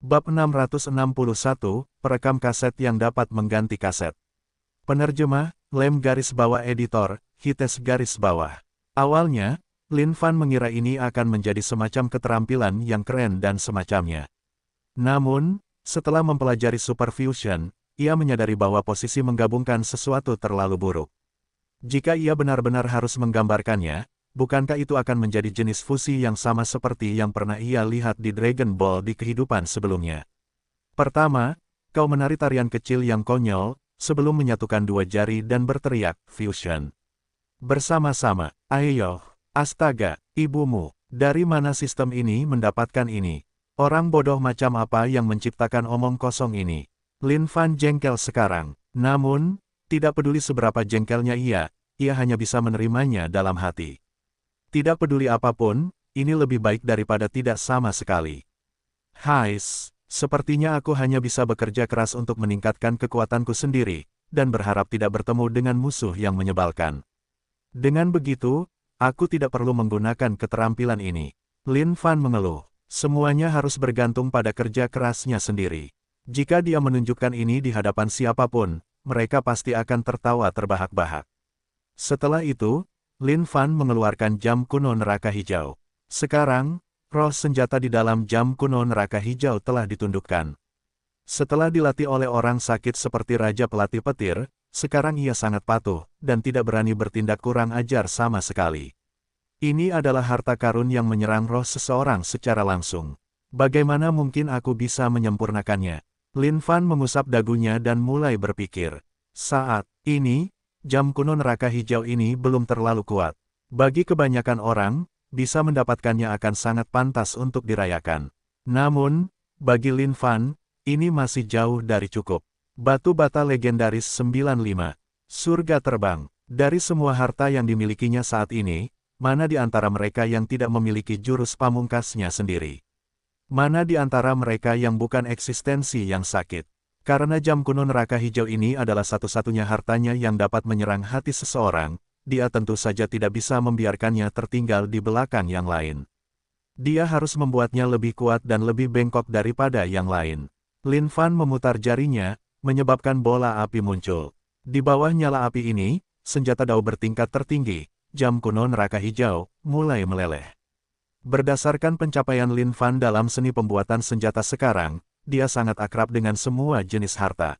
Bab 661, perekam kaset yang dapat mengganti kaset. Penerjemah, Lem garis bawah editor, Hites garis bawah. Awalnya, Lin Fan mengira ini akan menjadi semacam keterampilan yang keren dan semacamnya. Namun, setelah mempelajari Superfusion, ia menyadari bahwa posisi menggabungkan sesuatu terlalu buruk. Jika ia benar-benar harus menggambarkannya, bukankah itu akan menjadi jenis fusi yang sama seperti yang pernah ia lihat di Dragon Ball di kehidupan sebelumnya? Pertama, kau menari tarian kecil yang konyol, sebelum menyatukan dua jari dan berteriak, fusion. Bersama-sama, ayo, astaga, ibumu, dari mana sistem ini mendapatkan ini? Orang bodoh macam apa yang menciptakan omong kosong ini? Lin Fan jengkel sekarang, namun, tidak peduli seberapa jengkelnya ia hanya bisa menerimanya dalam hati. Tidak peduli apapun, ini lebih baik daripada tidak sama sekali. Hais, sepertinya aku hanya bisa bekerja keras untuk meningkatkan kekuatanku sendiri, dan berharap tidak bertemu dengan musuh yang menyebalkan. Dengan begitu, aku tidak perlu menggunakan keterampilan ini. Lin Fan mengeluh, semuanya harus bergantung pada kerja kerasnya sendiri. Jika dia menunjukkan ini di hadapan siapapun, mereka pasti akan tertawa terbahak-bahak. Setelah itu, Lin Fan mengeluarkan jam kuno neraka hijau. Sekarang, roh senjata di dalam jam kuno neraka hijau telah ditundukkan. Setelah dilatih oleh orang sakit seperti Raja Pelatih Petir, sekarang ia sangat patuh, dan tidak berani bertindak kurang ajar sama sekali. Ini adalah harta karun yang menyerang roh seseorang secara langsung. Bagaimana mungkin aku bisa menyempurnakannya? Lin Fan mengusap dagunya dan mulai berpikir. Saat ini, jam kuno neraka hijau ini belum terlalu kuat. Bagi kebanyakan orang, bisa mendapatkannya akan sangat pantas untuk dirayakan. Namun, bagi Lin Fan, ini masih jauh dari cukup. Batu bata legendaris 95. Surga terbang. Dari semua harta yang dimilikinya saat ini, mana di antara mereka yang tidak memiliki jurus pamungkasnya sendiri? Mana di antara mereka yang bukan eksistensi yang sakit? Karena jam kuno neraka hijau ini adalah satu-satunya hartanya yang dapat menyerang hati seseorang, dia tentu saja tidak bisa membiarkannya tertinggal di belakang yang lain. Dia harus membuatnya lebih kuat dan lebih bengkok daripada yang lain. Lin Fan memutar jarinya, menyebabkan bola api muncul. Di bawah nyala api ini, senjata dao bertingkat tertinggi, jam kuno neraka hijau, mulai meleleh. Berdasarkan pencapaian Lin Fan dalam seni pembuatan senjata sekarang, dia sangat akrab dengan semua jenis harta.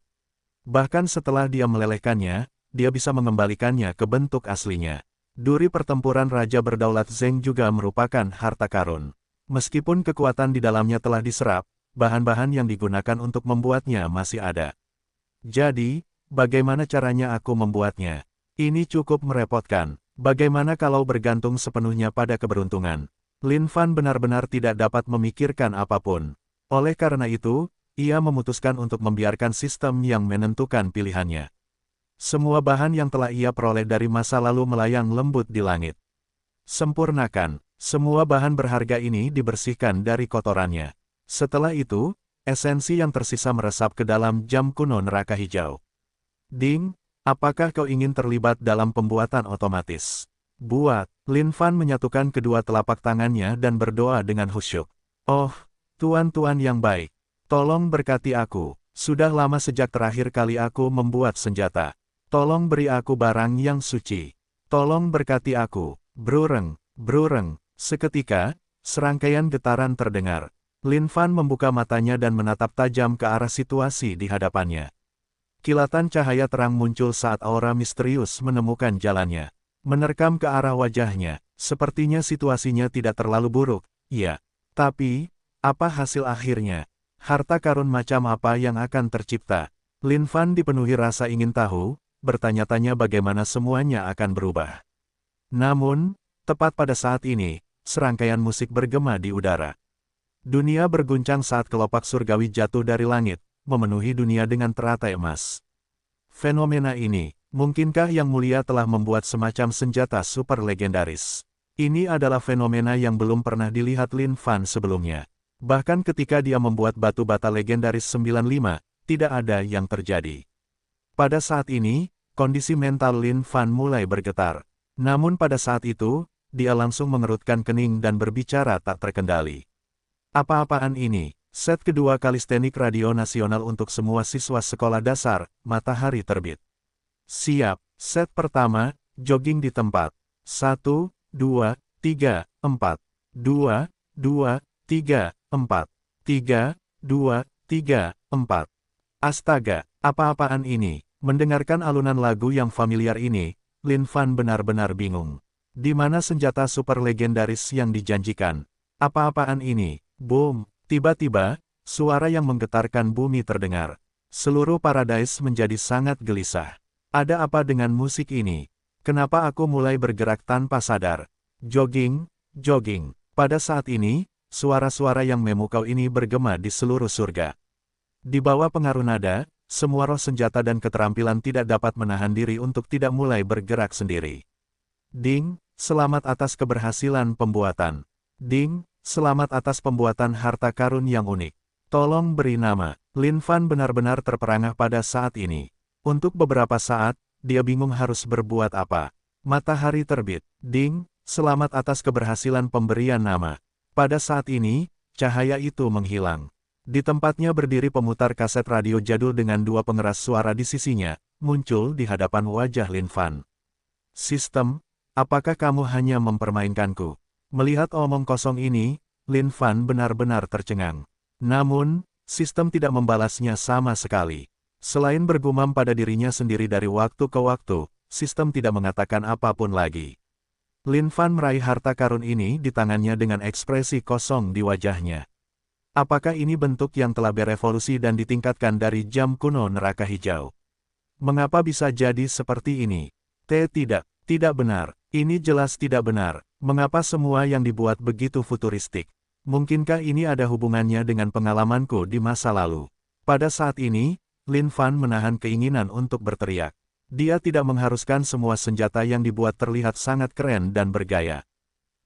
Bahkan setelah dia melelehkannya, dia bisa mengembalikannya ke bentuk aslinya. Duri pertempuran Raja Berdaulat Zeng juga merupakan harta karun. Meskipun kekuatan di dalamnya telah diserap, bahan-bahan yang digunakan untuk membuatnya masih ada. Jadi, bagaimana caranya aku membuatnya? Ini cukup merepotkan. Bagaimana kalau bergantung sepenuhnya pada keberuntungan? Lin Fan benar-benar tidak dapat memikirkan apapun. Oleh karena itu, ia memutuskan untuk membiarkan sistem yang menentukan pilihannya. Semua bahan yang telah ia peroleh dari masa lalu melayang lembut di langit. Sempurnakan, semua bahan berharga ini dibersihkan dari kotorannya. Setelah itu, esensi yang tersisa meresap ke dalam jam kuno neraka hijau. Ding, apakah kau ingin terlibat dalam pembuatan otomatis? Buat, Lin Fan menyatukan kedua telapak tangannya dan berdoa dengan khusyuk. Oh, Tuan-tuan yang baik, tolong berkati aku. Sudah lama sejak terakhir kali aku membuat senjata. Tolong beri aku barang yang suci. Tolong berkati aku. Brureng, brureng. Seketika, serangkaian getaran terdengar. Lin Fan membuka matanya dan menatap tajam ke arah situasi di hadapannya. Kilatan cahaya terang muncul saat aura misterius menemukan jalannya. Menerkam ke arah wajahnya, sepertinya situasinya tidak terlalu buruk, iya. Tapi, apa hasil akhirnya? Harta karun macam apa yang akan tercipta? Lin Fan dipenuhi rasa ingin tahu, bertanya-tanya bagaimana semuanya akan berubah. Namun, tepat pada saat ini, serangkaian musik bergema di udara. Dunia berguncang saat kelopak surgawi jatuh dari langit, memenuhi dunia dengan teratai emas. Fenomena ini, mungkinkah Yang Mulia telah membuat semacam senjata super legendaris? Ini adalah fenomena yang belum pernah dilihat Lin Fan sebelumnya. Bahkan ketika dia membuat batu bata legendaris 95, tidak ada yang terjadi. Pada saat ini, kondisi mental Lin Fan mulai bergetar. Namun pada saat itu, dia langsung mengerutkan kening dan berbicara tak terkendali. Apa-apaan ini? Set kedua Kalistenik Radio Nasional untuk semua siswa sekolah dasar, Matahari Terbit. Siap. Set pertama, jogging di tempat. 1, 2, 3, 4. 2, 2, 3, 4. 3, 2, 3, 4. Astaga, apa-apaan ini? Mendengarkan alunan lagu yang familiar ini, Lin Fan benar-benar bingung. Di mana senjata super legendaris yang dijanjikan? Apa-apaan ini? Boom! Tiba-tiba, suara yang menggetarkan bumi terdengar. Seluruh Paradise menjadi sangat gelisah. Ada apa dengan musik ini? Kenapa aku mulai bergerak tanpa sadar? Jogging, jogging. Pada saat ini, suara-suara yang memukau ini bergema di seluruh surga. Di bawah pengaruh nada, semua roh senjata dan keterampilan tidak dapat menahan diri untuk tidak mulai bergerak sendiri. Ding, selamat atas keberhasilan pembuatan. Ding, selamat atas pembuatan harta karun yang unik. Tolong beri nama. Lin Fan benar-benar terperangah pada saat ini. Untuk beberapa saat, dia bingung harus berbuat apa. Matahari terbit. Ding, selamat atas keberhasilan pemberian nama. Pada saat ini, cahaya itu menghilang. Di tempatnya berdiri pemutar kaset radio jadul dengan dua pengeras suara di sisinya, muncul di hadapan wajah Lin Fan. Sistem, apakah kamu hanya mempermainkanku? Melihat omong kosong ini, Lin Fan benar-benar tercengang. Namun, sistem tidak membalasnya sama sekali. Selain bergumam pada dirinya sendiri dari waktu ke waktu, sistem tidak mengatakan apapun lagi. Lin Fan meraih harta karun ini di tangannya dengan ekspresi kosong di wajahnya. Apakah ini bentuk yang telah berevolusi dan ditingkatkan dari jam kuno neraka hijau? Mengapa bisa jadi seperti ini? Tidak benar. Ini jelas tidak benar. Mengapa semua yang dibuat begitu futuristik? Mungkinkah ini ada hubungannya dengan pengalamanku di masa lalu? Pada saat ini, Lin Fan menahan keinginan untuk berteriak. Dia tidak mengharuskan semua senjata yang dibuat terlihat sangat keren dan bergaya.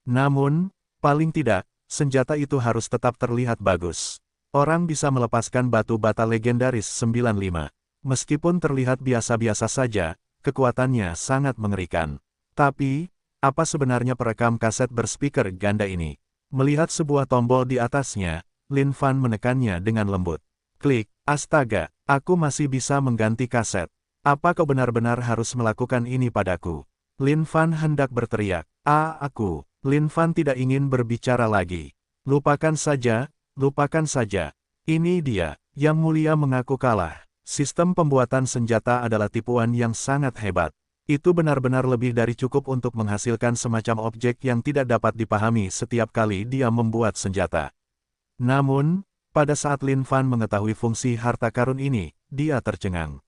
Namun, paling tidak, senjata itu harus tetap terlihat bagus. Orang bisa melepaskan batu bata legendaris 95. Meskipun terlihat biasa-biasa saja, kekuatannya sangat mengerikan. Tapi, apa sebenarnya perekam kaset berspeaker ganda ini? Melihat sebuah tombol di atasnya, Lin Fan menekannya dengan lembut. Klik, astaga, aku masih bisa mengganti kaset. Apa kau benar-benar harus melakukan ini padaku? Lin Fan hendak berteriak. Aku. Lin Fan tidak ingin berbicara lagi. Lupakan saja, lupakan saja. Ini dia, Yang Mulia mengaku kalah. Sistem pembuatan senjata adalah tipuan yang sangat hebat. Itu benar-benar lebih dari cukup untuk menghasilkan semacam objek yang tidak dapat dipahami setiap kali dia membuat senjata. Namun, pada saat Lin Fan mengetahui fungsi harta karun ini, dia tercengang.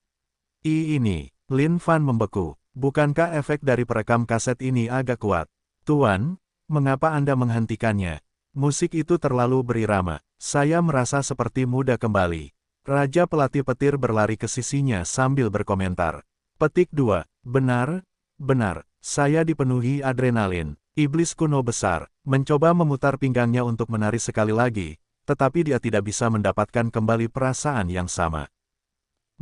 Ini, Lin Fan membeku. Bukankah efek dari perekam kaset ini agak kuat? Tuan, mengapa Anda menghentikannya? Musik itu terlalu berirama. Saya merasa seperti muda kembali. Raja pelatih petir berlari ke sisinya sambil berkomentar. Petik 2. Benar, saya dipenuhi adrenalin. Iblis kuno besar, mencoba memutar pinggangnya untuk menari sekali lagi, tetapi dia tidak bisa mendapatkan kembali perasaan yang sama.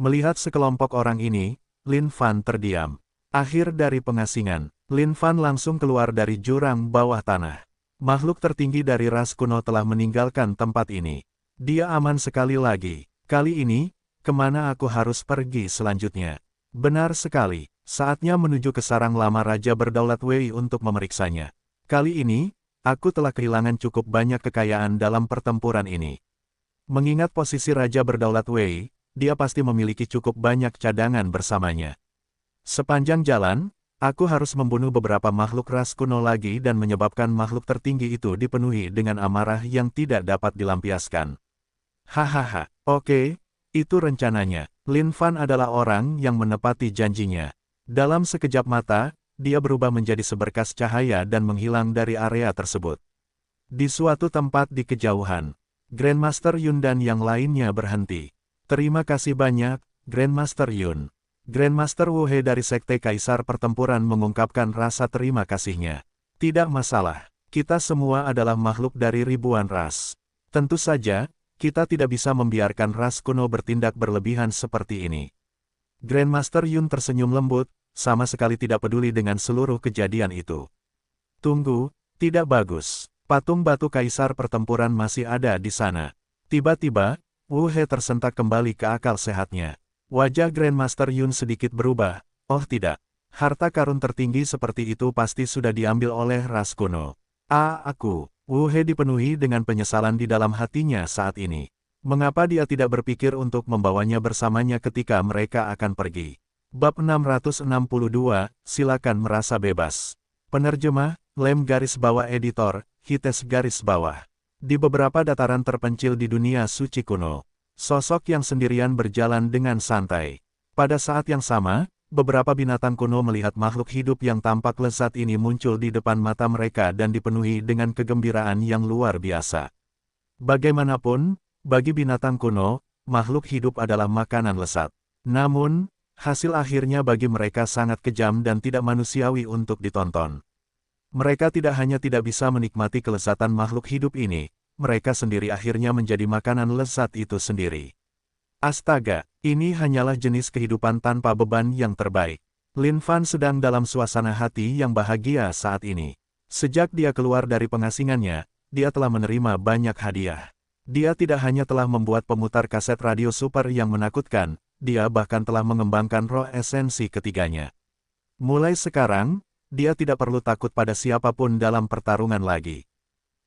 Melihat sekelompok orang ini, Lin Fan terdiam. Akhir dari pengasingan, Lin Fan langsung keluar dari jurang bawah tanah. Makhluk tertinggi dari ras kuno telah meninggalkan tempat ini. Dia aman sekali lagi. Kali ini, kemana aku harus pergi selanjutnya? Benar sekali, saatnya menuju ke sarang lama Raja Berdaulat Wei untuk memeriksanya. Kali ini, aku telah kehilangan cukup banyak kekayaan dalam pertempuran ini. Mengingat posisi Raja Berdaulat Wei, dia pasti memiliki cukup banyak cadangan bersamanya. Sepanjang jalan, aku harus membunuh beberapa makhluk ras kuno lagi dan menyebabkan makhluk tertinggi itu dipenuhi dengan amarah yang tidak dapat dilampiaskan. Hahaha, oke, itu rencananya. Lin Fan adalah orang yang menepati janjinya. Dalam sekejap mata, dia berubah menjadi seberkas cahaya dan menghilang dari area tersebut. Di suatu tempat di kejauhan, Grandmaster Yun dan yang lainnya berhenti. Terima kasih banyak, Grandmaster Yun. Grandmaster Wu He dari Sekte Kaisar Pertempuran mengungkapkan rasa terima kasihnya. Tidak masalah, kita semua adalah makhluk dari ribuan ras. Tentu saja, kita tidak bisa membiarkan ras kuno bertindak berlebihan seperti ini. Grandmaster Yun tersenyum lembut, sama sekali tidak peduli dengan seluruh kejadian itu. Tunggu, tidak bagus. Patung batu Kaisar Pertempuran masih ada di sana. Tiba-tiba, Wu He tersentak kembali ke akal sehatnya. Wajah Grandmaster Yun sedikit berubah. Oh tidak. Harta karun tertinggi seperti itu pasti sudah diambil oleh ras kuno. Aku. Wu He dipenuhi dengan penyesalan di dalam hatinya saat ini. Mengapa dia tidak berpikir untuk membawanya bersamanya ketika mereka akan pergi? Bab 662, silakan merasa bebas. Penerjemah, Lem garis bawah editor, Hites garis bawah. Di beberapa dataran terpencil di dunia suci kuno, sosok yang sendirian berjalan dengan santai. Pada saat yang sama, beberapa binatang kuno melihat makhluk hidup yang tampak lezat ini muncul di depan mata mereka dan dipenuhi dengan kegembiraan yang luar biasa. Bagaimanapun, bagi binatang kuno, makhluk hidup adalah makanan lezat. Namun, hasil akhirnya bagi mereka sangat kejam dan tidak manusiawi untuk ditonton. Mereka tidak hanya tidak bisa menikmati kelezatan makhluk hidup ini, mereka sendiri akhirnya menjadi makanan lezat itu sendiri. Astaga, ini hanyalah jenis kehidupan tanpa beban yang terbaik. Lin Fan sedang dalam suasana hati yang bahagia saat ini. Sejak dia keluar dari pengasingannya, dia telah menerima banyak hadiah. Dia tidak hanya telah membuat pemutar kaset radio super yang menakutkan, dia bahkan telah mengembangkan roh esensi ketiganya. Mulai sekarang, dia tidak perlu takut pada siapapun dalam pertarungan lagi.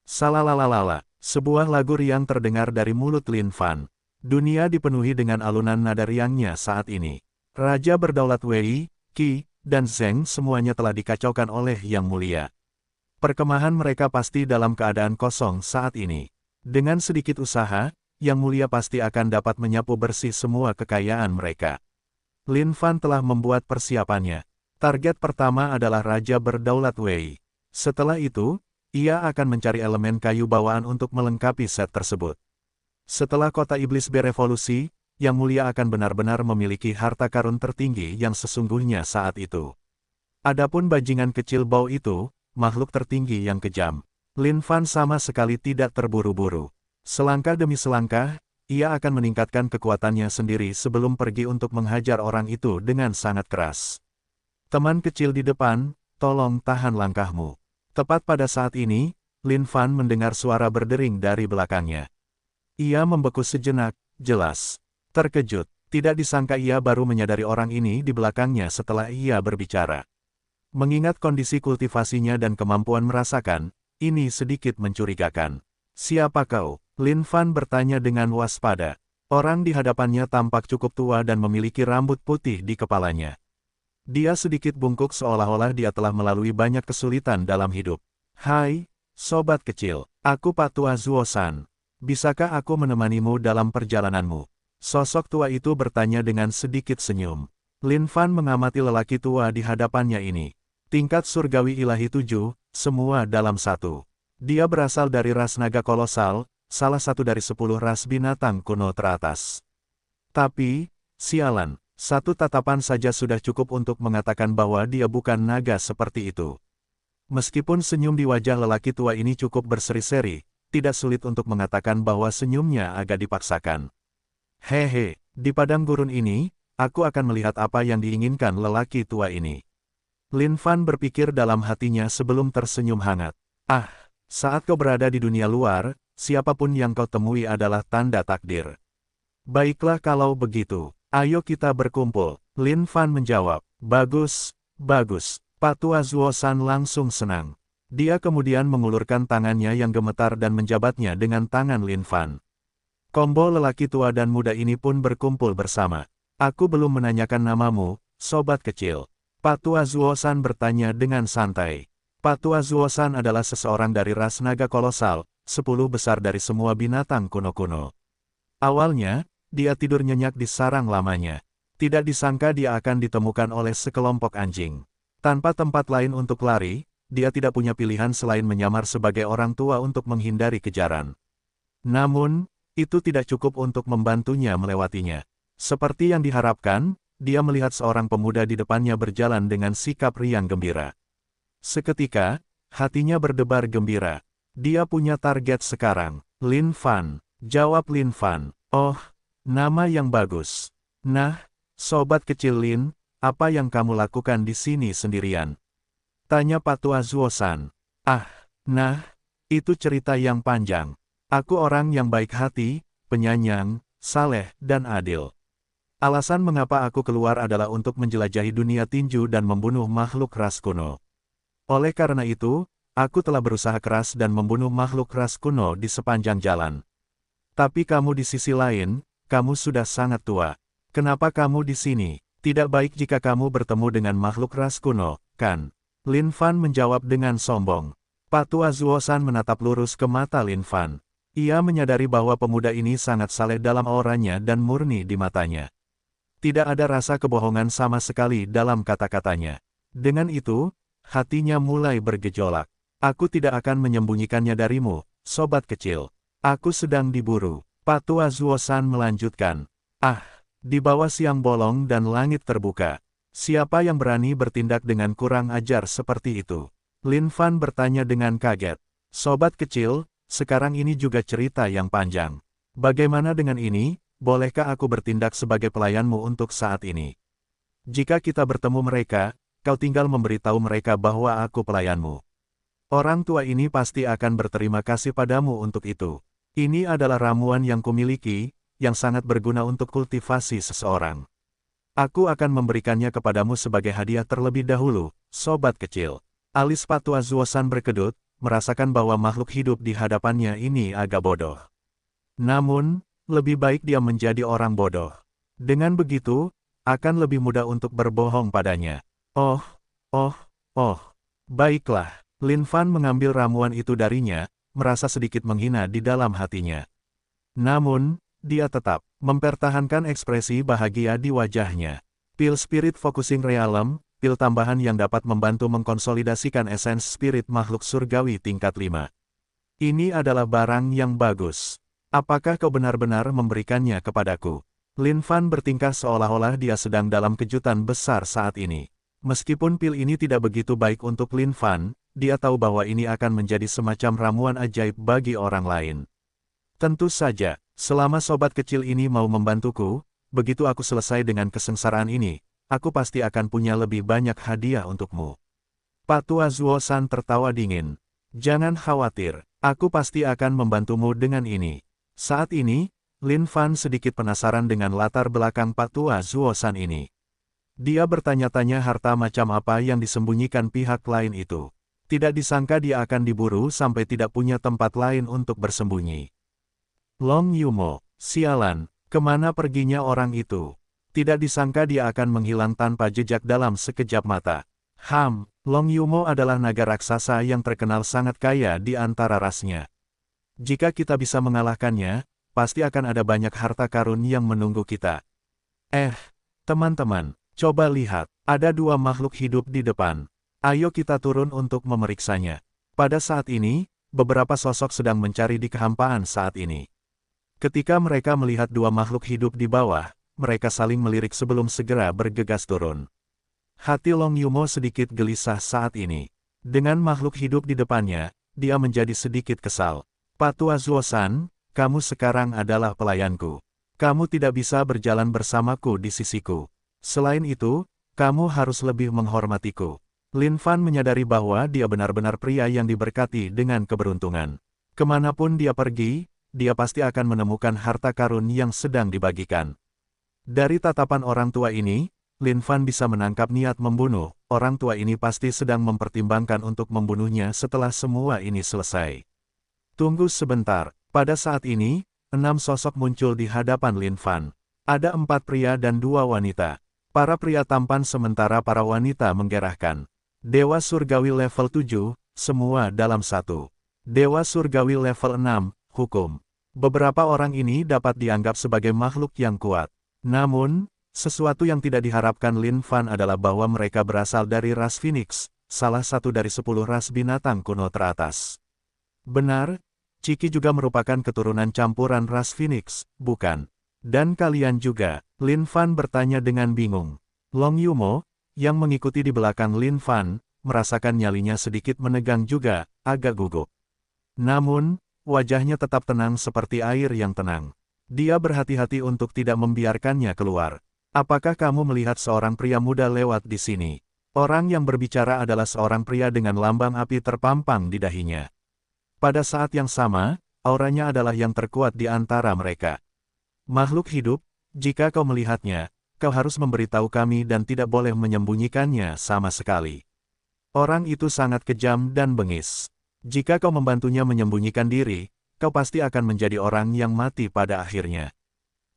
Salalalala, sebuah lagu riang terdengar dari mulut Lin Fan. Dunia dipenuhi dengan alunan nada riangnya saat ini. Raja berdaulat Wei, Qi, dan Zheng semuanya telah dikacaukan oleh Yang Mulia. Perkemahan mereka pasti dalam keadaan kosong saat ini. Dengan sedikit usaha, Yang Mulia pasti akan dapat menyapu bersih semua kekayaan mereka. Lin Fan telah membuat persiapannya. Target pertama adalah Raja berdaulat Wei. Setelah itu, ia akan mencari elemen kayu bawaan untuk melengkapi set tersebut. Setelah kota iblis berevolusi, Yang Mulia akan benar-benar memiliki harta karun tertinggi yang sesungguhnya saat itu. Adapun bajingan kecil Bao itu, makhluk tertinggi yang kejam. Lin Fan sama sekali tidak terburu-buru. Selangkah demi selangkah, ia akan meningkatkan kekuatannya sendiri sebelum pergi untuk menghajar orang itu dengan sangat keras. Teman kecil di depan, tolong tahan langkahmu. Tepat pada saat ini, Lin Fan mendengar suara berdering dari belakangnya. Ia membeku sejenak, jelas. Terkejut, tidak disangka ia baru menyadari orang ini di belakangnya setelah ia berbicara. Mengingat kondisi kultivasinya dan kemampuan merasakan, ini sedikit mencurigakan. Siapa kau? Lin Fan bertanya dengan waspada. Orang di hadapannya tampak cukup tua dan memiliki rambut putih di kepalanya. Dia sedikit bungkuk seolah-olah dia telah melalui banyak kesulitan dalam hidup. Hai, sobat kecil, aku Pak Tua Zuo-san. Bisakah aku menemanimu dalam perjalananmu? Sosok tua itu bertanya dengan sedikit senyum. Lin Fan mengamati lelaki tua di hadapannya ini. Tingkat surgawi ilahi 7, semua dalam satu. Dia berasal dari ras naga kolosal, salah satu dari 10 ras binatang kuno teratas. Tapi, sialan. Satu tatapan saja sudah cukup untuk mengatakan bahwa dia bukan naga seperti itu. Meskipun senyum di wajah lelaki tua ini cukup berseri-seri, tidak sulit untuk mengatakan bahwa senyumnya agak dipaksakan. Hehe, di padang gurun ini, aku akan melihat apa yang diinginkan lelaki tua ini. Lin Fan berpikir dalam hatinya sebelum tersenyum hangat. Saat kau berada di dunia luar, siapapun yang kau temui adalah tanda takdir. Baiklah kalau begitu. Ayo kita berkumpul, Lin Fan menjawab. Bagus, bagus. Pak Tua Zuo-san langsung senang. Dia kemudian mengulurkan tangannya yang gemetar dan menjabatnya dengan tangan Lin Fan. Kombo lelaki tua dan muda ini pun berkumpul bersama. Aku belum menanyakan namamu, sobat kecil. Pak Tua Zuo-san bertanya dengan santai. Pak Tua Zuo-san adalah seseorang dari ras naga kolosal, 10 besar dari semua binatang kuno-kuno. Awalnya, dia tidur nyenyak di sarang lamanya. Tidak disangka dia akan ditemukan oleh sekelompok anjing. Tanpa tempat lain untuk lari, dia tidak punya pilihan selain menyamar sebagai orang tua untuk menghindari kejaran. Namun, itu tidak cukup untuk membantunya melewatinya. Seperti yang diharapkan, dia melihat seorang pemuda di depannya berjalan dengan sikap riang gembira. Seketika, hatinya berdebar gembira. Dia punya target sekarang. Lin Fan, jawab Lin Fan. Oh, nama yang bagus. Nah, sobat kecil Lin, apa yang kamu lakukan di sini sendirian? Tanya Pak Tua Zuo-san. Nah, itu cerita yang panjang. Aku orang yang baik hati, penyayang, saleh, dan adil. Alasan mengapa aku keluar adalah untuk menjelajahi dunia tinju dan membunuh makhluk ras kuno. Oleh karena itu, aku telah berusaha keras dan membunuh makhluk ras kuno di sepanjang jalan. Tapi kamu di sisi lain, kamu sudah sangat tua. Kenapa kamu di sini? Tidak baik jika kamu bertemu dengan makhluk ras kuno, kan? Lin Fan menjawab dengan sombong. Patua Zuosan menatap lurus ke mata Lin Fan. Ia menyadari bahwa pemuda ini sangat saleh dalam auranya dan murni di matanya. Tidak ada rasa kebohongan sama sekali dalam kata-katanya. Dengan itu, hatinya mulai bergejolak. Aku tidak akan menyembunyikannya darimu, sobat kecil. Aku sedang diburu. Patua Zuosan melanjutkan. Di bawah siang bolong dan langit terbuka. Siapa yang berani bertindak dengan kurang ajar seperti itu? Lin Fan bertanya dengan kaget. Sobat kecil, sekarang ini juga cerita yang panjang. Bagaimana dengan ini? Bolehkah aku bertindak sebagai pelayanmu untuk saat ini? Jika kita bertemu mereka, kau tinggal memberitahu mereka bahwa aku pelayanmu. Orang tua ini pasti akan berterima kasih padamu untuk itu. Ini adalah ramuan yang kumiliki, yang sangat berguna untuk kultivasi seseorang. Aku akan memberikannya kepadamu sebagai hadiah terlebih dahulu, sobat kecil. Alis Patua Zuosan berkedut, merasakan bahwa makhluk hidup di hadapannya ini agak bodoh. Namun, lebih baik dia menjadi orang bodoh. Dengan begitu, akan lebih mudah untuk berbohong padanya. Oh, baiklah. Lin Fan mengambil ramuan itu darinya, merasa sedikit menghina di dalam hatinya. Namun, dia tetap mempertahankan ekspresi bahagia di wajahnya. Pil Spirit Focusing Realm, pil tambahan yang dapat membantu mengkonsolidasikan esens spirit makhluk surgawi tingkat 5. Ini adalah barang yang bagus. Apakah kau benar-benar memberikannya kepadaku? Lin Fan bertingkah seolah-olah dia sedang dalam kejutan besar saat ini. Meskipun pil ini tidak begitu baik untuk Lin Fan, dia tahu bahwa ini akan menjadi semacam ramuan ajaib bagi orang lain. Tentu saja, selama sobat kecil ini mau membantuku, begitu aku selesai dengan kesengsaraan ini, aku pasti akan punya lebih banyak hadiah untukmu. Patua Zuosan tertawa dingin. Jangan khawatir, aku pasti akan membantumu dengan ini. Saat ini, Lin Fan sedikit penasaran dengan latar belakang Patua Zuosan ini. Dia bertanya-tanya harta macam apa yang disembunyikan pihak lain itu. Tidak disangka dia akan diburu sampai tidak punya tempat lain untuk bersembunyi. Long Yumo, sialan, kemana perginya orang itu? Tidak disangka dia akan menghilang tanpa jejak dalam sekejap mata. Long Yumo adalah naga raksasa yang terkenal sangat kaya di antara rasnya. Jika kita bisa mengalahkannya, pasti akan ada banyak harta karun yang menunggu kita. Teman-teman, coba lihat, ada dua makhluk hidup di depan. Ayo kita turun untuk memeriksanya. Pada saat ini, beberapa sosok sedang mencari di kehampaan saat ini. Ketika mereka melihat dua makhluk hidup di bawah, mereka saling melirik sebelum segera bergegas turun. Hati Long Yumo sedikit gelisah saat ini. Dengan makhluk hidup di depannya, dia menjadi sedikit kesal. Patua Zuosan, kamu sekarang adalah pelayanku. Kamu tidak bisa berjalan bersamaku di sisiku. Selain itu, kamu harus lebih menghormatiku. Lin Fan menyadari bahwa dia benar-benar pria yang diberkati dengan keberuntungan. Kemanapun dia pergi, dia pasti akan menemukan harta karun yang sedang dibagikan. Dari tatapan orang tua ini, Lin Fan bisa menangkap niat membunuh. Orang tua ini pasti sedang mempertimbangkan untuk membunuhnya setelah semua ini selesai. Tunggu sebentar, pada saat ini, 6 sosok muncul di hadapan Lin Fan. Ada 4 pria dan 2 wanita. Para pria tampan sementara para wanita menggerahkan. Dewa Surgawi level 7, semua dalam satu. Dewa Surgawi level 6, hukum. Beberapa orang ini dapat dianggap sebagai makhluk yang kuat. Namun, sesuatu yang tidak diharapkan Lin Fan adalah bahwa mereka berasal dari ras Phoenix, salah satu dari 10 ras binatang kuno teratas. Benar, Ciki juga merupakan keturunan campuran ras Phoenix, bukan? Dan kalian juga, Lin Fan bertanya dengan bingung. Long Yumo, yang mengikuti di belakang Lin Fan, merasakan nyalinya sedikit menegang juga, agak gugup. Namun, wajahnya tetap tenang seperti air yang tenang. Dia berhati-hati untuk tidak membiarkannya keluar. Apakah kamu melihat seorang pria muda lewat di sini? Orang yang berbicara adalah seorang pria dengan lambang api terpampang di dahinya. Pada saat yang sama, auranya adalah yang terkuat di antara mereka. Makhluk hidup, jika kau melihatnya, kau harus memberitahu kami dan tidak boleh menyembunyikannya sama sekali. Orang itu sangat kejam dan bengis. Jika kau membantunya menyembunyikan diri, kau pasti akan menjadi orang yang mati pada akhirnya.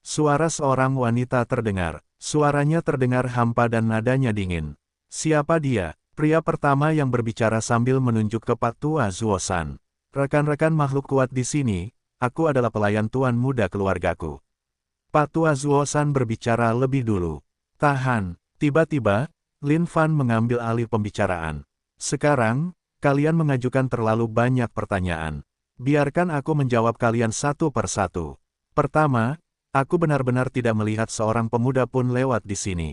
Suara seorang wanita terdengar. Suaranya terdengar hampa dan nadanya dingin. Siapa dia? Pria pertama yang berbicara sambil menunjuk ke Patua Zuosan. Rekan-rekan makhluk kuat di sini, aku adalah pelayan tuan muda keluargaku. Patua Zuosan berbicara lebih dulu. Tahan. Tiba-tiba, Lin Fan mengambil alih pembicaraan. Sekarang, kalian mengajukan terlalu banyak pertanyaan. Biarkan aku menjawab kalian satu persatu. Pertama, aku benar-benar tidak melihat seorang pemuda pun lewat di sini.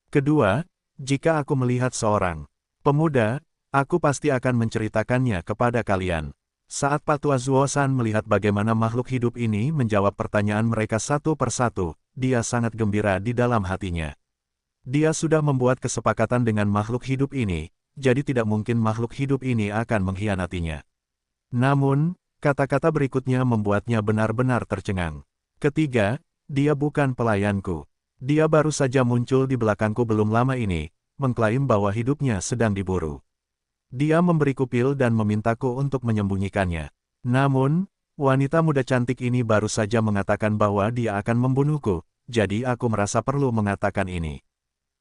Kedua, jika aku melihat seorang pemuda, aku pasti akan menceritakannya kepada kalian. Saat Patua Zuosan melihat bagaimana makhluk hidup ini menjawab pertanyaan mereka satu persatu, dia sangat gembira di dalam hatinya. Dia sudah membuat kesepakatan dengan makhluk hidup ini, jadi tidak mungkin makhluk hidup ini akan mengkhianatinya. Namun, kata-kata berikutnya membuatnya benar-benar tercengang. Ketiga, dia bukan pelayanku. Dia baru saja muncul di belakangku belum lama ini, mengklaim bahwa hidupnya sedang diburu. Dia memberiku pil dan memintaku untuk menyembunyikannya. Namun, wanita muda cantik ini baru saja mengatakan bahwa dia akan membunuhku, jadi aku merasa perlu mengatakan ini.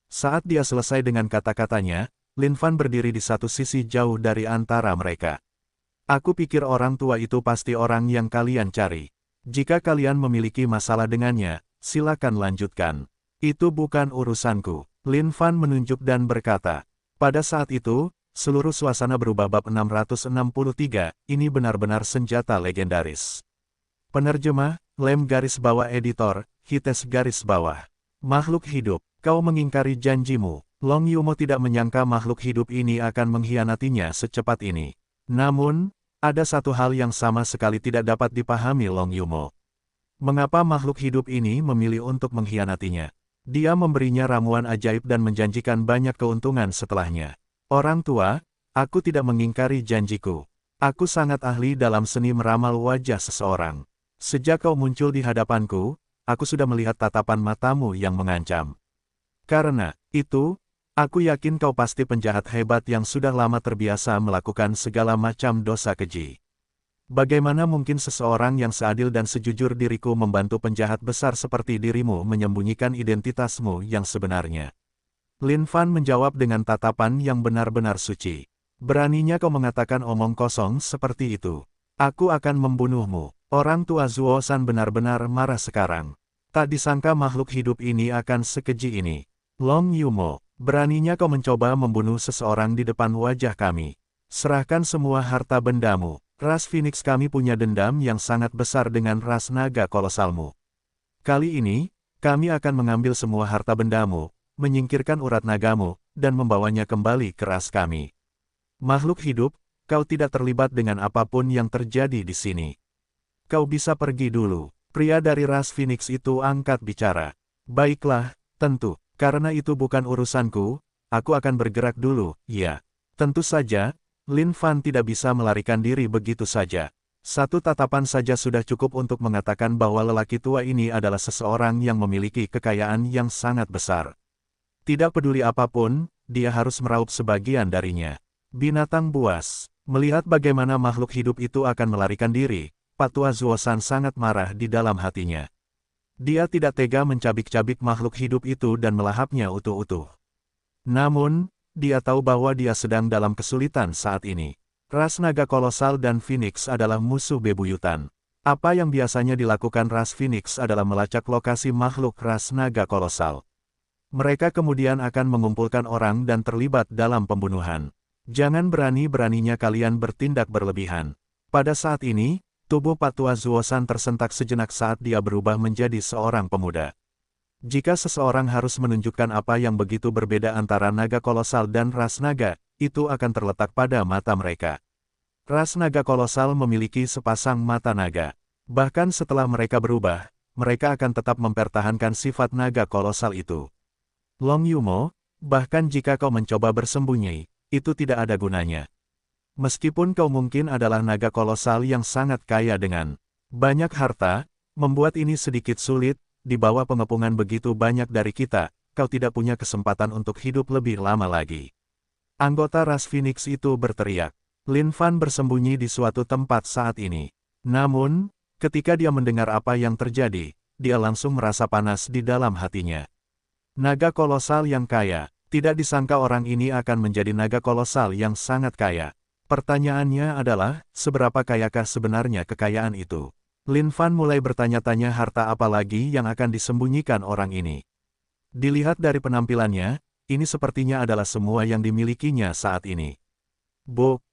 Saat dia selesai dengan kata-katanya, Lin Fan berdiri di satu sisi jauh dari antara mereka. Aku pikir orang tua itu pasti orang yang kalian cari. Jika kalian memiliki masalah dengannya, silakan lanjutkan. Itu bukan urusanku. Lin Fan menunjuk dan berkata. Pada saat itu, seluruh suasana berubah. Bab 663, ini benar-benar senjata legendaris. Penerjemah, Lem garis bawah editor, Hites garis bawah. Makhluk hidup, kau mengingkari janjimu. Long Yumo tidak menyangka makhluk hidup ini akan mengkhianatinya secepat ini. Namun, ada satu hal yang sama sekali tidak dapat dipahami Long Yumo. Mengapa makhluk hidup ini memilih untuk mengkhianatinya? Dia memberinya ramuan ajaib dan menjanjikan banyak keuntungan setelahnya. Orang tua, aku tidak mengingkari janjiku. Aku sangat ahli dalam seni meramal wajah seseorang. Sejak kau muncul di hadapanku, aku sudah melihat tatapan matamu yang mengancam. Karena itu, aku yakin kau pasti penjahat hebat yang sudah lama terbiasa melakukan segala macam dosa keji. Bagaimana mungkin seseorang yang seadil dan sejujur diriku membantu penjahat besar seperti dirimu menyembunyikan identitasmu yang sebenarnya? Lin Fan menjawab dengan tatapan yang benar-benar suci. Beraninya kau mengatakan omong kosong seperti itu. Aku akan membunuhmu. Orang tua Zuosan benar-benar marah sekarang. Tak disangka makhluk hidup ini akan sekeji ini. Long Yumo, beraninya kau mencoba membunuh seseorang di depan wajah kami. Serahkan semua harta bendamu. Ras Phoenix kami punya dendam yang sangat besar dengan ras naga kolosalmu. Kali ini, kami akan mengambil semua harta bendamu, menyingkirkan urat nagamu, dan membawanya kembali ke ras kami. Makhluk hidup, kau tidak terlibat dengan apapun yang terjadi di sini. Kau bisa pergi dulu. Pria dari ras Phoenix itu angkat bicara. Baiklah, tentu, karena itu bukan urusanku, aku akan bergerak dulu, ya. Tentu saja, Lin Fan tidak bisa melarikan diri begitu saja. Satu tatapan saja sudah cukup untuk mengatakan bahwa lelaki tua ini adalah seseorang yang memiliki kekayaan yang sangat besar. Tidak peduli apapun, dia harus meraup sebagian darinya. Binatang buas. Melihat bagaimana makhluk hidup itu akan melarikan diri, Patua Zuosan sangat marah di dalam hatinya. Dia tidak tega mencabik-cabik makhluk hidup itu dan melahapnya utuh-utuh. Namun, dia tahu bahwa dia sedang dalam kesulitan saat ini. Ras naga kolosal dan Phoenix adalah musuh bebuyutan. Apa yang biasanya dilakukan ras Phoenix adalah melacak lokasi makhluk ras naga kolosal. Mereka kemudian akan mengumpulkan orang dan terlibat dalam pembunuhan. Jangan berani-beraninya kalian bertindak berlebihan. Pada saat ini, tubuh Patua Zuosan tersentak sejenak saat dia berubah menjadi seorang pemuda. Jika seseorang harus menunjukkan apa yang begitu berbeda antara naga kolosal dan ras naga, itu akan terletak pada mata mereka. Ras naga kolosal memiliki sepasang mata naga. Bahkan setelah mereka berubah, mereka akan tetap mempertahankan sifat naga kolosal itu. Long Yumo, bahkan jika kau mencoba bersembunyi, itu tidak ada gunanya. Meskipun kau mungkin adalah naga kolosal yang sangat kaya dengan banyak harta, membuat ini sedikit sulit, di bawah pengepungan begitu banyak dari kita, kau tidak punya kesempatan untuk hidup lebih lama lagi. Anggota ras Phoenix itu berteriak. Lin Fan bersembunyi di suatu tempat saat ini. Namun, ketika dia mendengar apa yang terjadi, dia langsung merasa panas di dalam hatinya. Naga kolosal yang kaya, tidak disangka orang ini akan menjadi naga kolosal yang sangat kaya. Pertanyaannya adalah, seberapa kayakah sebenarnya kekayaan itu? Lin Fan mulai bertanya-tanya harta apa lagi yang akan disembunyikan orang ini. Dilihat dari penampilannya, ini sepertinya adalah semua yang dimilikinya saat ini.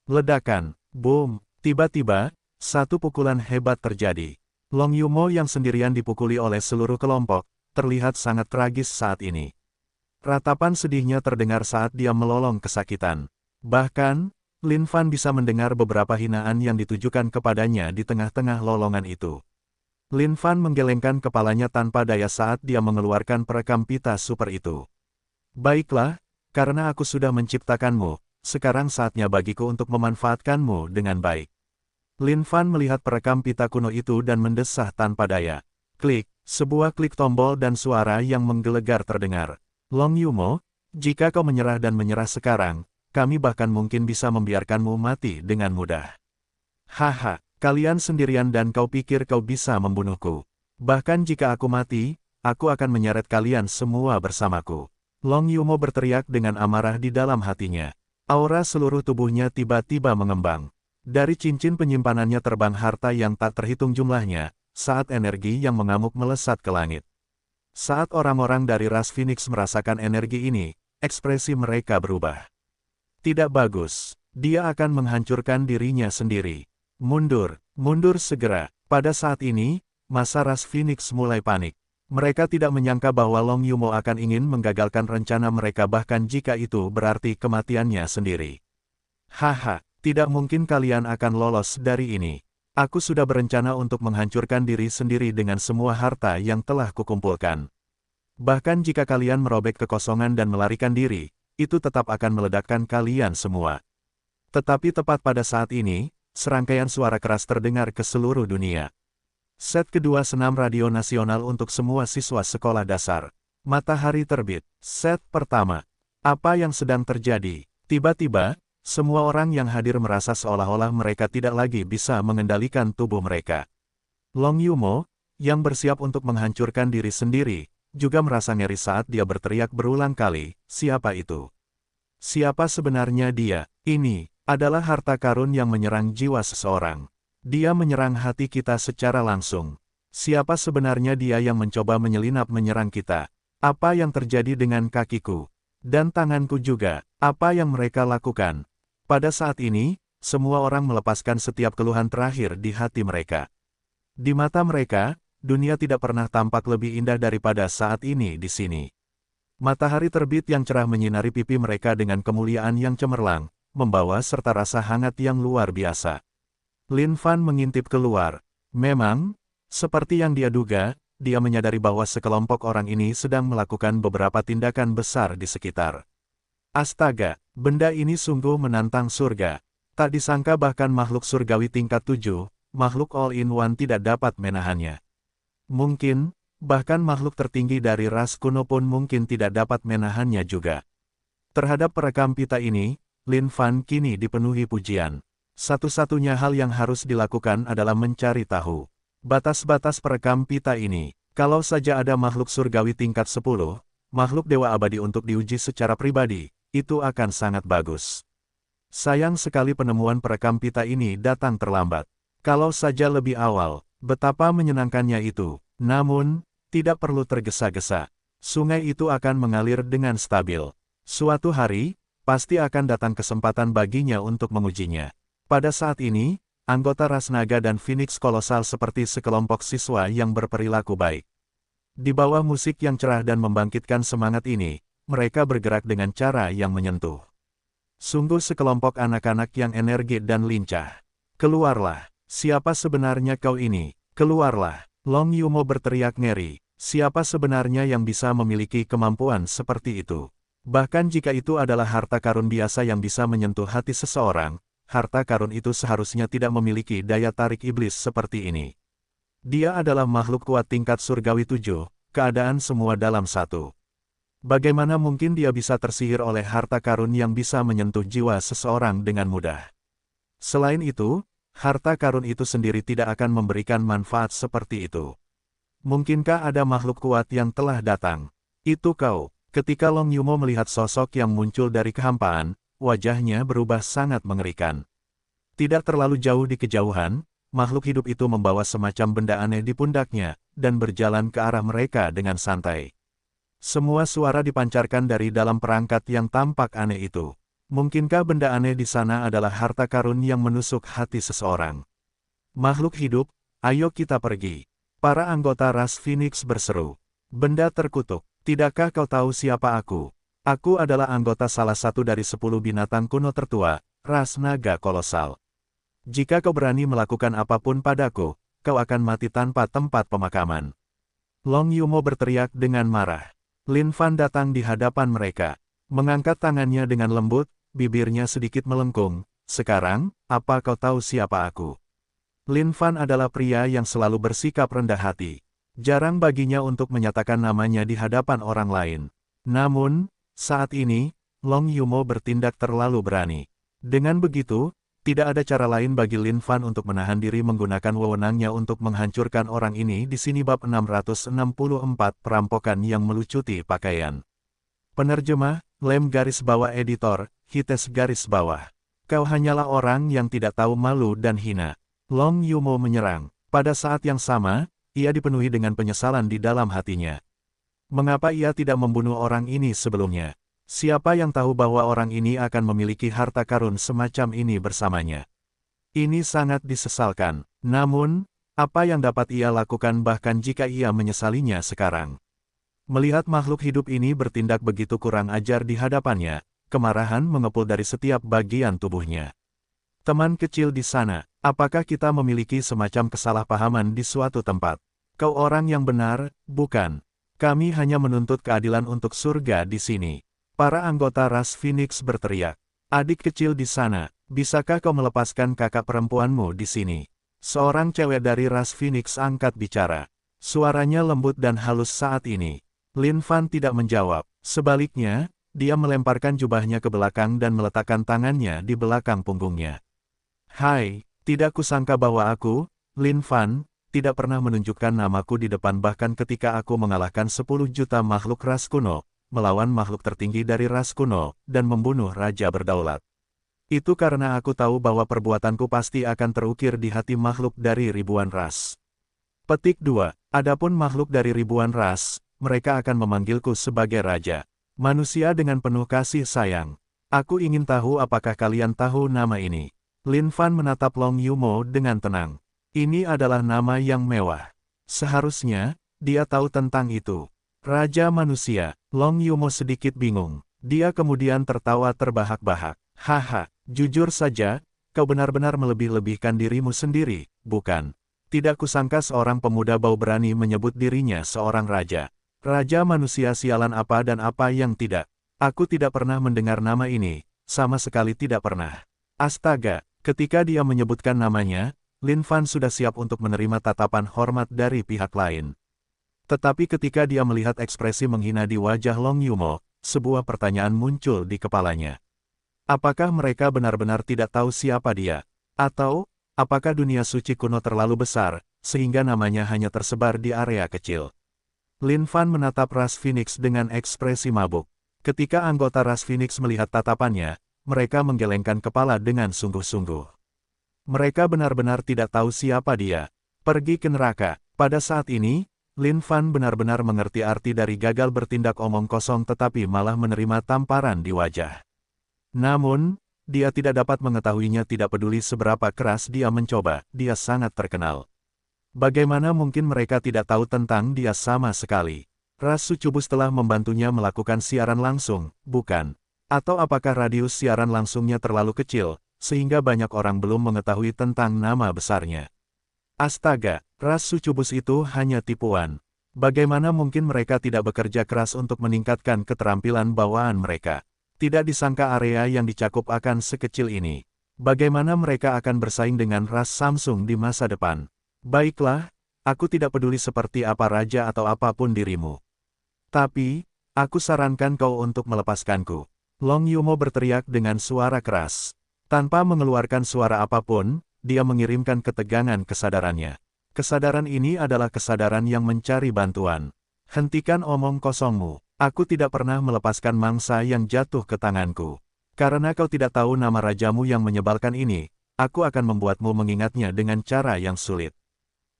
Ledakan, boom, tiba-tiba, satu pukulan hebat terjadi. Long Yumo yang sendirian dipukuli oleh seluruh kelompok, terlihat sangat tragis saat ini. Ratapan sedihnya terdengar saat dia melolong kesakitan. Bahkan, Lin Fan bisa mendengar beberapa hinaan yang ditujukan kepadanya di tengah-tengah lolongan itu. Lin Fan menggelengkan kepalanya tanpa daya saat dia mengeluarkan perekam pita super itu. Baiklah, karena aku sudah menciptakanmu, sekarang saatnya bagiku untuk memanfaatkanmu dengan baik. Lin Fan melihat perekam pita kuno itu dan mendesah tanpa daya. Klik, sebuah klik tombol dan suara yang menggelegar terdengar. Long Yumo, jika kau menyerah dan menyerah sekarang, kami bahkan mungkin bisa membiarkanmu mati dengan mudah. Haha, kalian sendirian dan kau pikir kau bisa membunuhku. Bahkan jika aku mati, aku akan menyeret kalian semua bersamaku. Long Yumo berteriak dengan amarah di dalam hatinya. Aura seluruh tubuhnya tiba-tiba mengembang. Dari cincin penyimpanannya terbang harta yang tak terhitung jumlahnya, saat energi yang mengamuk melesat ke langit. Saat orang-orang dari ras Phoenix merasakan energi ini, ekspresi mereka berubah. Tidak bagus, dia akan menghancurkan dirinya sendiri. Mundur, mundur segera. Pada saat ini, masa ras Phoenix mulai panik. Mereka tidak menyangka bahwa Long Yumo akan ingin menggagalkan rencana mereka bahkan jika itu berarti kematiannya sendiri. Haha, tidak mungkin kalian akan lolos dari ini. Aku sudah berencana untuk menghancurkan diri sendiri dengan semua harta yang telah kukumpulkan. Bahkan jika kalian merobek kekosongan dan melarikan diri, itu tetap akan meledakkan kalian semua. Tetapi tepat pada saat ini, serangkaian suara keras terdengar ke seluruh dunia. Set kedua senam radio nasional untuk semua siswa sekolah dasar. Matahari terbit. Set pertama. Apa yang sedang terjadi? Tiba-tiba, semua orang yang hadir merasa seolah-olah mereka tidak lagi bisa mengendalikan tubuh mereka. Long Yumo, yang bersiap untuk menghancurkan diri sendiri, juga merasa ngeri saat dia berteriak berulang kali, siapa itu? Siapa sebenarnya dia? Ini adalah harta karun yang menyerang jiwa seseorang. Dia menyerang hati kita secara langsung. Siapa sebenarnya dia yang mencoba menyelinap menyerang kita? Apa yang terjadi dengan kakiku? Dan tanganku juga, apa yang mereka lakukan? Pada saat ini, semua orang melepaskan setiap keluhan terakhir di hati mereka. Di mata mereka, dunia tidak pernah tampak lebih indah daripada saat ini di sini. Matahari terbit yang cerah menyinari pipi mereka dengan kemuliaan yang cemerlang, membawa serta rasa hangat yang luar biasa. Lin Fan mengintip keluar. Memang, seperti yang dia duga, dia menyadari bahwa sekelompok orang ini sedang melakukan beberapa tindakan besar di sekitar. Astaga, benda ini sungguh menantang surga. Tak disangka bahkan makhluk surgawi tingkat 7, makhluk all-in-one tidak dapat menahannya. Mungkin, bahkan makhluk tertinggi dari ras kuno pun mungkin tidak dapat menahannya juga. Terhadap perekam pita ini, Lin Fan kini dipenuhi pujian. Satu-satunya hal yang harus dilakukan adalah mencari tahu batas-batas perekam pita ini. Kalau saja ada makhluk surgawi tingkat 10, makhluk dewa abadi untuk diuji secara pribadi, itu akan sangat bagus. Sayang sekali penemuan perekam pita ini datang terlambat. Kalau saja lebih awal, betapa menyenangkannya itu. Namun, tidak perlu tergesa-gesa. Sungai itu akan mengalir dengan stabil. Suatu hari, pasti akan datang kesempatan baginya untuk mengujinya. Pada saat ini, anggota ras naga dan Phoenix kolosal seperti sekelompok siswa yang berperilaku baik. Di bawah musik yang cerah dan membangkitkan semangat ini, mereka bergerak dengan cara yang menyentuh. Sungguh sekelompok anak-anak yang energi dan lincah. Keluarlah, siapa sebenarnya kau ini? Keluarlah, Long Yumo berteriak ngeri. Siapa sebenarnya yang bisa memiliki kemampuan seperti itu? Bahkan jika itu adalah harta karun biasa yang bisa menyentuh hati seseorang, harta karun itu seharusnya tidak memiliki daya tarik iblis seperti ini. Dia adalah makhluk kuat tingkat surgawi 7, keadaan semua dalam satu. Bagaimana mungkin dia bisa tersihir oleh harta karun yang bisa menyentuh jiwa seseorang dengan mudah? Selain itu, harta karun itu sendiri tidak akan memberikan manfaat seperti itu. Mungkinkah ada makhluk kuat yang telah datang? Itu kau. Ketika Long Yumo melihat sosok yang muncul dari kehampaan, wajahnya berubah sangat mengerikan. Tidak terlalu jauh di kejauhan, makhluk hidup itu membawa semacam benda aneh di pundaknya, dan berjalan ke arah mereka dengan santai. Semua suara dipancarkan dari dalam perangkat yang tampak aneh itu. Mungkinkah benda aneh di sana adalah harta karun yang menusuk hati seseorang? Makhluk hidup, ayo kita pergi. Para anggota ras Phoenix berseru. Benda terkutuk. Tidakkah kau tahu siapa aku? Aku adalah anggota salah satu dari 10 binatang kuno tertua, ras naga kolosal. Jika kau berani melakukan apapun padaku, kau akan mati tanpa tempat pemakaman. Long Yumo berteriak dengan marah. Lin Fan datang di hadapan mereka. Mengangkat tangannya dengan lembut, bibirnya sedikit melengkung. Sekarang, apa kau tahu siapa aku? Lin Fan adalah pria yang selalu bersikap rendah hati. Jarang baginya untuk menyatakan namanya di hadapan orang lain. Namun, saat ini, Long Yumo bertindak terlalu berani. Dengan begitu, tidak ada cara lain bagi Lin Fan untuk menahan diri menggunakan wewenangnya untuk menghancurkan orang ini di sini bab 664 perampokan yang melucuti pakaian. Penerjemah, Lem garis bawah editor, Hites garis bawah. Kau hanyalah orang yang tidak tahu malu dan hina. Long Yumo menyerang. Pada saat yang sama, ia dipenuhi dengan penyesalan di dalam hatinya. Mengapa ia tidak membunuh orang ini sebelumnya? Siapa yang tahu bahwa orang ini akan memiliki harta karun semacam ini bersamanya? Ini sangat disesalkan. Namun, apa yang dapat ia lakukan bahkan jika ia menyesalinya sekarang? Melihat makhluk hidup ini bertindak begitu kurang ajar di hadapannya, kemarahan mengepul dari setiap bagian tubuhnya. Teman kecil di sana, apakah kita memiliki semacam kesalahpahaman di suatu tempat? Kau orang yang benar, bukan? Kami hanya menuntut keadilan untuk surga di sini. Para anggota ras Phoenix berteriak. Adik kecil di sana, bisakah kau melepaskan kakak perempuanmu di sini? Seorang cewek dari ras Phoenix angkat bicara. Suaranya lembut dan halus saat ini. Lin Fan tidak menjawab. Sebaliknya, dia melemparkan jubahnya ke belakang dan meletakkan tangannya di belakang punggungnya. Hai, tidak kusangka bahwa aku, Lin Fan, tidak pernah menunjukkan namaku di depan bahkan ketika aku mengalahkan 10 juta makhluk ras kuno, melawan makhluk tertinggi dari ras kuno, dan membunuh raja berdaulat. Itu karena aku tahu bahwa perbuatanku pasti akan terukir di hati makhluk dari ribuan ras. Petik 2. Adapun makhluk dari ribuan ras, mereka akan memanggilku sebagai raja. Manusia dengan penuh kasih sayang. Aku ingin tahu apakah kalian tahu nama ini. Lin Fan menatap Long Yumo dengan tenang. Ini adalah nama yang mewah. Seharusnya, dia tahu tentang itu. Raja manusia. Long Yumo sedikit bingung. Dia kemudian tertawa terbahak-bahak. Haha, jujur saja, kau benar-benar melebih-lebihkan dirimu sendiri, bukan? Tidak kusangka seorang pemuda bau berani menyebut dirinya seorang raja. Raja manusia sialan apa dan apa yang tidak. Aku tidak pernah mendengar nama ini, sama sekali tidak pernah. Astaga, ketika dia menyebutkan namanya, Lin Fan sudah siap untuk menerima tatapan hormat dari pihak lain. Tetapi ketika dia melihat ekspresi menghina di wajah Long Yumo, sebuah pertanyaan muncul di kepalanya. Apakah mereka benar-benar tidak tahu siapa dia? Atau, apakah dunia suci kuno terlalu besar, sehingga namanya hanya tersebar di area kecil? Lin Fan menatap ras Phoenix dengan ekspresi mabuk. Ketika anggota ras Phoenix melihat tatapannya, mereka menggelengkan kepala dengan sungguh-sungguh. Mereka benar-benar tidak tahu siapa dia. Pergi ke neraka. Pada saat ini, Lin Fan benar-benar mengerti arti dari gagal bertindak omong kosong tetapi malah menerima tamparan di wajah. Namun, dia tidak dapat mengetahuinya tidak peduli seberapa keras dia mencoba, dia sangat terkenal. Bagaimana mungkin mereka tidak tahu tentang dia sama sekali? Ras Sucubus telah membantunya melakukan siaran langsung, bukan? Atau apakah radius siaran langsungnya terlalu kecil, sehingga banyak orang belum mengetahui tentang nama besarnya? Astaga, ras Sucubus itu hanya tipuan. Bagaimana mungkin mereka tidak bekerja keras untuk meningkatkan keterampilan bawaan mereka? Tidak disangka area yang dicakup akan sekecil ini. Bagaimana mereka akan bersaing dengan ras Samsung di masa depan? Baiklah, aku tidak peduli seperti apa raja atau apapun dirimu. Tapi, aku sarankan kau untuk melepaskanku. Long Yumo berteriak dengan suara keras. Tanpa mengeluarkan suara apapun, dia mengirimkan ketegangan kesadarannya. Kesadaran ini adalah kesadaran yang mencari bantuan. Hentikan omong kosongmu. Aku tidak pernah melepaskan mangsa yang jatuh ke tanganku. Karena kau tidak tahu nama rajamu yang menyebalkan ini, aku akan membuatmu mengingatnya dengan cara yang sulit.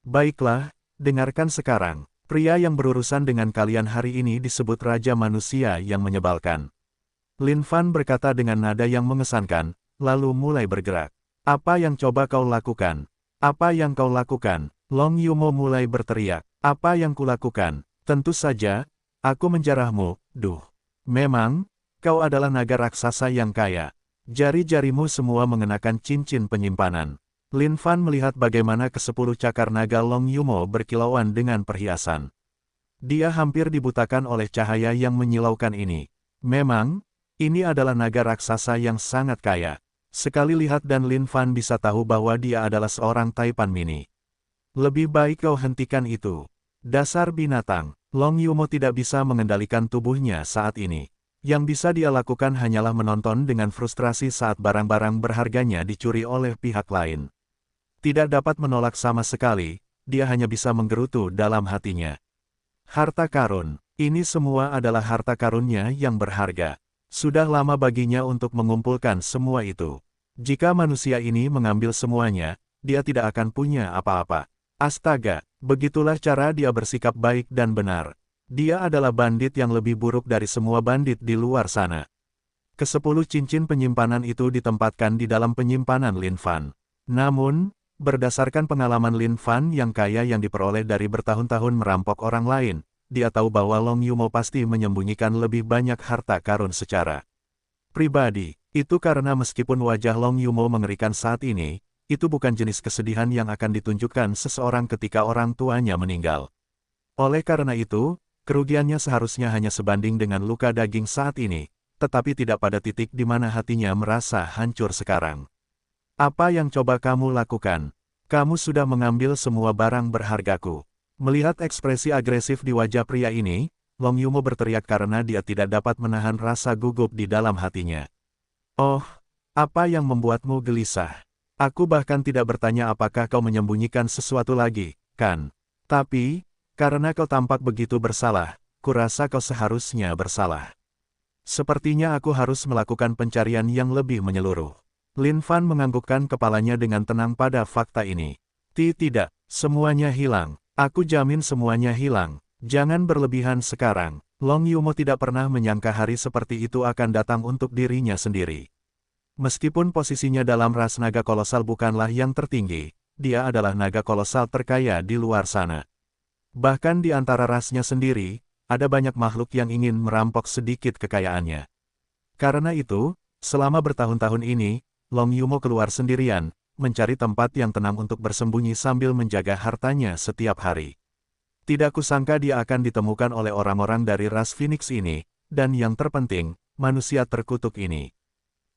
Baiklah, dengarkan sekarang. Pria yang berurusan dengan kalian hari ini disebut Raja Manusia yang menyebalkan. Lin Fan berkata dengan nada yang mengesankan, lalu mulai bergerak. Apa yang coba kau lakukan? Apa yang kau lakukan? Long Yumo mulai berteriak. Apa yang kulakukan? Tentu saja, aku menjarahmu, duh. Memang, kau adalah naga raksasa yang kaya. Jari-jarimu semua mengenakan cincin penyimpanan. Lin Fan melihat bagaimana ke-10 cakar naga Long Yumo berkilauan dengan perhiasan. Dia hampir dibutakan oleh cahaya yang menyilaukan ini. Memang, ini adalah naga raksasa yang sangat kaya. Sekali lihat dan Lin Fan bisa tahu bahwa dia adalah seorang Taipan Mini. Lebih baik kau hentikan itu. Dasar binatang, Long Yumo tidak bisa mengendalikan tubuhnya saat ini. Yang bisa dia lakukan hanyalah menonton dengan frustrasi saat barang-barang berharganya dicuri oleh pihak lain. Tidak dapat menolak sama sekali, dia hanya bisa menggerutu dalam hatinya. Harta karun, ini semua adalah harta karunnya yang berharga. Sudah lama baginya untuk mengumpulkan semua itu. Jika manusia ini mengambil semuanya, dia tidak akan punya apa-apa. Astaga, begitulah cara dia bersikap baik dan benar. Dia adalah bandit yang lebih buruk dari semua bandit di luar sana. Ke-10 cincin penyimpanan itu ditempatkan di dalam penyimpanan Lin Fan. Namun, berdasarkan pengalaman Lin Fan yang kaya yang diperoleh dari bertahun-tahun merampok orang lain, dia tahu bahwa Long Yumo pasti menyembunyikan lebih banyak harta karun secara pribadi. Itu karena meskipun wajah Long Yumo mengerikan saat ini, itu bukan jenis kesedihan yang akan ditunjukkan seseorang ketika orang tuanya meninggal. Oleh karena itu, kerugiannya seharusnya hanya sebanding dengan luka daging saat ini, tetapi tidak pada titik di mana hatinya merasa hancur sekarang. Apa yang coba kamu lakukan? Kamu sudah mengambil semua barang berhargaku. Melihat ekspresi agresif di wajah pria ini, Long Yumo berteriak karena dia tidak dapat menahan rasa gugup di dalam hatinya. Oh, apa yang membuatmu gelisah? Aku bahkan tidak bertanya apakah kau menyembunyikan sesuatu lagi, kan? Tapi, karena kau tampak begitu bersalah, kurasa kau seharusnya bersalah. Sepertinya aku harus melakukan pencarian yang lebih menyeluruh. Lin Fan menganggukkan kepalanya dengan tenang pada fakta ini. Tidak, semuanya hilang. Aku jamin semuanya hilang. Jangan berlebihan sekarang. Long Yumo tidak pernah menyangka hari seperti itu akan datang untuk dirinya sendiri. Meskipun posisinya dalam ras naga kolosal bukanlah yang tertinggi, dia adalah naga kolosal terkaya di luar sana. Bahkan di antara rasnya sendiri, ada banyak makhluk yang ingin merampok sedikit kekayaannya. Karena itu, selama bertahun-tahun ini, Long Yumo keluar sendirian, mencari tempat yang tenang untuk bersembunyi sambil menjaga hartanya setiap hari. Tidak kusangka dia akan ditemukan oleh orang-orang dari ras Phoenix ini, dan yang terpenting, manusia terkutuk ini.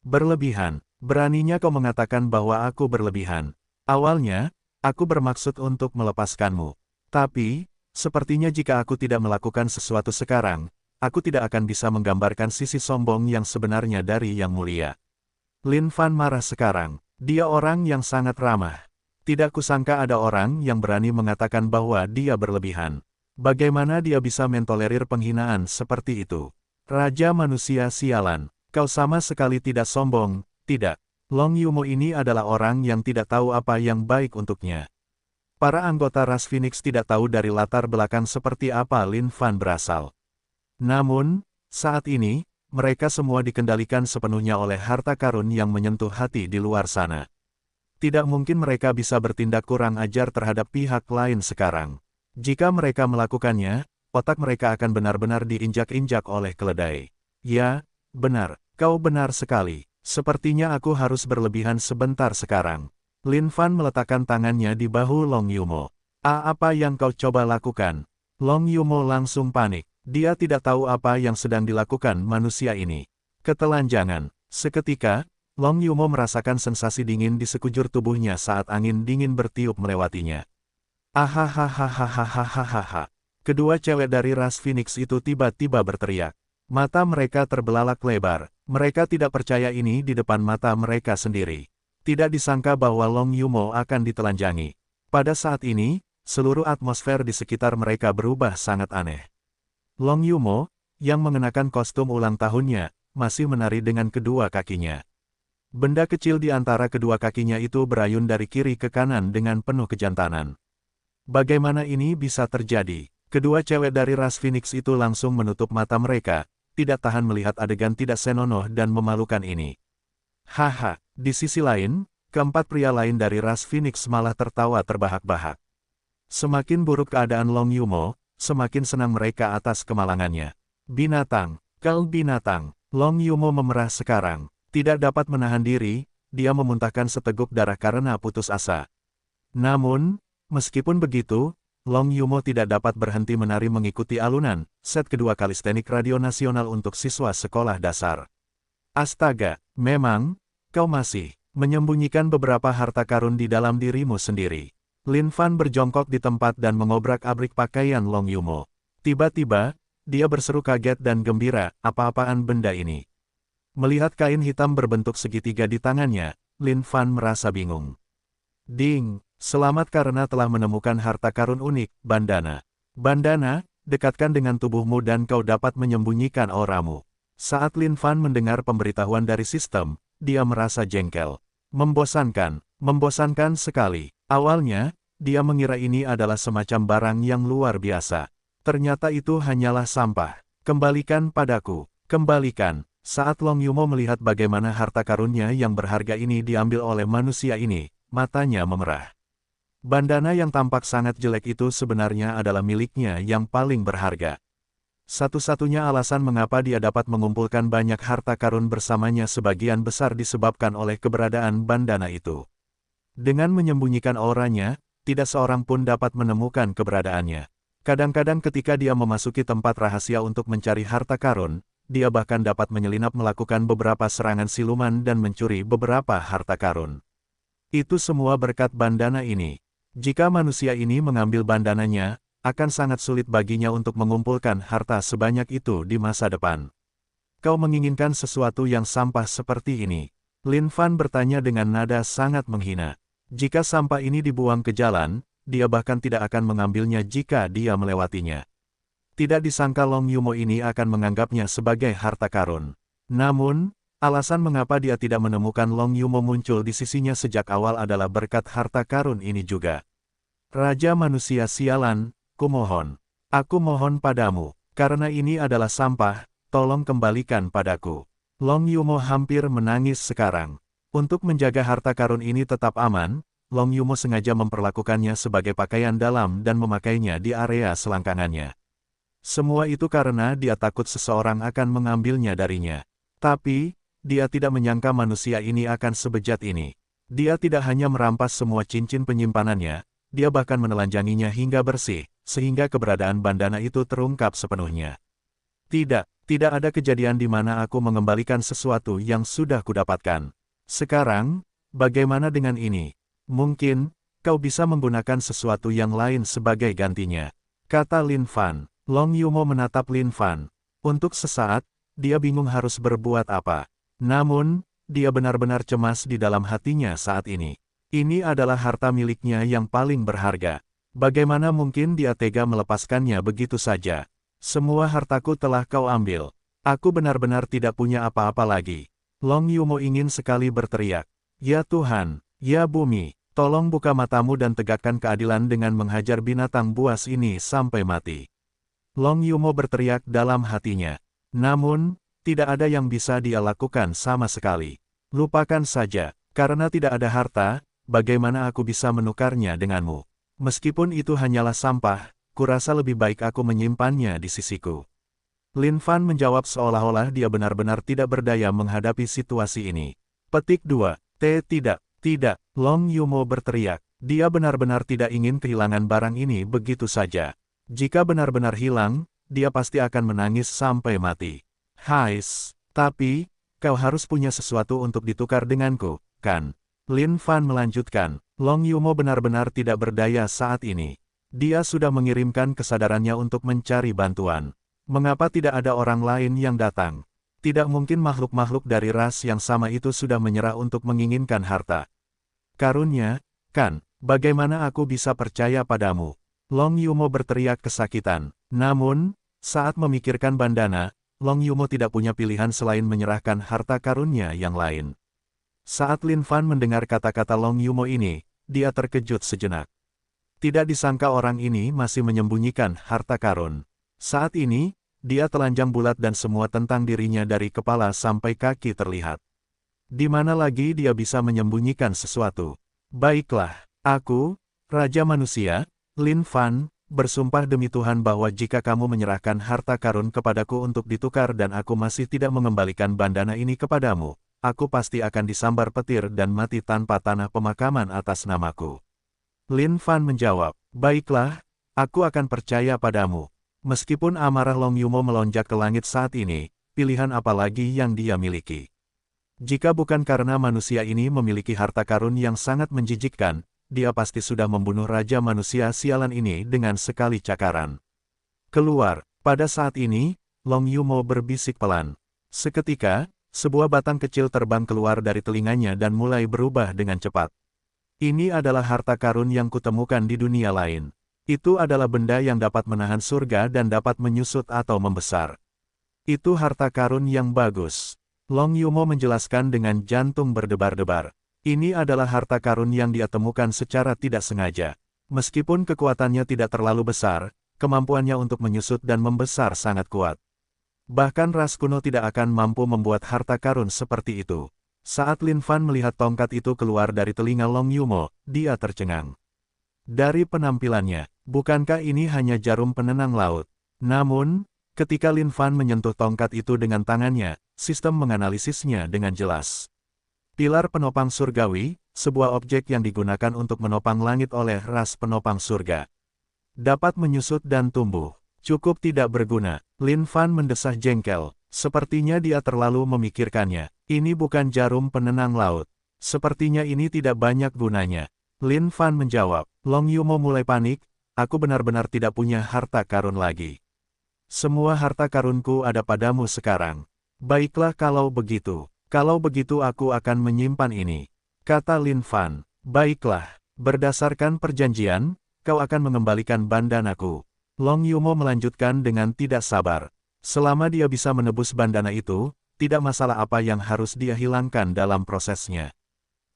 Berlebihan, beraninya kau mengatakan bahwa aku berlebihan. Awalnya, aku bermaksud untuk melepaskanmu. Tapi, sepertinya jika aku tidak melakukan sesuatu sekarang, aku tidak akan bisa menggambarkan sisi sombong yang sebenarnya dari Yang Mulia. Lin Fan marah sekarang. Dia orang yang sangat ramah. Tidak kusangka ada orang yang berani mengatakan bahwa dia berlebihan. Bagaimana dia bisa mentolerir penghinaan seperti itu? Raja manusia sialan, kau sama sekali tidak sombong, tidak. Long Yumo ini adalah orang yang tidak tahu apa yang baik untuknya. Para anggota ras Phoenix tidak tahu dari latar belakang seperti apa Lin Fan berasal. Namun, saat ini, mereka semua dikendalikan sepenuhnya oleh harta karun yang menyentuh hati di luar sana. Tidak mungkin mereka bisa bertindak kurang ajar terhadap pihak lain sekarang. Jika mereka melakukannya, otak mereka akan benar-benar diinjak-injak oleh keledai. Ya, benar, kau benar sekali. Sepertinya aku harus berlebihan sebentar sekarang. Lin Fan meletakkan tangannya di bahu Long Yumo. Apa yang kau coba lakukan? Long Yumo langsung panik. Dia tidak tahu apa yang sedang dilakukan manusia ini. Ketelanjangan. Seketika, Long Yumo merasakan sensasi dingin di sekujur tubuhnya saat angin dingin bertiup melewatinya. Ahahahahahahahaha. Kedua cewek dari ras Phoenix itu tiba-tiba berteriak. Mata mereka terbelalak lebar. Mereka tidak percaya ini di depan mata mereka sendiri. Tidak disangka bahwa Long Yumo akan ditelanjangi. Pada saat ini, seluruh atmosfer di sekitar mereka berubah sangat aneh. Long Yumo, yang mengenakan kostum ulang tahunnya, masih menari dengan kedua kakinya. Benda kecil di antara kedua kakinya itu berayun dari kiri ke kanan dengan penuh kejantanan. Bagaimana ini bisa terjadi? Kedua cewek dari ras Phoenix itu langsung menutup mata mereka, tidak tahan melihat adegan tidak senonoh dan memalukan ini. Haha, di sisi lain, keempat pria lain dari ras Phoenix malah tertawa terbahak-bahak. Semakin buruk keadaan Long Yumo, semakin senang mereka atas kemalangannya. Binatang, kau binatang, Long Yumo memerah sekarang. Tidak dapat menahan diri, dia memuntahkan seteguk darah karena putus asa. Namun, meskipun begitu, Long Yumo tidak dapat berhenti menari mengikuti alunan, set kedua kalistenik radio nasional untuk siswa sekolah dasar. Astaga, memang, kau masih menyembunyikan beberapa harta karun di dalam dirimu sendiri. Lin Fan berjongkok di tempat dan mengobrak-abrik pakaian Long Yumo. Tiba-tiba, dia berseru kaget dan gembira, apa-apaan benda ini? Melihat kain hitam berbentuk segitiga di tangannya, Lin Fan merasa bingung. Ding, selamat karena telah menemukan harta karun unik, bandana. Bandana, dekatkan dengan tubuhmu dan kau dapat menyembunyikan auramu. Saat Lin Fan mendengar pemberitahuan dari sistem, dia merasa jengkel. Membosankan sekali. Awalnya, dia mengira ini adalah semacam barang yang luar biasa. Ternyata itu hanyalah sampah. Kembalikan padaku, kembalikan. Saat Long Yumo melihat bagaimana harta karunnya yang berharga ini diambil oleh manusia ini, matanya memerah. Bandana yang tampak sangat jelek itu sebenarnya adalah miliknya yang paling berharga. Satu-satunya alasan mengapa dia dapat mengumpulkan banyak harta karun bersamanya sebagian besar disebabkan oleh keberadaan bandana itu. Dengan menyembunyikan auranya, tidak seorang pun dapat menemukan keberadaannya. Kadang-kadang ketika dia memasuki tempat rahasia untuk mencari harta karun, dia bahkan dapat menyelinap melakukan beberapa serangan siluman dan mencuri beberapa harta karun. Itu semua berkat bandana ini. Jika manusia ini mengambil bandananya, akan sangat sulit baginya untuk mengumpulkan harta sebanyak itu di masa depan. Kau menginginkan sesuatu yang sampah seperti ini? Lin Fan bertanya dengan nada sangat menghina. Jika sampah ini dibuang ke jalan, dia bahkan tidak akan mengambilnya jika dia melewatinya. Tidak disangka Long Yumo ini akan menganggapnya sebagai harta karun. Namun, alasan mengapa dia tidak menemukan Long Yumo muncul di sisinya sejak awal adalah berkat harta karun ini juga. Raja manusia sialan, kumohon. Aku mohon padamu, karena ini adalah sampah, tolong kembalikan padaku. Long Yumo hampir menangis sekarang. Untuk menjaga harta karun ini tetap aman, Long Yumo sengaja memperlakukannya sebagai pakaian dalam dan memakainya di area selangkangannya. Semua itu karena dia takut seseorang akan mengambilnya darinya. Tapi, dia tidak menyangka manusia ini akan sebejat ini. Dia tidak hanya merampas semua cincin penyimpanannya, dia bahkan menelanjanginya hingga bersih, sehingga keberadaan bandana itu terungkap sepenuhnya. Tidak ada kejadian di mana aku mengembalikan sesuatu yang sudah kudapatkan. Sekarang, bagaimana dengan ini? Mungkin, kau bisa menggunakan sesuatu yang lain sebagai gantinya, kata Lin Fan. Long Yumo menatap Lin Fan. Untuk sesaat, dia bingung harus berbuat apa. Namun, dia benar-benar cemas di dalam hatinya saat ini. Ini adalah harta miliknya yang paling berharga. Bagaimana mungkin dia tega melepaskannya begitu saja? Semua hartaku telah kau ambil. Aku benar-benar tidak punya apa-apa lagi. Long Yumo ingin sekali berteriak. Ya Tuhan, ya bumi, tolong buka matamu dan tegakkan keadilan dengan menghajar binatang buas ini sampai mati. Long Yumo berteriak dalam hatinya. Namun, tidak ada yang bisa dia lakukan sama sekali. Lupakan saja, karena tidak ada harta, bagaimana aku bisa menukarnya denganmu? Meskipun itu hanyalah sampah, kurasa lebih baik aku menyimpannya di sisiku. Lin Fan menjawab seolah-olah dia benar-benar tidak berdaya menghadapi situasi ini. Petik 2. Tidak. Long Yumo berteriak. Dia benar-benar tidak ingin kehilangan barang ini begitu saja. Jika benar-benar hilang, dia pasti akan menangis sampai mati. Hais, tapi, kau harus punya sesuatu untuk ditukar denganku, kan? Lin Fan melanjutkan, Long Yumo benar-benar tidak berdaya saat ini. Dia sudah mengirimkan kesadarannya untuk mencari bantuan. Mengapa tidak ada orang lain yang datang? Tidak mungkin makhluk-makhluk dari ras yang sama itu sudah menyerah untuk menginginkan harta karunnya, kan? Bagaimana aku bisa percaya padamu? Long Yumo berteriak kesakitan. Namun, saat memikirkan bandana, Long Yumo tidak punya pilihan selain menyerahkan harta karunnya yang lain. Saat Lin Fan mendengar kata-kata Long Yumo ini, dia terkejut sejenak. Tidak disangka orang ini masih menyembunyikan harta karun. Saat ini, dia telanjang bulat dan semua tentang dirinya dari kepala sampai kaki terlihat. Di mana lagi dia bisa menyembunyikan sesuatu? Baiklah, aku, Raja Manusia, Lin Fan, bersumpah demi Tuhan bahwa jika kamu menyerahkan harta karun kepadaku untuk ditukar dan aku masih tidak mengembalikan bandana ini kepadamu, aku pasti akan disambar petir dan mati tanpa tanah pemakaman atas namaku. Lin Fan menjawab, baiklah, aku akan percaya padamu. Meskipun amarah Long Yumo melonjak ke langit saat ini, pilihan apa lagi yang dia miliki? Jika bukan karena manusia ini memiliki harta karun yang sangat menjijikkan, dia pasti sudah membunuh Raja Manusia sialan ini dengan sekali cakaran. Keluar, pada saat ini, Long Yumo berbisik pelan. Seketika, sebuah batang kecil terbang keluar dari telinganya dan mulai berubah dengan cepat. Ini adalah harta karun yang kutemukan di dunia lain. Itu adalah benda yang dapat menahan surga dan dapat menyusut atau membesar. Itu harta karun yang bagus. Long Yumo menjelaskan dengan jantung berdebar-debar. Ini adalah harta karun yang dia temukan secara tidak sengaja. Meskipun kekuatannya tidak terlalu besar, kemampuannya untuk menyusut dan membesar sangat kuat. Bahkan ras kuno tidak akan mampu membuat harta karun seperti itu. Saat Lin Fan melihat tongkat itu keluar dari telinga Long Yumo, dia tercengang. Dari penampilannya, bukankah ini hanya jarum penenang laut? Namun, ketika Lin Fan menyentuh tongkat itu dengan tangannya, sistem menganalisisnya dengan jelas. Pilar penopang surgawi, sebuah objek yang digunakan untuk menopang langit oleh ras penopang surga. Dapat menyusut dan tumbuh. Cukup tidak berguna. Lin Fan mendesah jengkel. Sepertinya dia terlalu memikirkannya. Ini bukan jarum penenang laut. Sepertinya ini tidak banyak gunanya. Lin Fan menjawab. Long Yumo mulai panik. Aku benar-benar tidak punya harta karun lagi. Semua harta karunku ada padamu sekarang. Baiklah kalau begitu. Kalau begitu aku akan menyimpan ini. Kata Lin Fan. Baiklah, berdasarkan perjanjian, kau akan mengembalikan bandanaku. Long Yumo melanjutkan dengan tidak sabar. Selama dia bisa menebus bandana itu, tidak masalah apa yang harus dia hilangkan dalam prosesnya.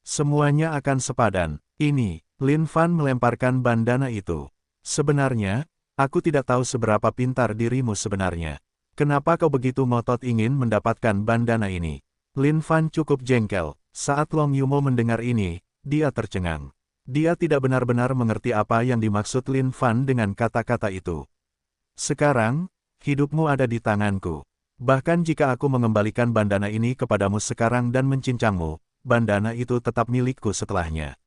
Semuanya akan sepadan. Ini, Lin Fan melemparkan bandana itu. Sebenarnya, aku tidak tahu seberapa pintar dirimu sebenarnya. Kenapa kau begitu ngotot ingin mendapatkan bandana ini? Lin Fan cukup jengkel. Saat Long Yumo mendengar ini, dia tercengang. Dia tidak benar-benar mengerti apa yang dimaksud Lin Fan dengan kata-kata itu. Sekarang, hidupmu ada di tanganku. Bahkan jika aku mengembalikan bandana ini kepadamu sekarang dan mencincangmu, bandana itu tetap milikku setelahnya.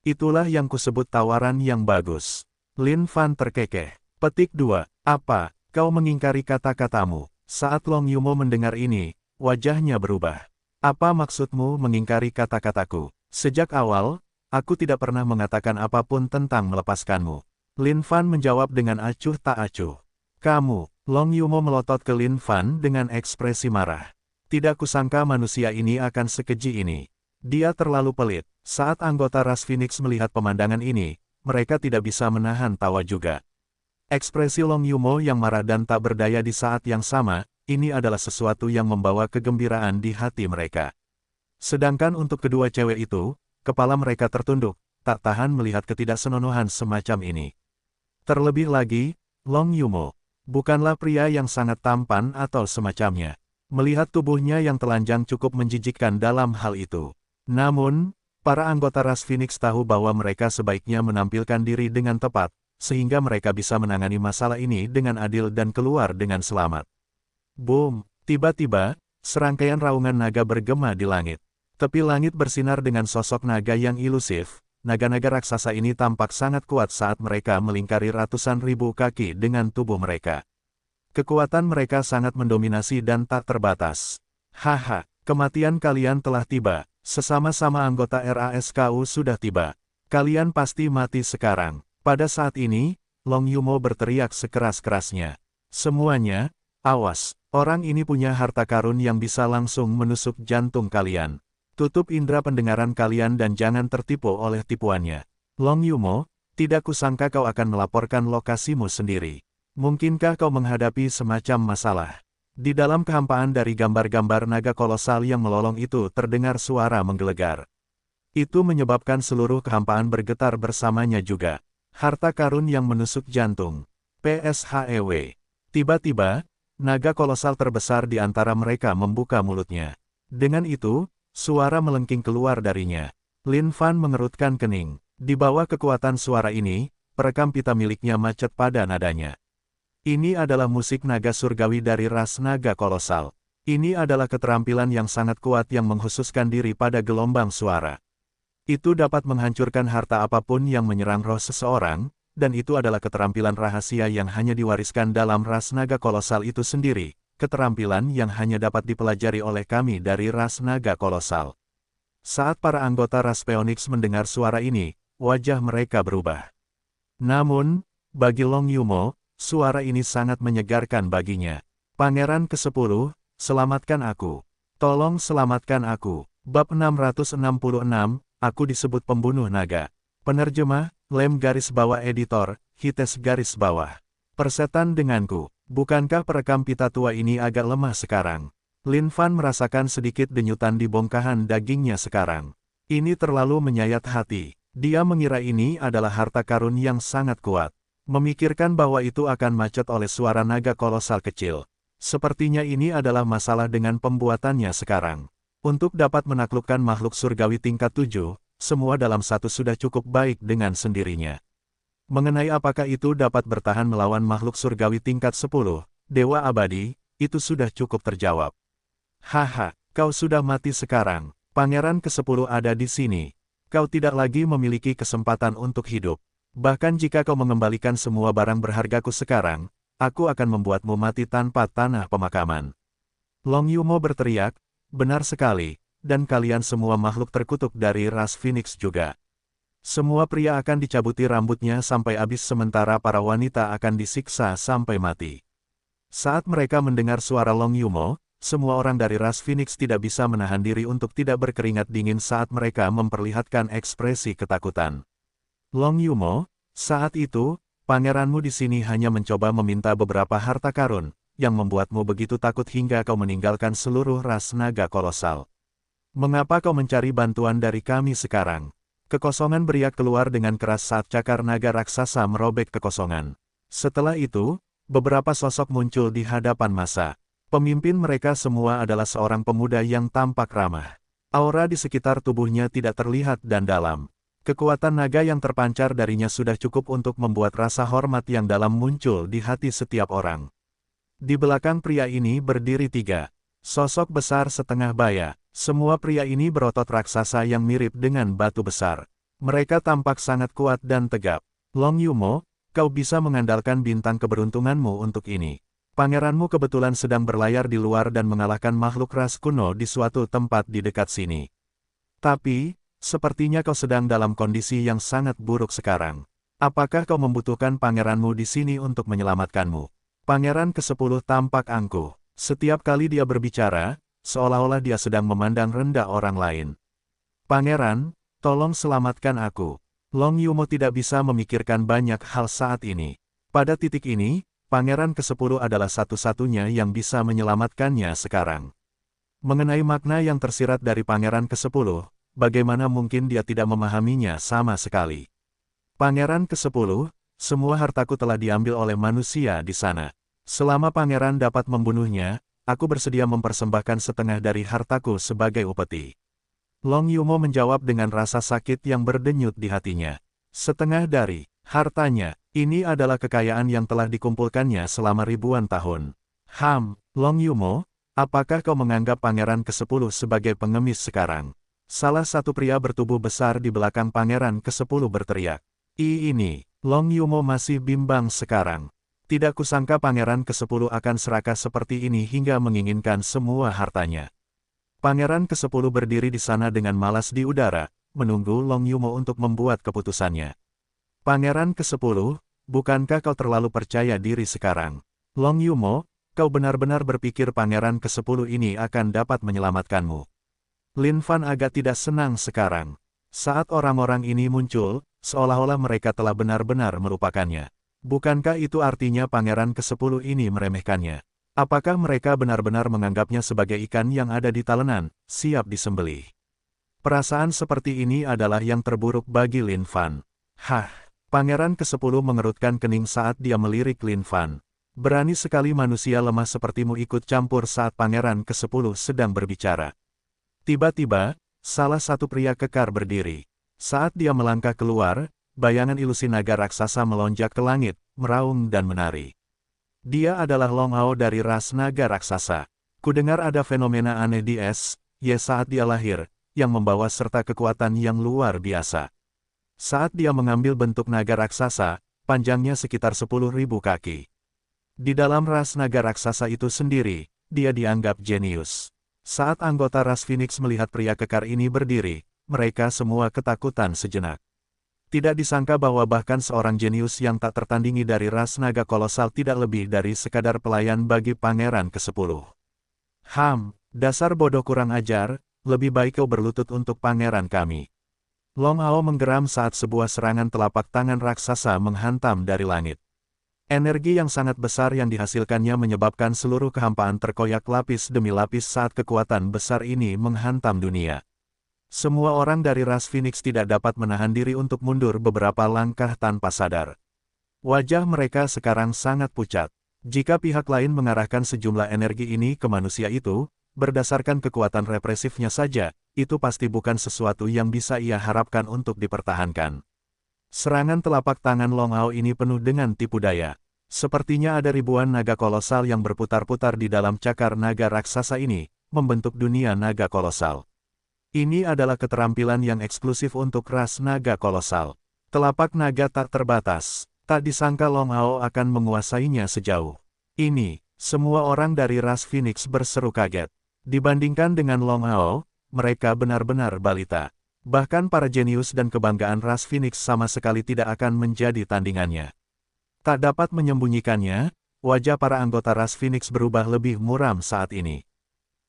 Itulah yang kusebut tawaran yang bagus. Lin Fan terkekeh. Petik 2. Apa, kau mengingkari kata-katamu? Saat Long Yumo mendengar ini, wajahnya berubah. Apa maksudmu mengingkari kata-kataku? Sejak awal, aku tidak pernah mengatakan apapun tentang melepaskanmu. Lin Fan menjawab dengan acuh tak acuh. Kamu, Long Yumo melotot ke Lin Fan dengan ekspresi marah. Tidak kusangka manusia ini akan sekeji ini. Dia terlalu pelit. Saat anggota ras Phoenix melihat pemandangan ini, mereka tidak bisa menahan tawa juga. Ekspresi Long Yumo yang marah dan tak berdaya di saat yang sama, ini adalah sesuatu yang membawa kegembiraan di hati mereka. Sedangkan untuk kedua cewek itu, kepala mereka tertunduk, tak tahan melihat ketidaksenonohan semacam ini. Terlebih lagi, Long Yumo bukanlah pria yang sangat tampan atau semacamnya. Melihat tubuhnya yang telanjang cukup menjijikkan dalam hal itu. Namun, para anggota ras Phoenix tahu bahwa mereka sebaiknya menampilkan diri dengan tepat, sehingga mereka bisa menangani masalah ini dengan adil dan keluar dengan selamat. Boom! Tiba-tiba, serangkaian raungan naga bergema di langit. Tepi langit bersinar dengan sosok naga yang ilusif. Naga-naga raksasa ini tampak sangat kuat saat mereka melingkari ratusan ribu kaki dengan tubuh mereka. Kekuatan mereka sangat mendominasi dan tak terbatas. Haha, Kematian kalian telah tiba, sesama-sama anggota RASKU sudah tiba. Kalian pasti mati sekarang. Pada saat ini, Long Yumo berteriak sekeras-kerasnya. Semuanya, awas, orang ini punya harta karun yang bisa langsung menusuk jantung kalian. Tutup indera pendengaran kalian dan jangan tertipu oleh tipuannya. Long Yumo, tidak kusangka kau akan melaporkan lokasimu sendiri. Mungkinkah kau menghadapi semacam masalah? Di dalam kehampaan dari gambar-gambar naga kolosal yang melolong itu terdengar suara menggelegar. Itu menyebabkan seluruh kehampaan bergetar bersamanya juga. Harta karun yang menusuk jantung. PSHEW. Tiba-tiba, naga kolosal terbesar di antara mereka membuka mulutnya. Dengan itu, suara melengking keluar darinya. Lin Fan mengerutkan kening. Di bawah kekuatan suara ini, perekam pita miliknya macet pada nadanya. Ini adalah musik naga surgawi dari ras naga kolosal. Ini adalah keterampilan yang sangat kuat yang menghususkan diri pada gelombang suara. Itu dapat menghancurkan harta apapun yang menyerang roh seseorang, dan itu adalah keterampilan rahasia yang hanya diwariskan dalam ras naga kolosal itu sendiri, keterampilan yang hanya dapat dipelajari oleh kami dari ras naga kolosal. Saat para anggota ras Phoenix mendengar suara ini, wajah mereka berubah. Namun, bagi Long Yumo, suara ini sangat menyegarkan baginya. Pangeran ke-10, selamatkan aku. Tolong selamatkan aku. Bab 666, aku disebut pembunuh naga. Penerjemah, Lem garis bawah editor, Hites garis bawah. Persetan denganku, bukankah perekam pita tua ini agak lemah sekarang? Lin Fan merasakan sedikit denyutan di bongkahan dagingnya sekarang. Ini terlalu menyayat hati. Dia mengira ini adalah harta karun yang sangat kuat. Memikirkan bahwa itu akan macet oleh suara naga kolosal kecil. Sepertinya ini adalah masalah dengan pembuatannya sekarang. Untuk dapat menaklukkan makhluk surgawi tingkat 7, semua dalam satu sudah cukup baik dengan sendirinya. Mengenai apakah itu dapat bertahan melawan makhluk surgawi tingkat 10, Dewa Abadi, itu sudah cukup terjawab. Haha, kau sudah mati sekarang. Pangeran ke-10 ada di sini. Kau tidak lagi memiliki kesempatan untuk hidup. Bahkan jika kau mengembalikan semua barang berhargaku sekarang, aku akan membuatmu mati tanpa tanah pemakaman. Long Yumo berteriak, benar sekali, dan kalian semua makhluk terkutuk dari ras Phoenix juga. Semua pria akan dicabuti rambutnya sampai habis sementara para wanita akan disiksa sampai mati. Saat mereka mendengar suara Long Yumo, semua orang dari ras Phoenix tidak bisa menahan diri untuk tidak berkeringat dingin saat mereka memperlihatkan ekspresi ketakutan. Long Yumo, saat itu, pangeranmu di sini hanya mencoba meminta beberapa harta karun, yang membuatmu begitu takut hingga kau meninggalkan seluruh ras naga kolosal. Mengapa kau mencari bantuan dari kami sekarang? Kekosongan beriak keluar dengan keras saat cakar naga raksasa merobek kekosongan. Setelah itu, beberapa sosok muncul di hadapan massa. Pemimpin mereka semua adalah seorang pemuda yang tampak ramah. Aura di sekitar tubuhnya tidak terlihat dan dalam. Kekuatan naga yang terpancar darinya sudah cukup untuk membuat rasa hormat yang dalam muncul di hati setiap orang. Di belakang pria ini berdiri 3 sosok besar setengah baya. Semua pria ini berotot raksasa yang mirip dengan batu besar. Mereka tampak sangat kuat dan tegap. Long Yumo, kau bisa mengandalkan bintang keberuntunganmu untuk ini. Pangeranmu kebetulan sedang berlayar di luar dan mengalahkan makhluk ras kuno di suatu tempat di dekat sini. Tapi, sepertinya kau sedang dalam kondisi yang sangat buruk sekarang. Apakah kau membutuhkan pangeranmu di sini untuk menyelamatkanmu? Pangeran ke-10 tampak angkuh. Setiap kali dia berbicara, seolah-olah dia sedang memandang rendah orang lain. Pangeran, tolong selamatkan aku. Long Yumo tidak bisa memikirkan banyak hal saat ini. Pada titik ini, Pangeran ke-10 adalah satu-satunya yang bisa menyelamatkannya sekarang. Mengenai makna yang tersirat dari Pangeran ke-10, bagaimana mungkin dia tidak memahaminya sama sekali. Pangeran ke-10, semua hartaku telah diambil oleh manusia di sana. Selama Pangeran dapat membunuhnya, aku bersedia mempersembahkan setengah dari hartaku sebagai upeti. Long Yumo menjawab dengan rasa sakit yang berdenyut di hatinya. Setengah dari hartanya. Ini adalah kekayaan yang telah dikumpulkannya selama ribuan tahun. Long Yumo, apakah kau menganggap Pangeran ke-10 sebagai pengemis sekarang? Salah satu pria bertubuh besar di belakang Pangeran ke-10 berteriak. Ini, Long Yumo masih bimbang sekarang. Tidak kusangka Pangeran ke-10 akan serakah seperti ini hingga menginginkan semua hartanya. Pangeran ke-10 berdiri di sana dengan malas di udara, menunggu Long Yumo untuk membuat keputusannya. Pangeran ke-10, bukankah kau terlalu percaya diri sekarang? Long Yumo, kau benar-benar berpikir Pangeran ke-10 ini akan dapat menyelamatkanmu? Lin Fan agak tidak senang sekarang. Saat orang-orang ini muncul, seolah-olah mereka telah benar-benar melupakannya. Bukankah itu artinya Pangeran ke-10 ini meremehkannya? Apakah mereka benar-benar menganggapnya sebagai ikan yang ada di talenan, siap disembelih? Perasaan seperti ini adalah yang terburuk bagi Lin Fan. Hah, Pangeran ke-10 mengerutkan kening saat dia melirik Lin Fan. Berani sekali manusia lemah sepertimu ikut campur saat Pangeran ke-10 sedang berbicara. Tiba-tiba, salah satu pria kekar berdiri. Saat dia melangkah keluar, bayangan ilusi naga raksasa melonjak ke langit, meraung dan menari. Dia adalah Long Hao dari ras naga raksasa. Kudengar ada fenomena aneh di Y saat dia lahir, yang membawa serta kekuatan yang luar biasa. Saat dia mengambil bentuk naga raksasa, panjangnya sekitar 10.000 kaki. Di dalam ras naga raksasa itu sendiri, dia dianggap jenius. Saat anggota ras Phoenix melihat pria kekar ini berdiri, mereka semua ketakutan sejenak. Tidak disangka bahwa bahkan seorang jenius yang tak tertandingi dari ras naga kolosal tidak lebih dari sekadar pelayan bagi Pangeran ke-10. Dasar bodoh kurang ajar, lebih baik kau berlutut untuk pangeran kami. Long Hao menggeram saat sebuah serangan telapak tangan raksasa menghantam dari langit. Energi yang sangat besar yang dihasilkannya menyebabkan seluruh kehampaan terkoyak lapis demi lapis saat kekuatan besar ini menghantam dunia. Semua orang dari ras Phoenix tidak dapat menahan diri untuk mundur beberapa langkah tanpa sadar. Wajah mereka sekarang sangat pucat. Jika pihak lain mengarahkan sejumlah energi ini ke manusia itu, berdasarkan kekuatan represifnya saja, itu pasti bukan sesuatu yang bisa ia harapkan untuk dipertahankan. Serangan telapak tangan Long Hao ini penuh dengan tipu daya. Sepertinya ada ribuan naga kolosal yang berputar-putar di dalam cakar naga raksasa ini, membentuk dunia naga kolosal. Ini adalah keterampilan yang eksklusif untuk ras naga kolosal. Telapak naga tak terbatas. Tak disangka Long Hao akan menguasainya sejauh ini. Semua orang dari ras Phoenix berseru kaget. Dibandingkan dengan Long Hao, mereka benar-benar balita. Bahkan para jenius dan kebanggaan ras Phoenix sama sekali tidak akan menjadi tandingannya. Tak dapat menyembunyikannya, wajah para anggota ras Phoenix berubah lebih muram saat ini.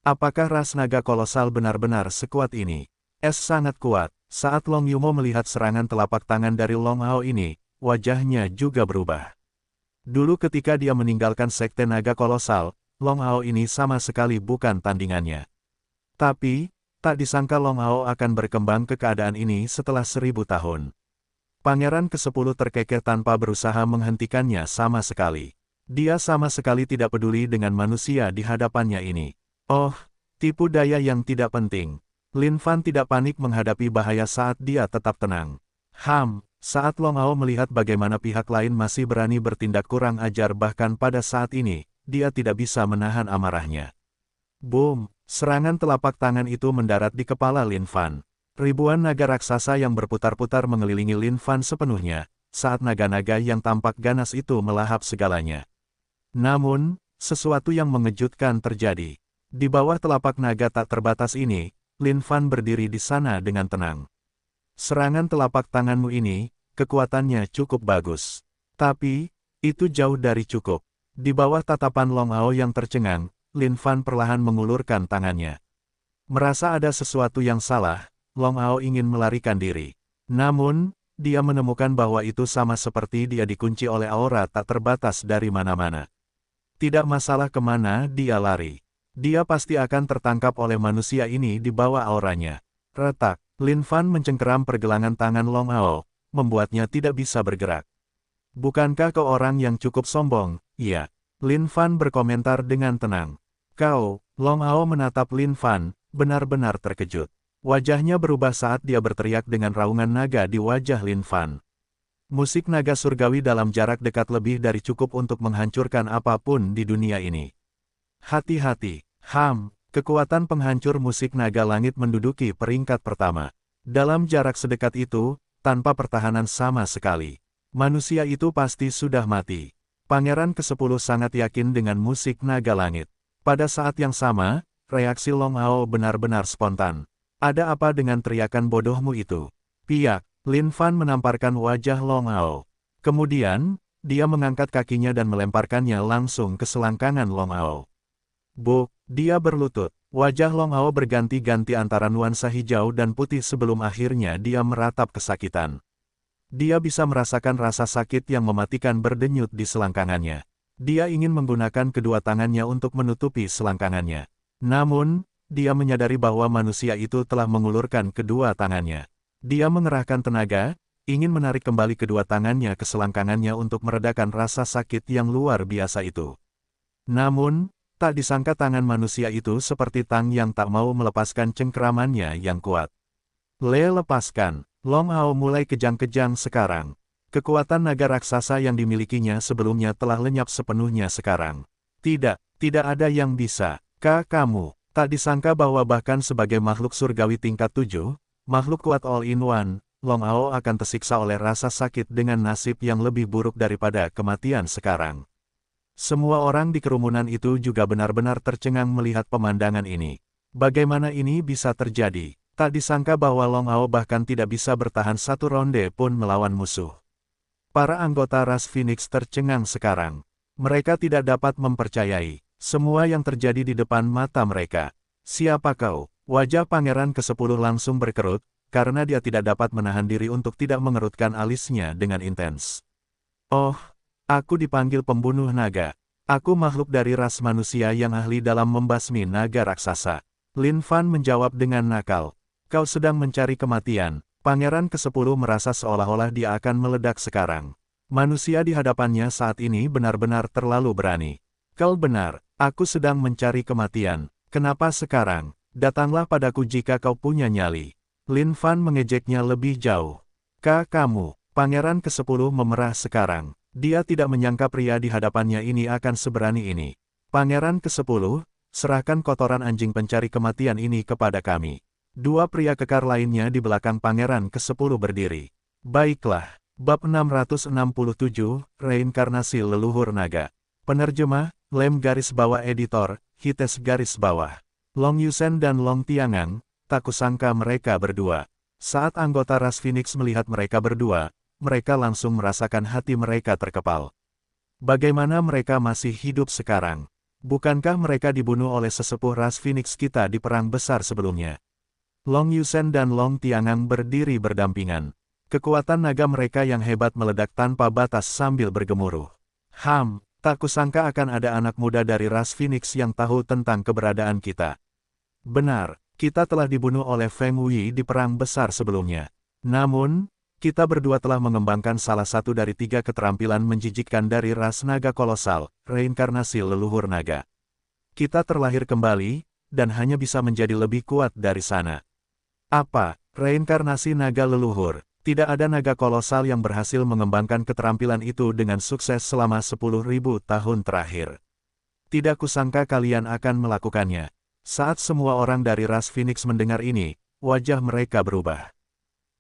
Apakah ras naga kolosal benar-benar sekuat ini? Sangat kuat. Saat Long Yumo melihat serangan telapak tangan dari Long Hao ini, wajahnya juga berubah. Dulu ketika dia meninggalkan sekte naga kolosal, Long Hao ini sama sekali bukan tandingannya. Tapi, tak disangka Long Hao akan berkembang ke keadaan ini setelah 1000 tahun. Pangeran ke-10 terkekeh tanpa berusaha menghentikannya sama sekali. Dia sama sekali tidak peduli dengan manusia di hadapannya ini. Oh, tipu daya yang tidak penting. Lin Fan tidak panik menghadapi bahaya saat dia tetap tenang. Saat Long Hao melihat bagaimana pihak lain masih berani bertindak kurang ajar bahkan pada saat ini, dia tidak bisa menahan amarahnya. Boom! Serangan telapak tangan itu mendarat di kepala Lin Fan. Ribuan naga raksasa yang berputar-putar mengelilingi Lin Fan sepenuhnya, saat naga-naga yang tampak ganas itu melahap segalanya. Namun, sesuatu yang mengejutkan terjadi. Di bawah telapak naga tak terbatas ini, Lin Fan berdiri di sana dengan tenang. Serangan telapak tanganmu ini, kekuatannya cukup bagus. Tapi, itu jauh dari cukup. Di bawah tatapan Long Hao yang tercengang, Lin Fan perlahan mengulurkan tangannya. Merasa ada sesuatu yang salah, Long Hao ingin melarikan diri. Namun, dia menemukan bahwa itu sama seperti dia dikunci oleh aura tak terbatas dari mana-mana. Tidak masalah kemana dia lari. Dia pasti akan tertangkap oleh manusia ini di bawah auranya. Retak, Lin Fan mencengkeram pergelangan tangan Long Hao, membuatnya tidak bisa bergerak. Bukankah kau orang yang cukup sombong? Iya. Lin Fan berkomentar dengan tenang. Kau, Long Hao menatap Lin Fan, benar-benar terkejut. Wajahnya berubah saat dia berteriak dengan raungan naga di wajah Lin Fan. Musik naga surgawi dalam jarak dekat lebih dari cukup untuk menghancurkan apapun di dunia ini. Hati-hati, kekuatan penghancur musik naga langit menduduki peringkat pertama. Dalam jarak sedekat itu, tanpa pertahanan sama sekali. Manusia itu pasti sudah mati. Pangeran ke-10 sangat yakin dengan musik naga langit. Pada saat yang sama, reaksi Long Hao benar-benar spontan. Ada apa dengan teriakan bodohmu itu? Piak, Lin Fan menamparkan wajah Long Hao. Kemudian, dia mengangkat kakinya dan melemparkannya langsung ke selangkangan Long Hao. Buk, dia berlutut. Wajah Long Hao berganti-ganti antara nuansa hijau dan putih sebelum akhirnya dia meratap kesakitan. Dia bisa merasakan rasa sakit yang mematikan berdenyut di selangkangannya. Dia ingin menggunakan kedua tangannya untuk menutupi selangkangannya. Namun, dia menyadari bahwa manusia itu telah mengulurkan kedua tangannya. Dia mengerahkan tenaga, ingin menarik kembali kedua tangannya ke selangkangannya untuk meredakan rasa sakit yang luar biasa itu. Namun, tak disangka tangan manusia itu seperti tang yang tak mau melepaskan cengkeramannya yang kuat. Lepaskan. Long Hao mulai kejang-kejang sekarang. Kekuatan naga raksasa yang dimilikinya sebelumnya telah lenyap sepenuhnya sekarang. Tidak ada yang bisa. Kamu. Tak disangka bahwa bahkan sebagai makhluk surgawi tingkat 7, makhluk kuat all-in-one, Long Hao akan tersiksa oleh rasa sakit dengan nasib yang lebih buruk daripada kematian sekarang. Semua orang di kerumunan itu juga benar-benar tercengang melihat pemandangan ini. Bagaimana ini bisa terjadi? Tak disangka bahwa Long Hao bahkan tidak bisa bertahan satu ronde pun melawan musuh. Para anggota ras Phoenix tercengang sekarang. Mereka tidak dapat mempercayai semua yang terjadi di depan mata mereka. Siapa kau? Wajah pangeran ke-10 langsung berkerut, karena dia tidak dapat menahan diri untuk tidak mengerutkan alisnya dengan intens. Oh, aku dipanggil pembunuh naga. Aku makhluk dari ras manusia yang ahli dalam membasmi naga raksasa. Lin Fan menjawab dengan nakal. Kau sedang mencari kematian. Pangeran ke-10 merasa seolah-olah dia akan meledak sekarang. Manusia di hadapannya saat ini benar-benar terlalu berani. Kau benar, aku sedang mencari kematian. Kenapa sekarang? Datanglah padaku jika kau punya nyali. Lin Fan mengejeknya lebih jauh. Kamu, Pangeran ke-10 memerah sekarang. Dia tidak menyangka pria di hadapannya ini akan seberani ini. Pangeran ke-10, serahkan kotoran anjing pencari kematian ini kepada kami. Dua pria kekar lainnya di belakang Pangeran ke-10 berdiri. Baiklah, bab 667, Reinkarnasi Leluhur Naga. Penerjemah, Lem garis bawah editor, Hites garis bawah. Long Yusen dan Long Tiangang, tak kusangka mereka berdua. Saat anggota ras Phoenix melihat mereka berdua, mereka langsung merasakan hati mereka terkepal. Bagaimana mereka masih hidup sekarang? Bukankah mereka dibunuh oleh sesepuh ras Phoenix kita di perang besar sebelumnya? Long Yusen dan Long Tiangang berdiri berdampingan. Kekuatan naga mereka yang hebat meledak tanpa batas sambil bergemuruh. Tak kusangka akan ada anak muda dari ras Phoenix yang tahu tentang keberadaan kita. Benar, kita telah dibunuh oleh Feng Wei di perang besar sebelumnya. Namun, kita berdua telah mengembangkan salah satu dari 3 keterampilan menjijikkan dari ras naga kolosal, reinkarnasi leluhur naga. Kita terlahir kembali, dan hanya bisa menjadi lebih kuat dari sana. Apa? Reinkarnasi naga leluhur. Tidak ada naga kolosal yang berhasil mengembangkan keterampilan itu dengan sukses selama 10.000 tahun terakhir. Tidak kusangka kalian akan melakukannya. Saat semua orang dari ras Phoenix mendengar ini, wajah mereka berubah.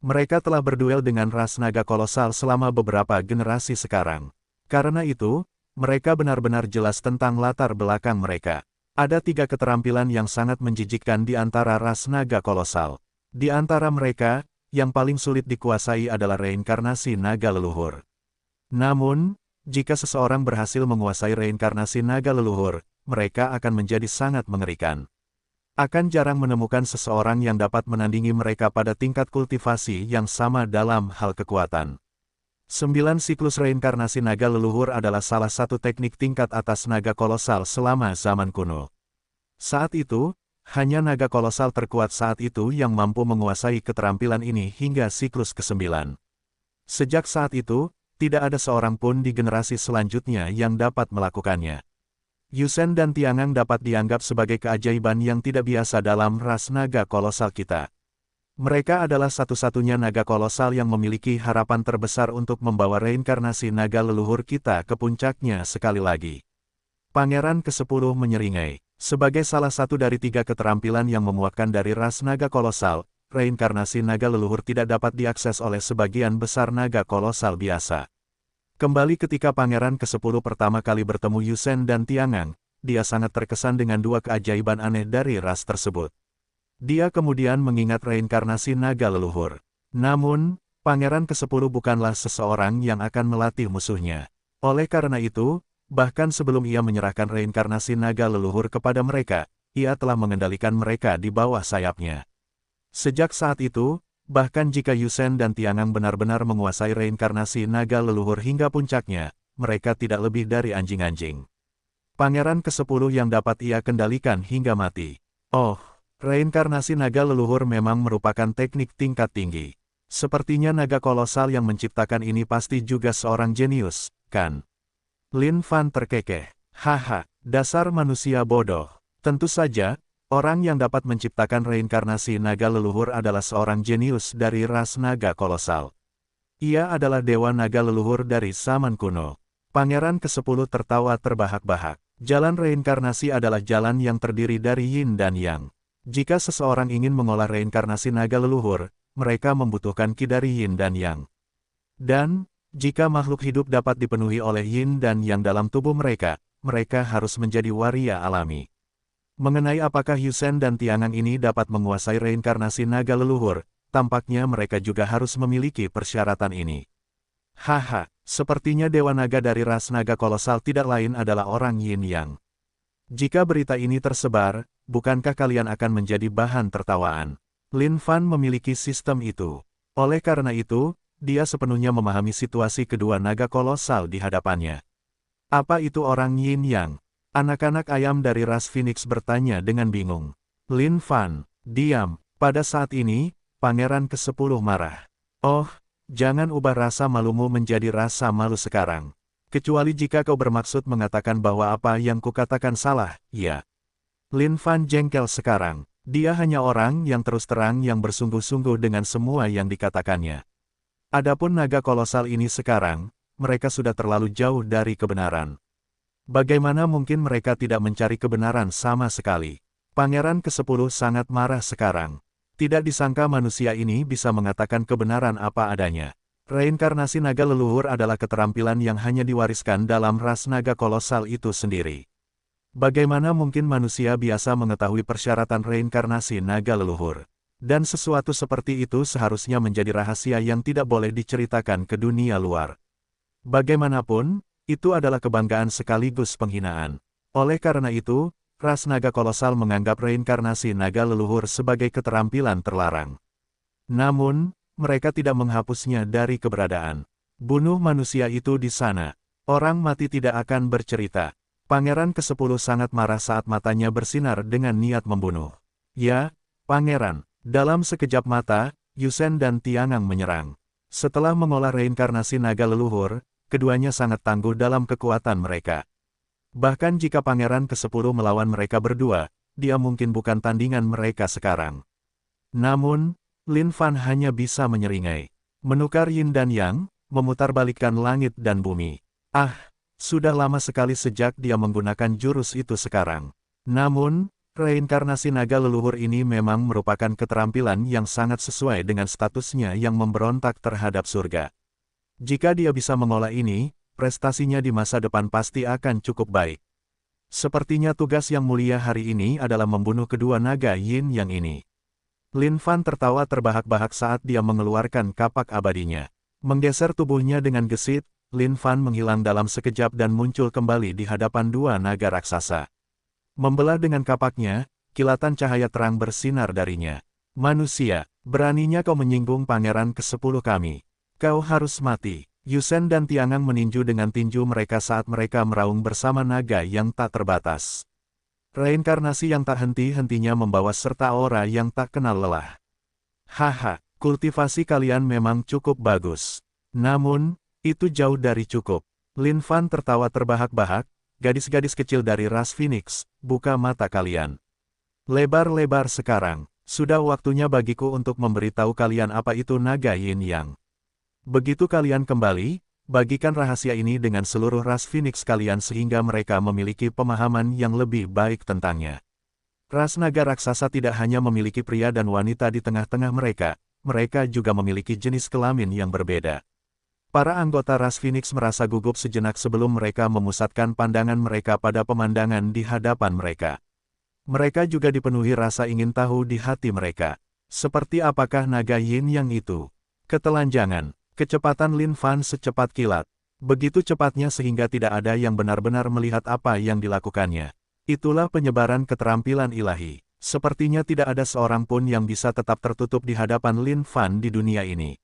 Mereka telah berduel dengan ras naga kolosal selama beberapa generasi sekarang. Karena itu, mereka benar-benar jelas tentang latar belakang mereka. Ada 3 keterampilan yang sangat menjijikkan di antara ras naga kolosal. Di antara mereka, yang paling sulit dikuasai adalah reinkarnasi naga leluhur. Namun, jika seseorang berhasil menguasai reinkarnasi naga leluhur, mereka akan menjadi sangat mengerikan. Akan jarang menemukan seseorang yang dapat menandingi mereka pada tingkat kultivasi yang sama dalam hal kekuatan. 9 siklus reinkarnasi naga leluhur adalah salah satu teknik tingkat atas naga kolosal selama zaman kuno. Saat itu, hanya naga kolosal terkuat saat itu yang mampu menguasai keterampilan ini hingga siklus ke-9. Sejak saat itu, tidak ada seorang pun di generasi selanjutnya yang dapat melakukannya. Yusen dan Tiangang dapat dianggap sebagai keajaiban yang tidak biasa dalam ras naga kolosal kita. Mereka adalah satu-satunya naga kolosal yang memiliki harapan terbesar untuk membawa reinkarnasi naga leluhur kita ke puncaknya sekali lagi. Pangeran ke-10 menyeringai. Sebagai salah satu dari 3 keterampilan yang memuatkan dari ras naga kolosal, reinkarnasi naga leluhur tidak dapat diakses oleh sebagian besar naga kolosal biasa. Kembali ketika Pangeran ke-10 pertama kali bertemu Yusen dan Tiangang, dia sangat terkesan dengan dua keajaiban aneh dari ras tersebut. Dia kemudian mengingat reinkarnasi naga leluhur. Namun, Pangeran ke-10 bukanlah seseorang yang akan melatih musuhnya. Oleh karena itu, bahkan sebelum ia menyerahkan reinkarnasi naga leluhur kepada mereka, ia telah mengendalikan mereka di bawah sayapnya. Sejak saat itu, bahkan jika Yusen dan Tiangang benar-benar menguasai reinkarnasi naga leluhur hingga puncaknya, mereka tidak lebih dari anjing-anjing. Pangeran ke-10 yang dapat ia kendalikan hingga mati. Oh, reinkarnasi naga leluhur memang merupakan teknik tingkat tinggi. Sepertinya naga kolosal yang menciptakan ini pasti juga seorang jenius, kan? Lin Fan terkekeh. Haha, dasar manusia bodoh. Tentu saja, orang yang dapat menciptakan reinkarnasi naga leluhur adalah seorang jenius dari ras naga kolosal. Ia adalah dewa naga leluhur dari zaman kuno. Pangeran ke-10 tertawa terbahak-bahak. Jalan reinkarnasi adalah jalan yang terdiri dari yin dan yang. Jika seseorang ingin mengolah reinkarnasi naga leluhur, mereka membutuhkan ki dari yin dan yang. Dan, jika makhluk hidup dapat dipenuhi oleh yin dan yang dalam tubuh mereka, mereka harus menjadi waria alami. Mengenai apakah Yusen dan Tiangang ini dapat menguasai reinkarnasi naga leluhur, tampaknya mereka juga harus memiliki persyaratan ini. Haha, sepertinya dewa naga dari ras naga kolosal tidak lain adalah orang yin yang. Jika berita ini tersebar, bukankah kalian akan menjadi bahan tertawaan? Lin Fan memiliki sistem itu. Oleh karena itu, dia sepenuhnya memahami situasi kedua naga kolosal di hadapannya. Apa itu orang yin yang? Anak-anak ayam dari ras Phoenix bertanya dengan bingung. Lin Fan, diam. Pada saat ini, Pangeran ke-10 marah. Oh, jangan ubah rasa malumu menjadi rasa malu sekarang. Kecuali jika kau bermaksud mengatakan bahwa apa yang kukatakan salah, ya. Lin Fan jengkel sekarang. Dia hanya orang yang terus terang yang bersungguh-sungguh dengan semua yang dikatakannya. Adapun naga kolosal ini sekarang, mereka sudah terlalu jauh dari kebenaran. Bagaimana mungkin mereka tidak mencari kebenaran sama sekali? Pangeran ke-10 sangat marah sekarang. Tidak disangka manusia ini bisa mengatakan kebenaran apa adanya. Reinkarnasi naga leluhur adalah keterampilan yang hanya diwariskan dalam ras naga kolosal itu sendiri. Bagaimana mungkin manusia biasa mengetahui persyaratan reinkarnasi naga leluhur? Dan sesuatu seperti itu seharusnya menjadi rahasia yang tidak boleh diceritakan ke dunia luar. Bagaimanapun, itu adalah kebanggaan sekaligus penghinaan. Oleh karena itu, ras naga kolosal menganggap reinkarnasi naga leluhur sebagai keterampilan terlarang. Namun, mereka tidak menghapusnya dari keberadaan. Bunuh manusia itu di sana. Orang mati tidak akan bercerita. Pangeran ke-10 sangat marah saat matanya bersinar dengan niat membunuh. Ya, Pangeran. Dalam sekejap mata, Yusen dan Tiangang menyerang. Setelah mengolah reinkarnasi naga leluhur, keduanya sangat tangguh dalam kekuatan mereka. Bahkan jika Pangeran ke-10 melawan mereka berdua, dia mungkin bukan tandingan mereka sekarang. Namun, Lin Fan hanya bisa menyeringai. Menukar yin dan yang, memutarbalikkan langit dan bumi. Ah, sudah lama sekali sejak dia menggunakan jurus itu sekarang. Namun, reinkarnasi naga leluhur ini memang merupakan keterampilan yang sangat sesuai dengan statusnya yang memberontak terhadap surga. Jika dia bisa mengolah ini, prestasinya di masa depan pasti akan cukup baik. Sepertinya tugas yang mulia hari ini adalah membunuh kedua naga yin yang ini. Lin Fan tertawa terbahak-bahak saat dia mengeluarkan kapak abadinya. Menggeser tubuhnya dengan gesit, Lin Fan menghilang dalam sekejap dan muncul kembali di hadapan dua naga raksasa. Membelah dengan kapaknya, kilatan cahaya terang bersinar darinya. Manusia, beraninya kau menyinggung Pangeran ke-10 kami. Kau harus mati. Yusen dan Tiangang meninju dengan tinju mereka saat mereka meraung bersama naga yang tak terbatas. Reinkarnasi yang tak henti-hentinya membawa serta aura yang tak kenal lelah. Haha, kultivasi kalian memang cukup bagus. Namun, itu jauh dari cukup. Lin Fan tertawa terbahak-bahak, gadis-gadis kecil dari ras Phoenix, buka mata kalian. Lebar-lebar sekarang, sudah waktunya bagiku untuk memberitahu kalian apa itu naga yin yang. Begitu kalian kembali, bagikan rahasia ini dengan seluruh ras Phoenix kalian sehingga mereka memiliki pemahaman yang lebih baik tentangnya. Ras naga raksasa tidak hanya memiliki pria dan wanita di tengah-tengah mereka, mereka juga memiliki jenis kelamin yang berbeda. Para anggota ras Phoenix merasa gugup sejenak sebelum mereka memusatkan pandangan mereka pada pemandangan di hadapan mereka. Mereka juga dipenuhi rasa ingin tahu di hati mereka. Seperti apakah naga Yin Yang itu? Ketelanjangan, kecepatan Lin Fan secepat kilat. Begitu cepatnya sehingga tidak ada yang benar-benar melihat apa yang dilakukannya. Itulah penyebaran keterampilan ilahi. Sepertinya tidak ada seorang pun yang bisa tetap tertutup di hadapan Lin Fan di dunia ini.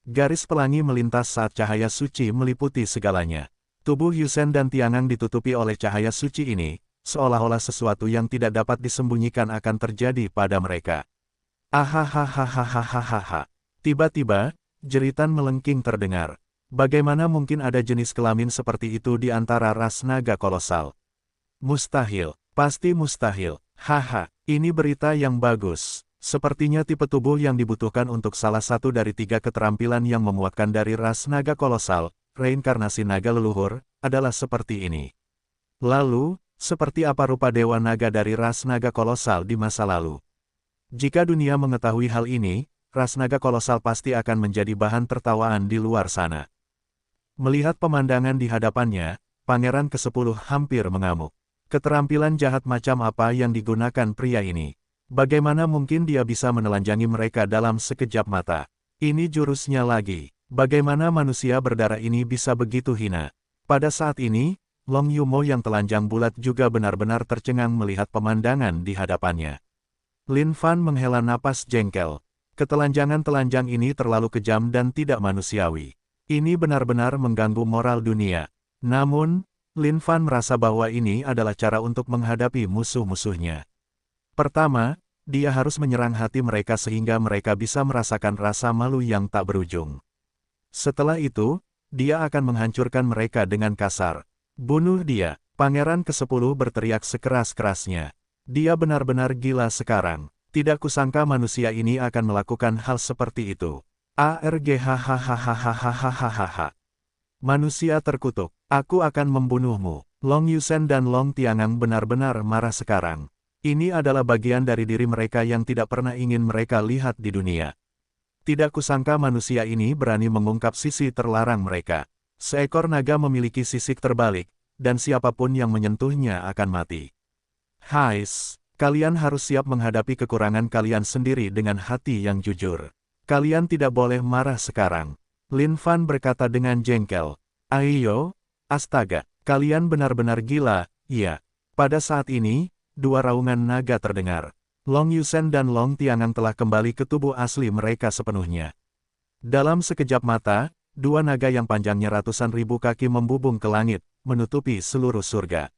Garis pelangi melintas saat cahaya suci meliputi segalanya. Tubuh Yusen dan Tiangang ditutupi oleh cahaya suci ini, seolah-olah sesuatu yang tidak dapat disembunyikan akan terjadi pada mereka. Ahahahahahahaha. Tiba-tiba, jeritan melengking terdengar. Bagaimana mungkin ada jenis kelamin seperti itu di antara ras naga kolosal? Mustahil, pasti mustahil. Haha, ini berita yang bagus. Sepertinya tipe tubuh yang dibutuhkan untuk salah satu dari 3 keterampilan yang memuatkan dari ras naga kolosal, reinkarnasi naga leluhur, adalah seperti ini. Lalu, seperti apa rupa dewa naga dari ras naga kolosal di masa lalu? Jika dunia mengetahui hal ini, ras naga kolosal pasti akan menjadi bahan tertawaan di luar sana. Melihat pemandangan di hadapannya, Pangeran ke-10 hampir mengamuk. Keterampilan jahat macam apa yang digunakan pria ini? Bagaimana mungkin dia bisa menelanjangi mereka dalam sekejap mata? Ini jurusnya lagi. Bagaimana manusia berdarah ini bisa begitu hina? Pada saat ini, Long Yumo yang telanjang bulat juga benar-benar tercengang melihat pemandangan di hadapannya. Lin Fan menghela napas jengkel. Ketelanjangan telanjang ini terlalu kejam dan tidak manusiawi. Ini benar-benar mengganggu moral dunia. Namun, Lin Fan merasa bahwa ini adalah cara untuk menghadapi musuh-musuhnya. Pertama, dia harus menyerang hati mereka sehingga mereka bisa merasakan rasa malu yang tak berujung. Setelah itu, dia akan menghancurkan mereka dengan kasar. Bunuh dia, Pangeran ke-10 berteriak sekeras-kerasnya. Dia benar-benar gila sekarang. Tidak kusangka manusia ini akan melakukan hal seperti itu. Hahaha. Manusia terkutuk, aku akan membunuhmu. Long Yusen dan Long Tiangang benar-benar marah sekarang. Ini adalah bagian dari diri mereka yang tidak pernah ingin mereka lihat di dunia. Tidak kusangka manusia ini berani mengungkap sisi terlarang mereka. Seekor naga memiliki sisik terbalik, dan siapapun yang menyentuhnya akan mati. Hais, kalian harus siap menghadapi kekurangan kalian sendiri dengan hati yang jujur. Kalian tidak boleh marah sekarang. Lin Fan berkata dengan jengkel. Ayo, astaga, kalian benar-benar gila, iya. Pada saat ini, 2 raungan naga terdengar. Long Yusen dan Long Tiangang telah kembali ke tubuh asli mereka sepenuhnya. Dalam sekejap mata, 2 naga yang panjangnya ratusan ribu kaki membubung ke langit, menutupi seluruh surga.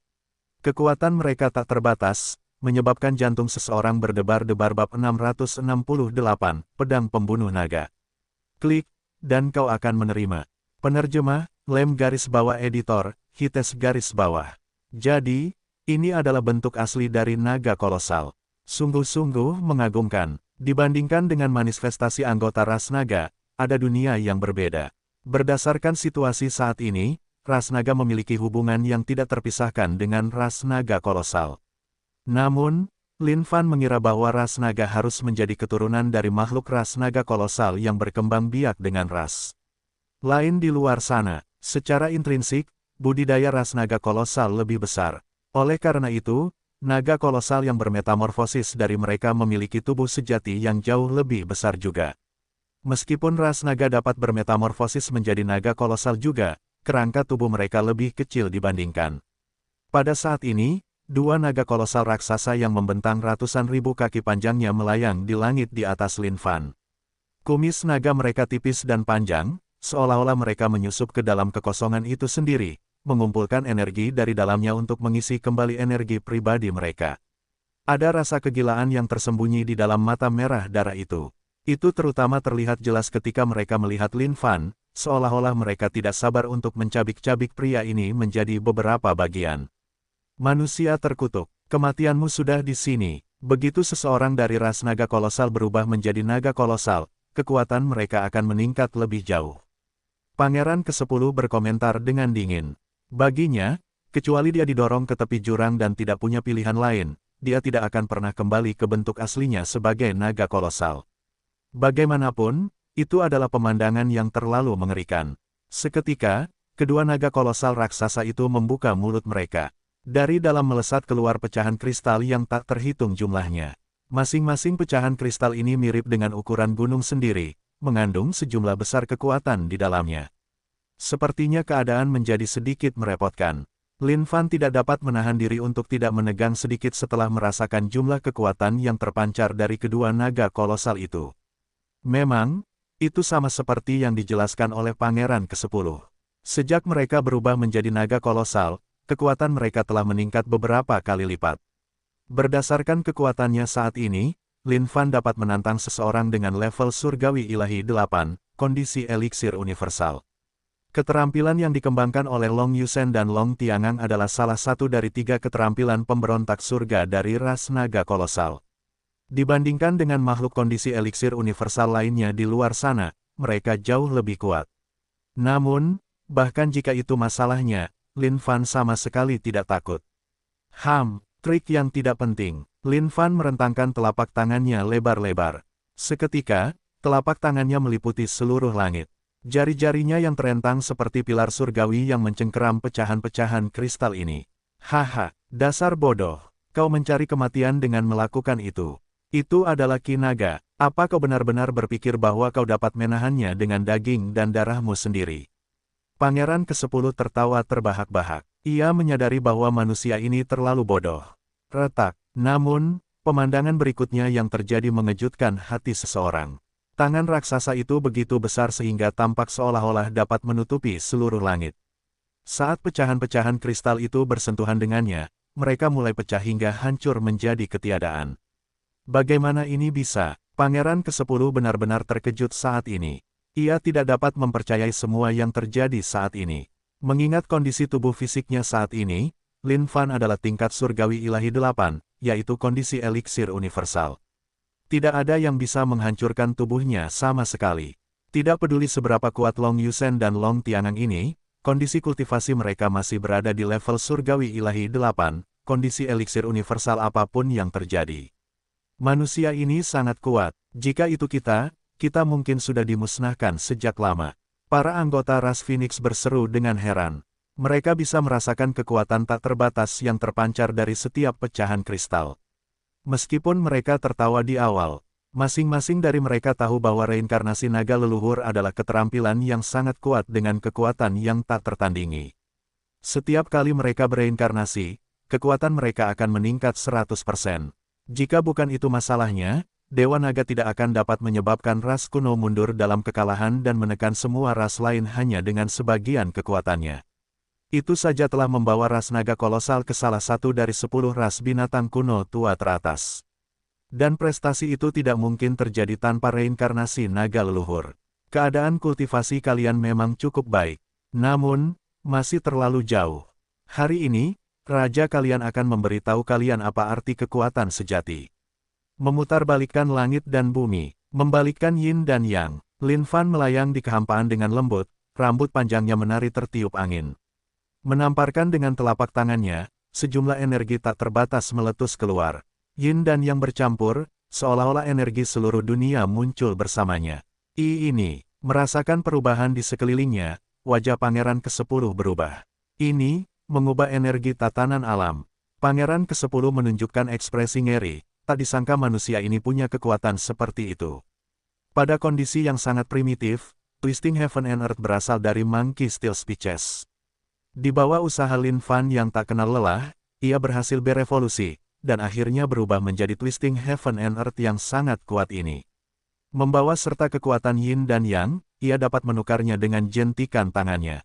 Kekuatan mereka tak terbatas, menyebabkan jantung seseorang berdebar-debar. Bab 668, Pedang Pembunuh Naga. Klik, dan kau akan menerima. Penerjemah, Lem garis bawah editor, Hites garis bawah. Jadi, ini adalah bentuk asli dari naga kolosal. Sungguh-sungguh mengagumkan. Dibandingkan dengan manifestasi anggota ras naga, ada dunia yang berbeda. Berdasarkan situasi saat ini, ras naga memiliki hubungan yang tidak terpisahkan dengan ras naga kolosal. Namun, Lin Fan mengira bahwa ras naga harus menjadi keturunan dari makhluk ras naga kolosal yang berkembang biak dengan ras lain di luar sana. Secara intrinsik, budidaya ras naga kolosal lebih besar. Oleh karena itu, naga kolosal yang bermetamorfosis dari mereka memiliki tubuh sejati yang jauh lebih besar juga. Meskipun ras naga dapat bermetamorfosis menjadi naga kolosal juga, kerangka tubuh mereka lebih kecil dibandingkan. Pada saat ini, 2 naga kolosal raksasa yang membentang ratusan ribu kaki panjangnya melayang di langit di atas Lin Fan. Kumis naga mereka tipis dan panjang, seolah-olah mereka menyusup ke dalam kekosongan itu sendiri, mengumpulkan energi dari dalamnya untuk mengisi kembali energi pribadi mereka. Ada rasa kegilaan yang tersembunyi di dalam mata merah darah itu. Itu terutama terlihat jelas ketika mereka melihat Lin Fan, seolah-olah mereka tidak sabar untuk mencabik-cabik pria ini menjadi beberapa bagian. Manusia terkutuk, kematianmu sudah di sini. Begitu seseorang dari ras naga kolosal berubah menjadi naga kolosal, kekuatan mereka akan meningkat lebih jauh. Pangeran ke-10 berkomentar dengan dingin. Baginya, kecuali dia didorong ke tepi jurang dan tidak punya pilihan lain, dia tidak akan pernah kembali ke bentuk aslinya sebagai naga kolosal. Bagaimanapun, itu adalah pemandangan yang terlalu mengerikan. Seketika, kedua naga kolosal raksasa itu membuka mulut mereka. Dari dalam melesat keluar pecahan kristal yang tak terhitung jumlahnya. Masing-masing pecahan kristal ini mirip dengan ukuran gunung sendiri, mengandung sejumlah besar kekuatan di dalamnya. Sepertinya keadaan menjadi sedikit merepotkan. Lin Fan tidak dapat menahan diri untuk tidak menegang sedikit setelah merasakan jumlah kekuatan yang terpancar dari kedua naga kolosal itu. Memang, itu sama seperti yang dijelaskan oleh Pangeran ke-10. Sejak mereka berubah menjadi naga kolosal, kekuatan mereka telah meningkat beberapa kali lipat. Berdasarkan kekuatannya saat ini, Lin Fan dapat menantang seseorang dengan level surgawi ilahi 8, kondisi eliksir universal. Keterampilan yang dikembangkan oleh Long Yusen dan Long Tiangang adalah salah satu dari 3 keterampilan pemberontak surga dari ras naga kolosal. Dibandingkan dengan makhluk kondisi eliksir universal lainnya di luar sana, mereka jauh lebih kuat. Namun, bahkan jika itu masalahnya, Lin Fan sama sekali tidak takut. Trik yang tidak penting. Lin Fan merentangkan telapak tangannya lebar-lebar. Seketika, telapak tangannya meliputi seluruh langit. Jari-jarinya yang terentang seperti pilar surgawi yang mencengkeram pecahan-pecahan kristal ini. Haha, dasar bodoh. Kau mencari kematian dengan melakukan itu. Itu adalah Ki Naga. Apa kau benar-benar berpikir bahwa kau dapat menahannya dengan daging dan darahmu sendiri? Pangeran ke-10 tertawa terbahak-bahak. Ia menyadari bahwa manusia ini terlalu bodoh. Retak. Namun, pemandangan berikutnya yang terjadi mengejutkan hati seseorang. Tangan raksasa itu begitu besar sehingga tampak seolah-olah dapat menutupi seluruh langit. Saat pecahan-pecahan kristal itu bersentuhan dengannya, mereka mulai pecah hingga hancur menjadi ketiadaan. Bagaimana ini bisa? Pangeran ke-10 benar-benar terkejut saat ini. Ia tidak dapat mempercayai semua yang terjadi saat ini. Mengingat kondisi tubuh fisiknya saat ini, Lin Fan adalah tingkat surgawi ilahi 8, yaitu kondisi eliksir universal. Tidak ada yang bisa menghancurkan tubuhnya sama sekali. Tidak peduli seberapa kuat Long Yusen dan Long Tiangang ini, kondisi kultivasi mereka masih berada di level surgawi ilahi 8, kondisi eliksir universal apapun yang terjadi. Manusia ini sangat kuat. Jika itu kita mungkin sudah dimusnahkan sejak lama. Para anggota ras Phoenix berseru dengan heran. Mereka bisa merasakan kekuatan tak terbatas yang terpancar dari setiap pecahan kristal. Meskipun mereka tertawa di awal, masing-masing dari mereka tahu bahwa reinkarnasi naga leluhur adalah keterampilan yang sangat kuat dengan kekuatan yang tak tertandingi. Setiap kali mereka bereinkarnasi, kekuatan mereka akan meningkat 100%. Jika bukan itu masalahnya, Dewa Naga tidak akan dapat menyebabkan ras kuno mundur dalam kekalahan dan menekan semua ras lain hanya dengan sebagian kekuatannya. Itu saja telah membawa ras naga kolosal ke salah satu dari 10 ras binatang kuno tua teratas. Dan prestasi itu tidak mungkin terjadi tanpa reinkarnasi naga leluhur. Keadaan kultivasi kalian memang cukup baik. Namun, masih terlalu jauh. Hari ini, Raja kalian akan memberitahu kalian apa arti kekuatan sejati. Memutarbalikkan langit dan bumi, membalikkan yin dan yang, Lin Fan melayang di kehampaan dengan lembut, rambut panjangnya menari tertiup angin. Menamparkan dengan telapak tangannya, sejumlah energi tak terbatas meletus keluar. Yin dan yang bercampur, seolah-olah energi seluruh dunia muncul bersamanya. Ini, merasakan perubahan di sekelilingnya, wajah Pangeran ke-10 berubah. Ini, mengubah energi tatanan alam. Pangeran ke-10 menunjukkan ekspresi ngeri, tak disangka manusia ini punya kekuatan seperti itu. Pada kondisi yang sangat primitif, Twisting Heaven and Earth berasal dari Monkey Steel Speeches. Di bawah usaha Lin Fan yang tak kenal lelah, ia berhasil berevolusi, dan akhirnya berubah menjadi Twisting Heaven and Earth yang sangat kuat ini. Membawa serta kekuatan Yin dan Yang, ia dapat menukarnya dengan jentikan tangannya.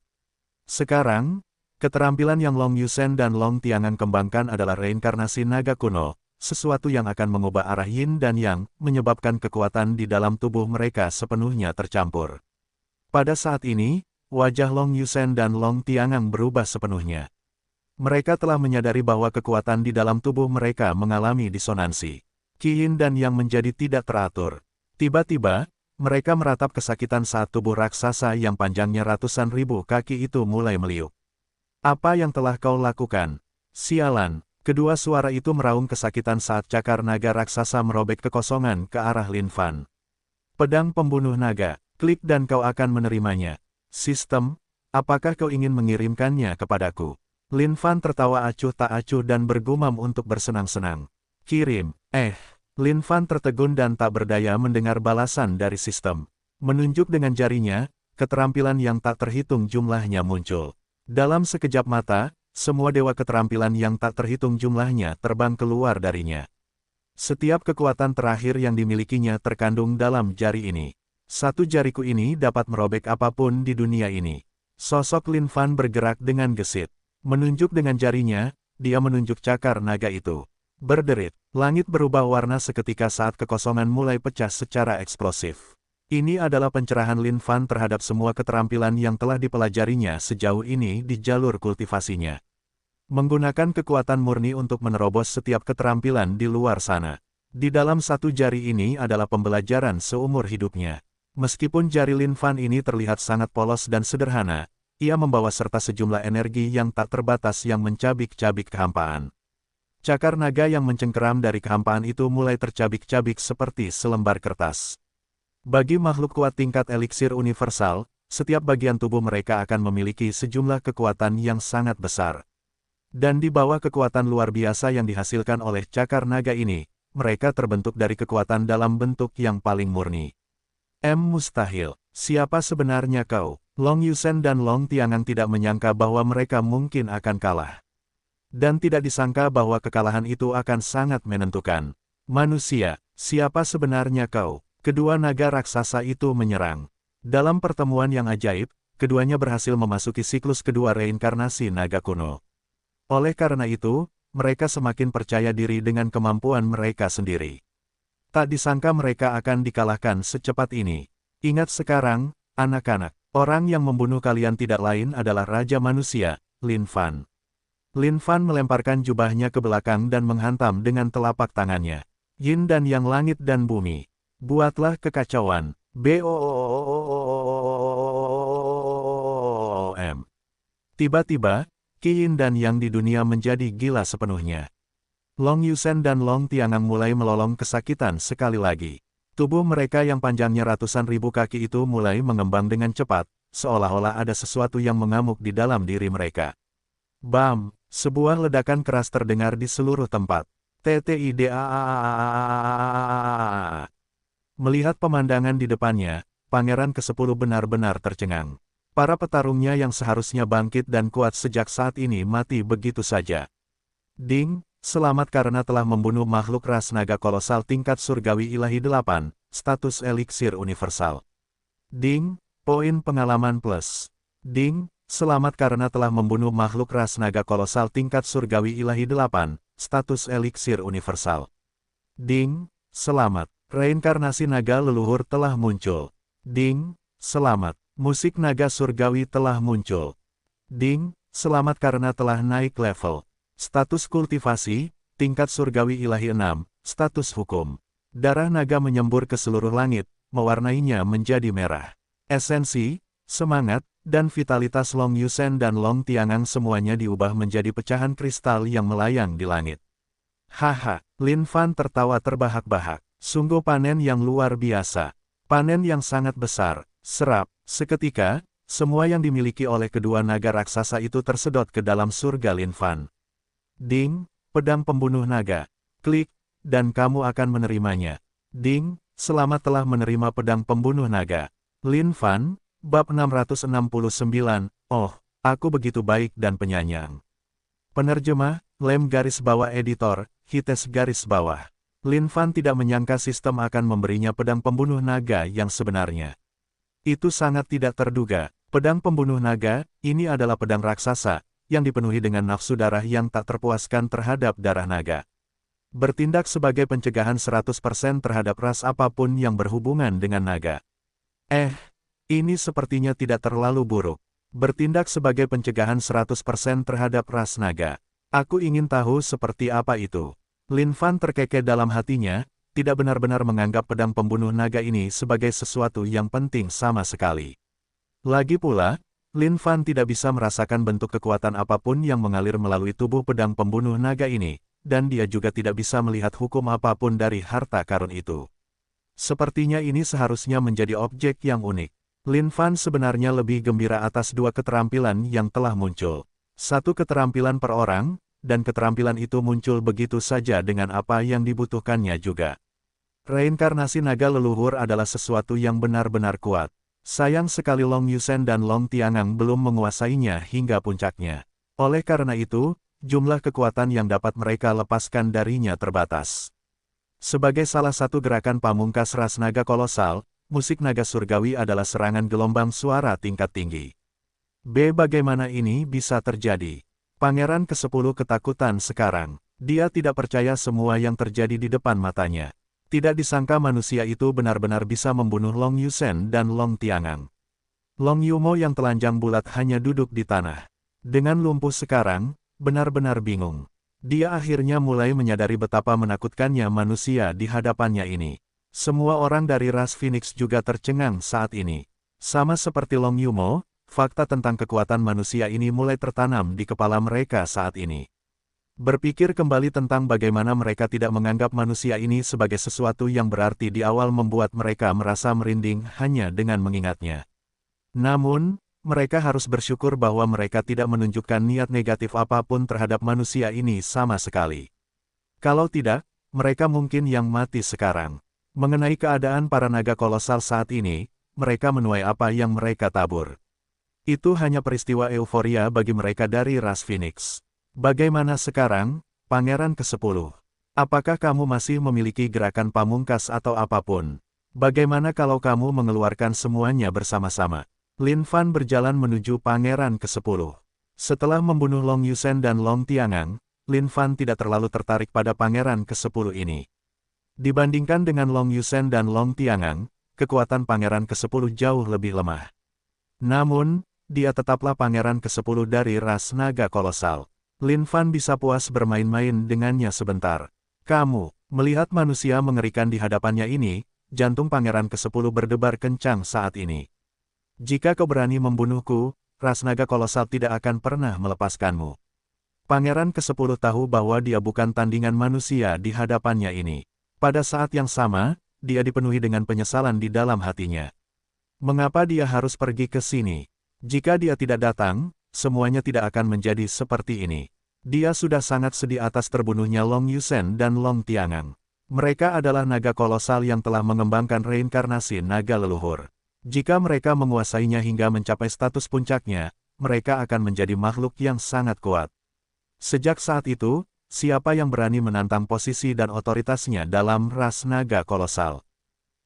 Sekarang, keterampilan yang Long Yusen dan Long Tiangang kembangkan adalah reinkarnasi naga kuno, sesuatu yang akan mengubah arah Yin dan Yang, menyebabkan kekuatan di dalam tubuh mereka sepenuhnya tercampur. Pada saat ini, wajah Long Yusen dan Long Tiangang berubah sepenuhnya. Mereka telah menyadari bahwa kekuatan di dalam tubuh mereka mengalami disonansi. Qi Yin dan Yang menjadi tidak teratur. Tiba-tiba, mereka meratap kesakitan saat tubuh raksasa yang panjangnya ratusan ribu kaki itu mulai meliuk. Apa yang telah kau lakukan? Sialan! Kedua suara itu meraung kesakitan saat cakar naga raksasa merobek kekosongan ke arah Lin Fan. Pedang pembunuh naga, klik dan kau akan menerimanya. Sistem, apakah kau ingin mengirimkannya kepadaku? Lin Fan tertawa acuh tak acuh dan bergumam untuk bersenang-senang. Kirim, Lin Fan tertegun dan tak berdaya mendengar balasan dari sistem. Menunjuk dengan jarinya, keterampilan yang tak terhitung jumlahnya muncul. Dalam sekejap mata, semua dewa keterampilan yang tak terhitung jumlahnya terbang keluar darinya. Setiap kekuatan terakhir yang dimilikinya terkandung dalam jari ini. Satu jariku ini dapat merobek apapun di dunia ini. Sosok Lin Fan bergerak dengan gesit. Menunjuk dengan jarinya, dia menunjuk cakar naga itu. Berderit, langit berubah warna seketika saat kekosongan mulai pecah secara eksplosif. Ini adalah pencerahan Lin Fan terhadap semua keterampilan yang telah dipelajarinya sejauh ini di jalur kultivasinya. Menggunakan kekuatan murni untuk menerobos setiap keterampilan di luar sana. Di dalam satu jari ini adalah pembelajaran seumur hidupnya. Meskipun jari Lin Fan ini terlihat sangat polos dan sederhana, ia membawa serta sejumlah energi yang tak terbatas yang mencabik-cabik kehampaan. Cakar naga yang mencengkeram dari kehampaan itu mulai tercabik-cabik seperti selembar kertas. Bagi makhluk kuat tingkat eliksir universal, setiap bagian tubuh mereka akan memiliki sejumlah kekuatan yang sangat besar. Dan di bawah kekuatan luar biasa yang dihasilkan oleh cakar naga ini, mereka terbentuk dari kekuatan dalam bentuk yang paling murni. Mustahil. Siapa sebenarnya kau? Long Yusen dan Long Tiangang tidak menyangka bahwa mereka mungkin akan kalah. Dan tidak disangka bahwa kekalahan itu akan sangat menentukan. Manusia, siapa sebenarnya kau? Kedua naga raksasa itu menyerang. Dalam pertemuan yang ajaib, keduanya berhasil memasuki siklus kedua reinkarnasi naga kuno. Oleh karena itu, mereka semakin percaya diri dengan kemampuan mereka sendiri. Tak disangka mereka akan dikalahkan secepat ini. Ingat sekarang, anak-anak, orang yang membunuh kalian tidak lain adalah Raja Manusia, Lin Fan. Lin Fan melemparkan jubahnya ke belakang dan menghantam dengan telapak tangannya. Yin dan Yang langit dan bumi. Buatlah kekacauan. BOOM. Tiba-tiba, Qi Yin dan Yang di dunia menjadi gila sepenuhnya. Long Yusen dan Long Tiangang mulai melolong kesakitan sekali lagi. Tubuh mereka yang panjangnya ratusan ribu kaki itu mulai mengembang dengan cepat, seolah-olah ada sesuatu yang mengamuk di dalam diri mereka. Bam! Sebuah ledakan keras terdengar di seluruh tempat. TTIDA. Melihat pemandangan di depannya, Pangeran ke-10 benar-benar tercengang. Para petarungnya yang seharusnya bangkit dan kuat sejak saat ini mati begitu saja. Ding, selamat karena telah membunuh makhluk ras naga kolosal tingkat surgawi ilahi 8, status eliksir universal. Ding, poin pengalaman plus. Ding, selamat karena telah membunuh makhluk ras naga kolosal tingkat surgawi ilahi 8, status eliksir universal. Ding, selamat, reinkarnasi naga leluhur telah muncul. Ding, selamat. Musik naga surgawi telah muncul. Ding, selamat karena telah naik level. Status kultivasi, tingkat surgawi ilahi 6, status hukum. Darah naga menyembur ke seluruh langit, mewarnainya menjadi merah. Esensi, semangat, dan vitalitas Long Yusen dan Long Tiangang semuanya diubah menjadi pecahan kristal yang melayang di langit. Haha, Lin Fan tertawa terbahak-bahak. Sungguh panen yang luar biasa. Panen yang sangat besar. Serap. Seketika, semua yang dimiliki oleh kedua naga raksasa itu tersedot ke dalam surga Lin Fan. Ding, pedang pembunuh naga. Klik, dan kamu akan menerimanya. Ding, selamat telah menerima pedang pembunuh naga. Lin Fan, bab 669, oh, aku begitu baik dan penyayang. Penerjemah, Lem garis bawah editor, Hites garis bawah. Lin Fan tidak menyangka sistem akan memberinya pedang pembunuh naga yang sebenarnya. Itu sangat tidak terduga. Pedang pembunuh naga, ini adalah pedang raksasa, yang dipenuhi dengan nafsu darah yang tak terpuaskan terhadap darah naga. Bertindak sebagai pencegahan 100% terhadap ras apapun yang berhubungan dengan naga. Ini sepertinya tidak terlalu buruk. Bertindak sebagai pencegahan 100% terhadap ras naga. Aku ingin tahu seperti apa itu. Lin Fan terkekeh dalam hatinya, tidak benar-benar menganggap pedang pembunuh naga ini sebagai sesuatu yang penting sama sekali. Lagi pula, Lin Fan tidak bisa merasakan bentuk kekuatan apapun yang mengalir melalui tubuh pedang pembunuh naga ini, dan dia juga tidak bisa melihat hukum apapun dari harta karun itu. Sepertinya ini seharusnya menjadi objek yang unik. Lin Fan sebenarnya lebih gembira atas dua keterampilan yang telah muncul. Satu keterampilan per orang, dan keterampilan itu muncul begitu saja dengan apa yang dibutuhkannya juga. Reinkarnasi naga leluhur adalah sesuatu yang benar-benar kuat. Sayang sekali Long Yusen dan Long Tiangang belum menguasainya hingga puncaknya. Oleh karena itu, jumlah kekuatan yang dapat mereka lepaskan darinya terbatas. Sebagai salah satu gerakan pamungkas ras naga kolosal, musik naga surgawi adalah serangan gelombang suara tingkat tinggi. Bagaimana ini bisa terjadi? Pangeran ke-10 ketakutan sekarang. Dia tidak percaya semua yang terjadi di depan matanya. Tidak disangka manusia itu benar-benar bisa membunuh Long Yusen dan Long Tiangang. Long Yumo yang telanjang bulat hanya duduk di tanah. Dengan lumpuh sekarang, benar-benar bingung. Dia akhirnya mulai menyadari betapa menakutkannya manusia di hadapannya ini. Semua orang dari ras Phoenix juga tercengang saat ini. Sama seperti Long Yumo, fakta tentang kekuatan manusia ini mulai tertanam di kepala mereka saat ini. Berpikir kembali tentang bagaimana mereka tidak menganggap manusia ini sebagai sesuatu yang berarti di awal membuat mereka merasa merinding hanya dengan mengingatnya. Namun, mereka harus bersyukur bahwa mereka tidak menunjukkan niat negatif apapun terhadap manusia ini sama sekali. Kalau tidak, mereka mungkin yang mati sekarang. Mengenai keadaan para naga kolosal saat ini, mereka menuai apa yang mereka tabur. Itu hanya peristiwa euforia bagi mereka dari ras Phoenix. Bagaimana sekarang, Pangeran ke-10? Apakah kamu masih memiliki gerakan pamungkas atau apapun? Bagaimana kalau kamu mengeluarkan semuanya bersama-sama? Lin Fan berjalan menuju Pangeran ke-10. Setelah membunuh Long Yusen dan Long Tiangang, Lin Fan tidak terlalu tertarik pada Pangeran ke-10 ini. Dibandingkan dengan Long Yusen dan Long Tiangang, kekuatan Pangeran ke-10 jauh lebih lemah. Namun, dia tetaplah Pangeran ke-10 dari ras naga kolosal. Lin Fan bisa puas bermain-main dengannya sebentar. Kamu, melihat manusia mengerikan di hadapannya ini, jantung Pangeran ke-10 berdebar kencang saat ini. Jika kau berani membunuhku, ras naga kolosal tidak akan pernah melepaskanmu. Pangeran ke-10 tahu bahwa dia bukan tandingan manusia di hadapannya ini. Pada saat yang sama, dia dipenuhi dengan penyesalan di dalam hatinya. Mengapa dia harus pergi ke sini? Jika dia tidak datang, semuanya tidak akan menjadi seperti ini. Dia sudah sangat sedih atas terbunuhnya Long Yusen dan Long Tiangang. Mereka adalah naga kolosal yang telah mengembangkan reinkarnasi naga leluhur. Jika mereka menguasainya hingga mencapai status puncaknya, mereka akan menjadi makhluk yang sangat kuat. Sejak saat itu, siapa yang berani menantang posisi dan otoritasnya dalam ras naga kolosal?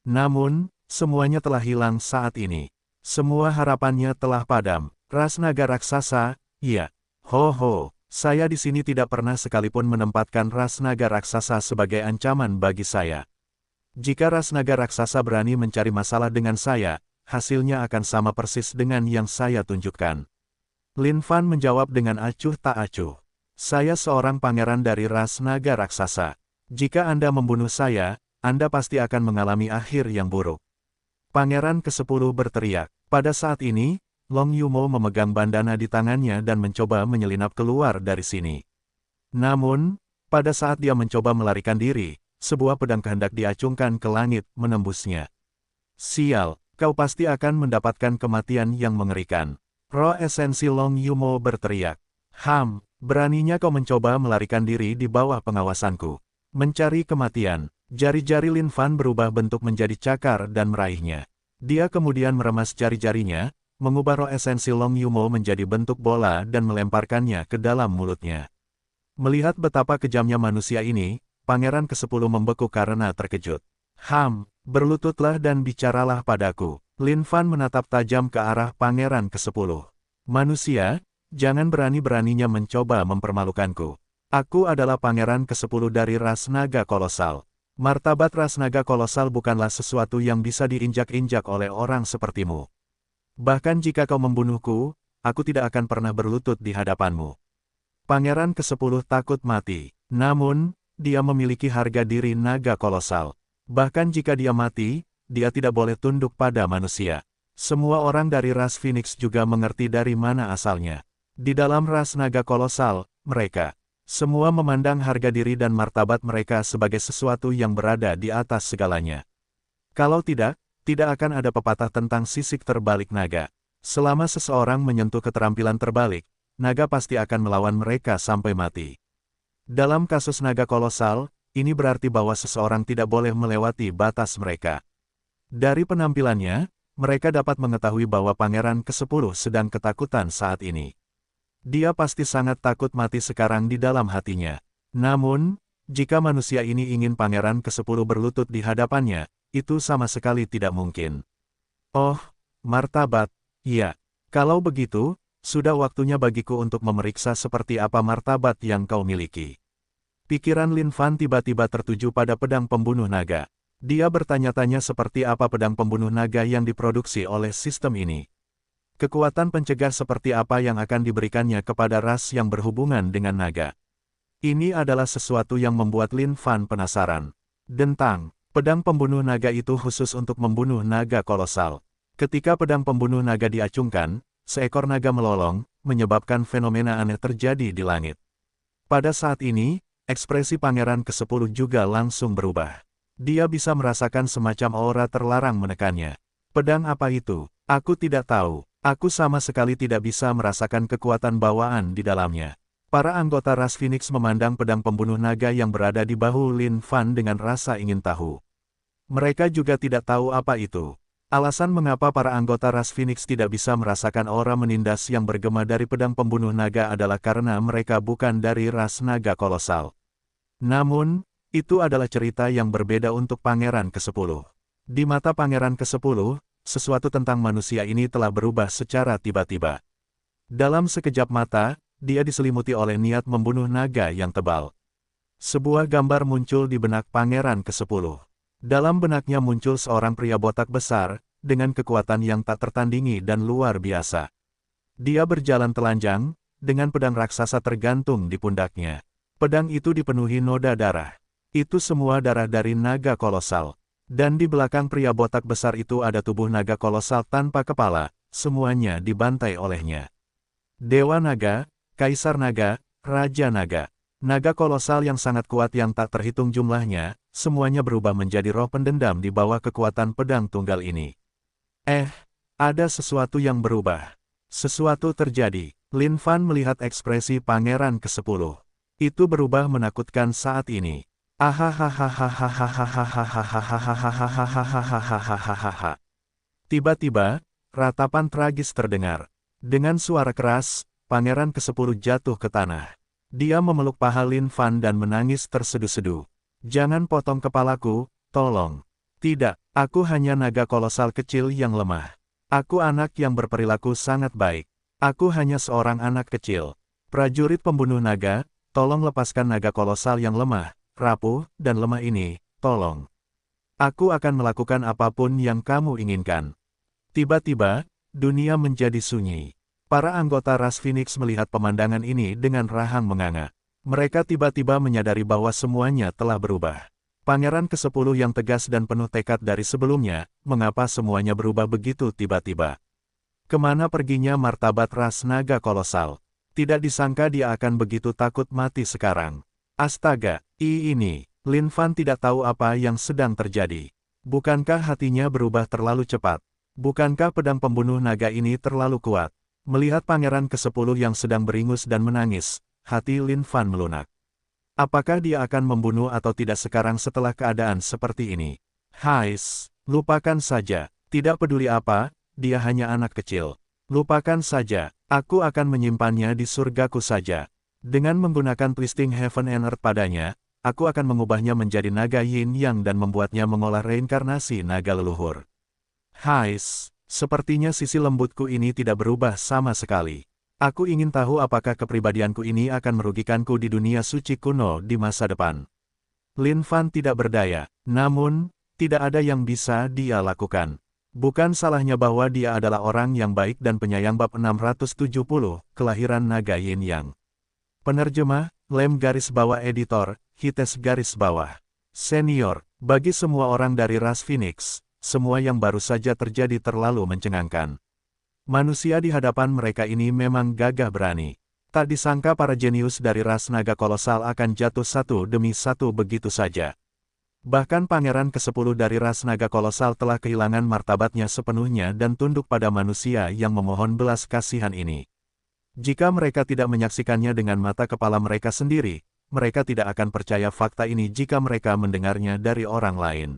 Namun, semuanya telah hilang saat ini. Semua harapannya telah padam. Ras naga raksasa, iya. Ho, saya di sini tidak pernah sekalipun menempatkan ras naga raksasa sebagai ancaman bagi saya. Jika ras naga raksasa berani mencari masalah dengan saya, hasilnya akan sama persis dengan yang saya tunjukkan. Lin Fan menjawab dengan acuh tak acuh. Saya seorang pangeran dari ras naga raksasa. Jika Anda membunuh saya, Anda pasti akan mengalami akhir yang buruk. Pangeran ke-10 berteriak. Pada saat ini, Long Yumo memegang bandana di tangannya dan mencoba menyelinap keluar dari sini. Namun, pada saat dia mencoba melarikan diri, sebuah pedang kehendak diacungkan ke langit, menembusnya. Sial, kau pasti akan mendapatkan kematian yang mengerikan. Roh esensi Long Yumo berteriak. Beraninya kau mencoba melarikan diri di bawah pengawasanku. Mencari kematian. Jari-jari Lin Fan berubah bentuk menjadi cakar dan meraihnya. Dia kemudian meremas jari-jarinya, mengubah roh esensi Long Yumo menjadi bentuk bola dan melemparkannya ke dalam mulutnya. Melihat betapa kejamnya manusia ini, Pangeran ke-10 membeku karena terkejut. Berlututlah dan bicaralah padaku. Lin Fan menatap tajam ke arah Pangeran ke-10. Manusia, jangan berani-beraninya mencoba mempermalukanku. Aku adalah Pangeran ke-10 dari ras naga kolosal. Martabat ras naga kolosal bukanlah sesuatu yang bisa diinjak-injak oleh orang sepertimu. Bahkan jika kau membunuhku, aku tidak akan pernah berlutut di hadapanmu. Pangeran ke-10 takut mati. Namun, dia memiliki harga diri naga kolosal. Bahkan jika dia mati, dia tidak boleh tunduk pada manusia. Semua orang dari ras Phoenix juga mengerti dari mana asalnya. Di dalam ras naga kolosal, mereka semua memandang harga diri dan martabat mereka sebagai sesuatu yang berada di atas segalanya. Kalau tidak, Tidak akan ada pepatah tentang sisik terbalik naga. Selama seseorang menyentuh keterampilan terbalik, naga pasti akan melawan mereka sampai mati. Dalam kasus naga kolosal, ini berarti bahwa seseorang tidak boleh melewati batas mereka. Dari penampilannya, mereka dapat mengetahui bahwa Pangeran ke-10 sedang ketakutan saat ini. Dia pasti sangat takut mati sekarang di dalam hatinya. Namun, jika manusia ini ingin Pangeran ke-10 berlutut di hadapannya, itu sama sekali tidak mungkin. Oh, martabat, ya. Kalau begitu, sudah waktunya bagiku untuk memeriksa seperti apa martabat yang kau miliki. Pikiran Lin Fan tiba-tiba tertuju pada pedang pembunuh naga. Dia bertanya-tanya seperti apa pedang pembunuh naga yang diproduksi oleh sistem ini. Kekuatan pencegah seperti apa yang akan diberikannya kepada ras yang berhubungan dengan naga. Ini adalah sesuatu yang membuat Lin Fan penasaran. Dentang. Pedang pembunuh naga itu khusus untuk membunuh naga kolosal. Ketika pedang pembunuh naga diacungkan, seekor naga melolong, menyebabkan fenomena aneh terjadi di langit. Pada saat ini, ekspresi Pangeran ke-10 juga langsung berubah. Dia bisa merasakan semacam aura terlarang menekannya. Pedang apa itu? Aku tidak tahu. Aku sama sekali tidak bisa merasakan kekuatan bawaan di dalamnya. Para anggota ras Phoenix memandang pedang pembunuh naga yang berada di bahu Lin Fan dengan rasa ingin tahu. Mereka juga tidak tahu apa itu. Alasan mengapa para anggota ras Phoenix tidak bisa merasakan aura menindas yang bergema dari pedang pembunuh naga adalah karena mereka bukan dari ras naga kolosal. Namun, itu adalah cerita yang berbeda untuk Pangeran ke-10. Di mata Pangeran ke-10, sesuatu tentang manusia ini telah berubah secara tiba-tiba. Dalam sekejap mata, dia diselimuti oleh niat membunuh naga yang tebal. Sebuah gambar muncul di benak Pangeran ke-10. Dalam benaknya muncul seorang pria botak besar, dengan kekuatan yang tak tertandingi dan luar biasa. Dia berjalan telanjang, dengan pedang raksasa tergantung di pundaknya. Pedang itu dipenuhi noda darah. Itu semua darah dari naga kolosal. Dan di belakang pria botak besar itu ada tubuh naga kolosal tanpa kepala, semuanya dibantai olehnya. Dewa Naga, Kaisar Naga, Raja Naga. Naga kolosal yang sangat kuat yang tak terhitung jumlahnya, semuanya berubah menjadi roh pendendam di bawah kekuatan pedang tunggal ini. Ada sesuatu yang berubah. Sesuatu terjadi. Lin Fan melihat ekspresi Pangeran ke-10. Itu berubah menakutkan saat ini. Tiba-tiba, ratapan tragis terdengar. Dengan suara keras, Pangeran ke-10 jatuh ke tanah. Dia memeluk paha Lin Fan dan menangis tersedu-sedu. Jangan potong kepalaku, tolong. Tidak, aku hanya naga kolosal kecil yang lemah. Aku anak yang berperilaku sangat baik. Aku hanya seorang anak kecil. Prajurit pembunuh naga, tolong lepaskan naga kolosal yang lemah, rapuh, dan lemah ini, tolong. Aku akan melakukan apapun yang kamu inginkan. Tiba-tiba, dunia menjadi sunyi. Para anggota ras Phoenix melihat pemandangan ini dengan rahang menganga. Mereka tiba-tiba menyadari bahwa semuanya telah berubah. Pangeran ke-10 yang tegas dan penuh tekad dari sebelumnya, mengapa semuanya berubah begitu tiba-tiba? Kemana perginya martabat ras naga kolosal? Tidak disangka dia akan begitu takut mati sekarang. Astaga, ini. Lin Fan tidak tahu apa yang sedang terjadi. Bukankah hatinya berubah terlalu cepat? Bukankah pedang pembunuh naga ini terlalu kuat? Melihat Pangeran ke-10 yang sedang beringus dan menangis, hati Lin Fan melunak. Apakah dia akan membunuh atau tidak sekarang setelah keadaan seperti ini? Hais, lupakan saja. Tidak peduli apa, dia hanya anak kecil. Lupakan saja, aku akan menyimpannya di surgaku saja. Dengan menggunakan twisting heaven and earth padanya, aku akan mengubahnya menjadi naga yin yang dan membuatnya mengolah reinkarnasi naga leluhur. Hais, sepertinya sisi lembutku ini tidak berubah sama sekali. Aku ingin tahu apakah kepribadianku ini akan merugikanku di dunia suci kuno di masa depan. Lin Fan tidak berdaya, namun, tidak ada yang bisa dia lakukan. Bukan salahnya bahwa dia adalah orang yang baik dan penyayang bab 670, kelahiran naga yin yang. Penerjemah, Lem garis bawah editor, Hites garis bawah. Senior, bagi semua orang dari ras Phoenix, semua yang baru saja terjadi terlalu mencengangkan. Manusia di hadapan mereka ini memang gagah berani. Tak disangka para jenius dari ras naga kolosal akan jatuh satu demi satu begitu saja. Bahkan pangeran ke-10 dari ras naga kolosal telah kehilangan martabatnya sepenuhnya dan tunduk pada manusia yang memohon belas kasihan ini. Jika mereka tidak menyaksikannya dengan mata kepala mereka sendiri, mereka tidak akan percaya fakta ini jika mereka mendengarnya dari orang lain.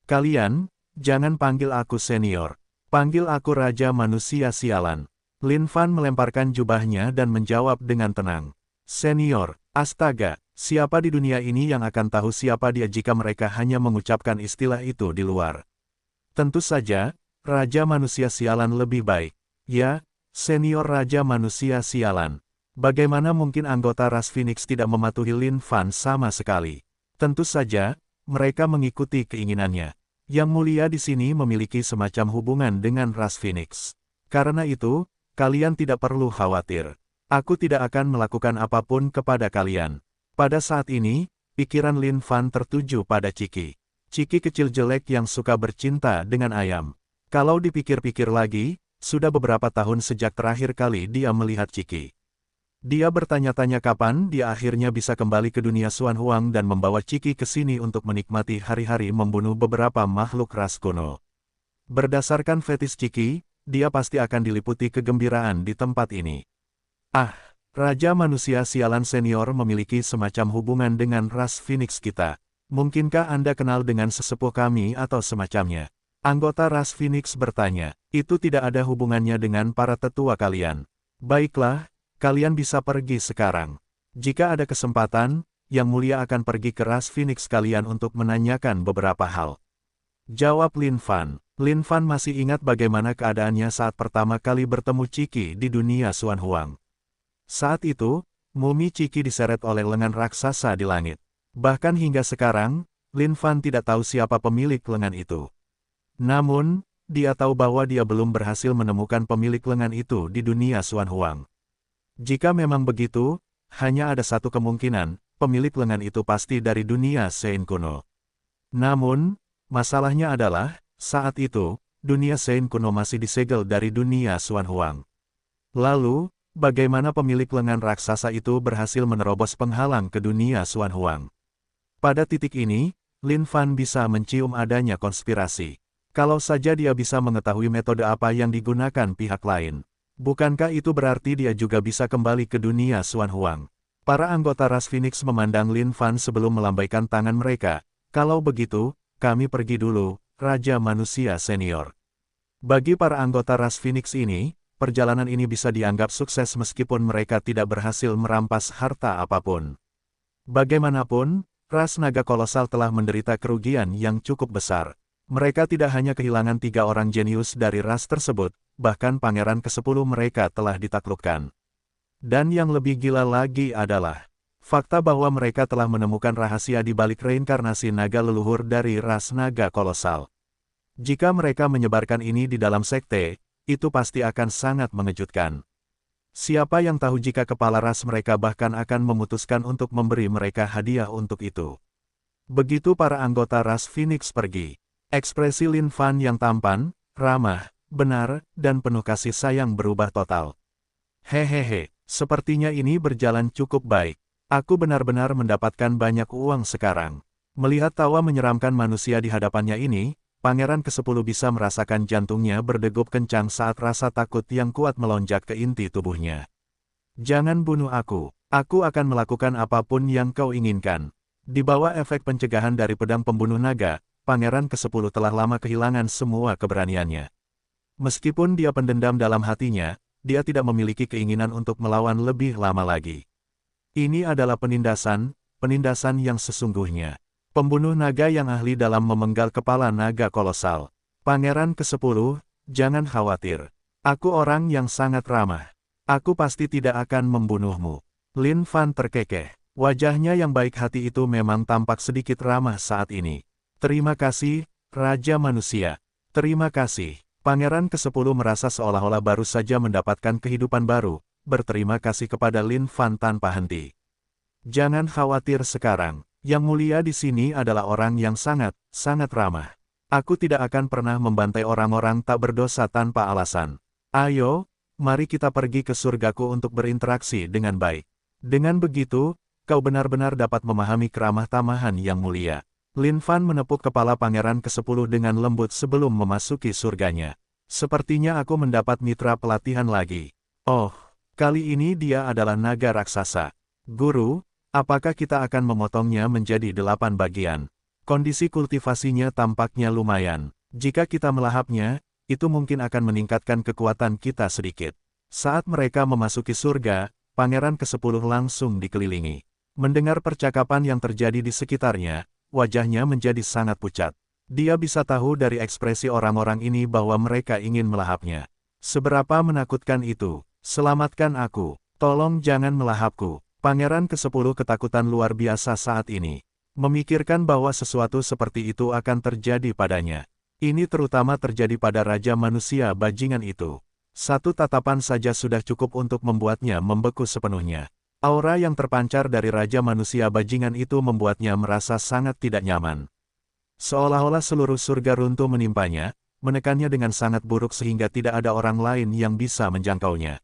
Kalian, jangan panggil aku senior. Panggil aku Raja Manusia Sialan. Lin Fan melemparkan jubahnya dan menjawab dengan tenang. Senior, astaga, siapa di dunia ini yang akan tahu siapa dia jika mereka hanya mengucapkan istilah itu di luar? Tentu saja, Raja Manusia Sialan lebih baik. Ya, Senior Raja Manusia Sialan. Bagaimana mungkin anggota ras Phoenix tidak mematuhi Lin Fan sama sekali? Tentu saja, mereka mengikuti keinginannya. Yang mulia di sini memiliki semacam hubungan dengan ras Phoenix. Karena itu, kalian tidak perlu khawatir. Aku tidak akan melakukan apapun kepada kalian. Pada saat ini, pikiran Lin Fan tertuju pada Ciki. Ciki kecil jelek yang suka bercinta dengan ayam. Kalau dipikir-pikir lagi, sudah beberapa tahun sejak terakhir kali dia melihat Ciki. Dia bertanya-tanya kapan dia akhirnya bisa kembali ke dunia Xuan Huang dan membawa Ciki ke sini untuk menikmati hari-hari membunuh beberapa makhluk ras kuno. Berdasarkan fetis Ciki, dia pasti akan diliputi kegembiraan di tempat ini. Ah, Raja Manusia Sialan Senior memiliki semacam hubungan dengan ras Phoenix kita. Mungkinkah Anda kenal dengan sesepuh kami atau semacamnya? Anggota ras Phoenix bertanya, itu tidak ada hubungannya dengan para tetua kalian. Baiklah, kalian bisa pergi sekarang. Jika ada kesempatan, Yang Mulia akan pergi ke ras Phoenix kalian untuk menanyakan beberapa hal. Jawab Lin Fan. Lin Fan masih ingat bagaimana keadaannya saat pertama kali bertemu Ciki di dunia Xuan Huang. Saat itu, mumi Ciki diseret oleh lengan raksasa di langit. Bahkan hingga sekarang, Lin Fan tidak tahu siapa pemilik lengan itu. Namun, dia tahu bahwa dia belum berhasil menemukan pemilik lengan itu di dunia Xuan Huang. Jika memang begitu, hanya ada satu kemungkinan, pemilik lengan itu pasti dari dunia Sein kuno. Namun, masalahnya adalah, saat itu, dunia Sein kuno masih disegel dari dunia Xuan Huang. Lalu, bagaimana pemilik lengan raksasa itu berhasil menerobos penghalang ke dunia Xuan Huang? Pada titik ini, Lin Fan bisa mencium adanya konspirasi. Kalau saja dia bisa mengetahui metode apa yang digunakan pihak lain. Bukankah itu berarti dia juga bisa kembali ke dunia Xuan Huang? Para anggota ras Phoenix memandang Lin Fan sebelum melambaikan tangan mereka. Kalau begitu, kami pergi dulu, Raja Manusia Senior. Bagi para anggota ras Phoenix ini, perjalanan ini bisa dianggap sukses meskipun mereka tidak berhasil merampas harta apapun. Bagaimanapun, ras naga kolosal telah menderita kerugian yang cukup besar. Mereka tidak hanya kehilangan 3 orang jenius dari ras tersebut, bahkan pangeran ke-10 mereka telah ditaklukkan. Dan yang lebih gila lagi adalah fakta bahwa mereka telah menemukan rahasia di balik reinkarnasi naga leluhur dari ras naga kolosal. Jika mereka menyebarkan ini di dalam sekte, itu pasti akan sangat mengejutkan. Siapa yang tahu jika kepala ras mereka bahkan akan memutuskan untuk memberi mereka hadiah untuk itu. Begitu para anggota ras Phoenix pergi. Ekspresi Lin Fan yang tampan, ramah, benar, dan penuh kasih sayang berubah total. Hehehe, sepertinya ini berjalan cukup baik. Aku benar-benar mendapatkan banyak uang sekarang. Melihat tawa menyeramkan manusia di hadapannya ini, Pangeran ke-10 bisa merasakan jantungnya berdegup kencang saat rasa takut yang kuat melonjak ke inti tubuhnya. Jangan bunuh aku akan melakukan apapun yang kau inginkan. Di bawah efek pencegahan dari pedang pembunuh naga, Pangeran ke-10 telah lama kehilangan semua keberaniannya. Meskipun dia pendendam dalam hatinya, dia tidak memiliki keinginan untuk melawan lebih lama lagi. Ini adalah penindasan yang sesungguhnya. Pembunuh naga yang ahli dalam memenggal kepala naga kolosal. Pangeran ke-10, jangan khawatir. Aku orang yang sangat ramah. Aku pasti tidak akan membunuhmu. Lin Fan terkekeh. Wajahnya yang baik hati itu memang tampak sedikit ramah saat ini. Terima kasih, Raja Manusia. Terima kasih. Pangeran ke-10 merasa seolah-olah baru saja mendapatkan kehidupan baru, berterima kasih kepada Lin Fan tanpa henti. Jangan khawatir sekarang, Yang Mulia di sini adalah orang yang sangat ramah. Aku tidak akan pernah membantai orang-orang tak berdosa tanpa alasan. Ayo, mari kita pergi ke surgaku untuk berinteraksi dengan baik. Dengan begitu, kau benar-benar dapat memahami keramah tamahan Yang Mulia. Lin Fan menepuk kepala pangeran ke-10 dengan lembut sebelum memasuki surganya. Sepertinya aku mendapat mitra pelatihan lagi. Oh, kali ini dia adalah naga raksasa. Guru, apakah kita akan memotongnya menjadi 8 bagian? Kondisi kultivasinya tampaknya lumayan. Jika kita melahapnya, itu mungkin akan meningkatkan kekuatan kita sedikit. Saat mereka memasuki surga, pangeran ke-10 langsung dikelilingi. Mendengar percakapan yang terjadi di sekitarnya, wajahnya menjadi sangat pucat. Dia bisa tahu dari ekspresi orang-orang ini bahwa mereka ingin melahapnya. Seberapa menakutkan itu? Selamatkan aku. Tolong jangan melahapku. Pangeran ke-10 ketakutan luar biasa saat ini. Memikirkan bahwa sesuatu seperti itu akan terjadi padanya. Ini terutama terjadi pada Raja Manusia Bajingan itu. Satu tatapan saja sudah cukup untuk membuatnya membeku sepenuhnya. Aura yang terpancar dari Raja Manusia Bajingan itu membuatnya merasa sangat tidak nyaman. Seolah-olah seluruh surga runtuh menimpanya, menekannya dengan sangat buruk sehingga tidak ada orang lain yang bisa menjangkaunya.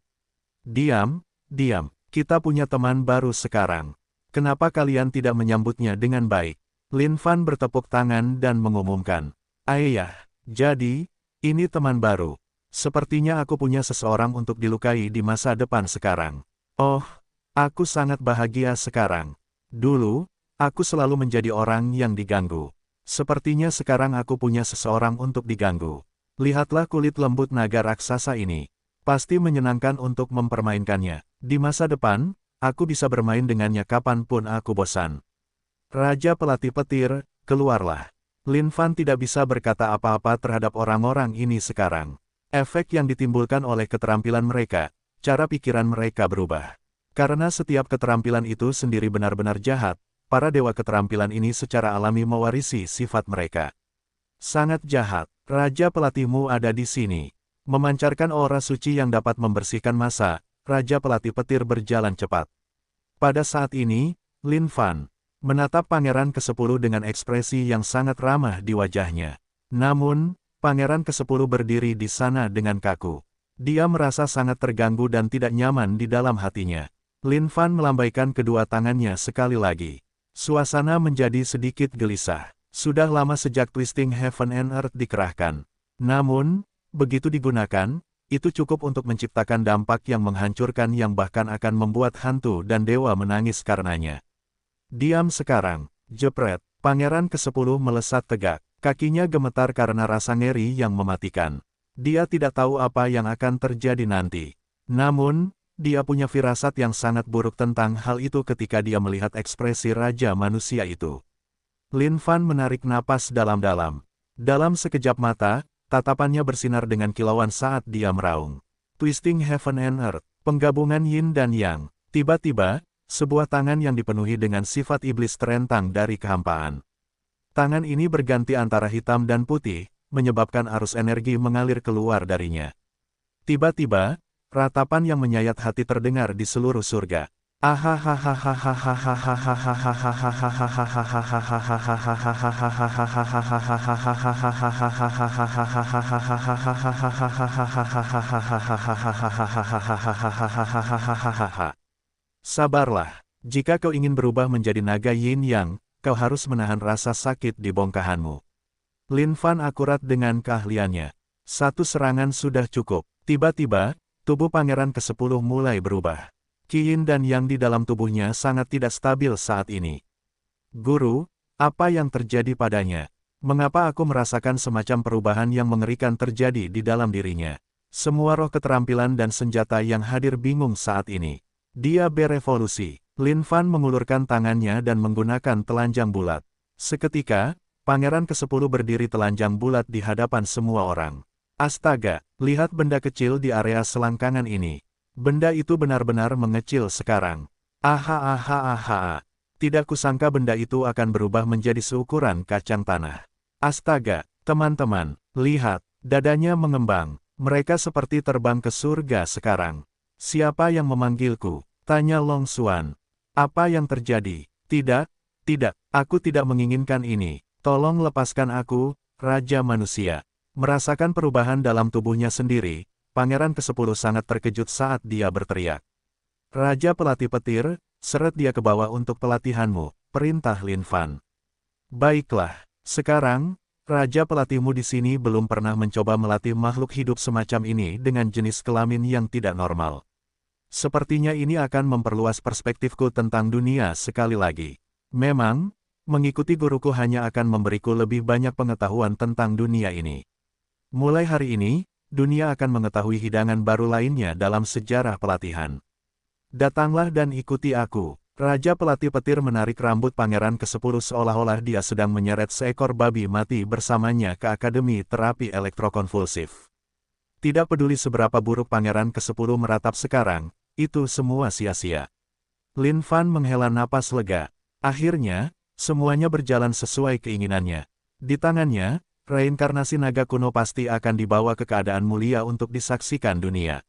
Diam, diam, kita punya teman baru sekarang. Kenapa kalian tidak menyambutnya dengan baik? Lin Fan bertepuk tangan dan mengumumkan. Ayah, jadi, ini teman baru. Sepertinya aku punya seseorang untuk dilukai di masa depan sekarang. Oh, aku sangat bahagia sekarang. Dulu, aku selalu menjadi orang yang diganggu. Sepertinya sekarang aku punya seseorang untuk diganggu. Lihatlah kulit lembut naga raksasa ini. Pasti menyenangkan untuk mempermainkannya. Di masa depan, aku bisa bermain dengannya kapanpun aku bosan. Raja Pelatih Petir, keluarlah. Lin Fan tidak bisa berkata apa-apa terhadap orang-orang ini sekarang. Efek yang ditimbulkan oleh keterampilan mereka, cara pikiran mereka berubah. Karena setiap keterampilan itu sendiri benar-benar jahat, para dewa keterampilan ini secara alami mewarisi sifat mereka. Sangat jahat, Raja Pelatihmu ada di sini. Memancarkan aura suci yang dapat membersihkan massa, Raja Pelatih Petir berjalan cepat. Pada saat ini, Lin Fan menatap pangeran ke-10 dengan ekspresi yang sangat ramah di wajahnya. Namun, pangeran ke-10 berdiri di sana dengan kaku. Dia merasa sangat terganggu dan tidak nyaman di dalam hatinya. Lin Fan melambaikan kedua tangannya sekali lagi. Suasana menjadi sedikit gelisah. Sudah lama sejak Twisting Heaven and Earth dikerahkan. Namun, begitu digunakan, itu cukup untuk menciptakan dampak yang menghancurkan yang bahkan akan membuat hantu dan dewa menangis karenanya. Diam sekarang, jepret. Pangeran ke-10 melesat tegak. Kakinya gemetar karena rasa ngeri yang mematikan. Dia tidak tahu apa yang akan terjadi nanti. Namun, dia punya firasat yang sangat buruk tentang hal itu ketika dia melihat ekspresi Raja Manusia itu. Lin Fan menarik napas dalam-dalam. Dalam sekejap mata, tatapannya bersinar dengan kilauan saat dia meraung. Twisting Heaven and Earth, penggabungan Yin dan Yang. Tiba-tiba, sebuah tangan yang dipenuhi dengan sifat iblis terentang dari kehampaan. Tangan ini berganti antara hitam dan putih, menyebabkan arus energi mengalir keluar darinya. Tiba-tiba, ratapan yang menyayat hati terdengar di seluruh surga. Sabarlah, jika kau ingin berubah menjadi naga Yin Yang, kau harus menahan rasa sakit di bongkahanmu. Lin Fan akurat dengan keahliannya. Satu serangan sudah cukup. Tiba-tiba, tubuh pangeran ke-10 mulai berubah. Qi Yin dan Yang di dalam tubuhnya sangat tidak stabil saat ini. Guru, apa yang terjadi padanya? Mengapa aku merasakan semacam perubahan yang mengerikan terjadi di dalam dirinya? Semua roh keterampilan dan senjata yang hadir bingung saat ini. Dia berevolusi. Lin Fan mengulurkan tangannya dan menggunakan telanjang bulat. Seketika, pangeran ke-10 berdiri telanjang bulat di hadapan semua orang. Astaga, lihat benda kecil di area selangkangan ini. Benda itu benar-benar mengecil sekarang. Aha. Tidak kusangka benda itu akan berubah menjadi seukuran kacang tanah. Astaga, teman-teman, lihat, dadanya mengembang. Mereka seperti terbang ke surga sekarang. Siapa yang memanggilku? Tanya Long Xuan. Apa yang terjadi? Tidak, aku tidak menginginkan ini. Tolong lepaskan aku, Raja Manusia. Merasakan perubahan dalam tubuhnya sendiri, Pangeran ke-10 sangat terkejut saat dia berteriak. Raja Pelatih Petir, seret dia ke bawah untuk pelatihanmu, perintah Lin Fan. Baiklah, sekarang, Raja pelatihmu di sini belum pernah mencoba melatih makhluk hidup semacam ini dengan jenis kelamin yang tidak normal. Sepertinya ini akan memperluas perspektifku tentang dunia sekali lagi. Memang, mengikuti guruku hanya akan memberiku lebih banyak pengetahuan tentang dunia ini. Mulai hari ini, dunia akan mengetahui hidangan baru lainnya dalam sejarah pelatihan. Datanglah dan ikuti aku. Raja pelatih petir menarik rambut pangeran ke-10 seolah-olah dia sedang menyeret seekor babi mati bersamanya ke Akademi Terapi Elektrokonvulsif. Tidak peduli seberapa buruk pangeran ke-10 meratap sekarang, itu semua sia-sia. Lin Fan menghela napas lega. Akhirnya, semuanya berjalan sesuai keinginannya. Di tangannya, reinkarnasi naga kuno pasti akan dibawa ke keadaan mulia untuk disaksikan dunia.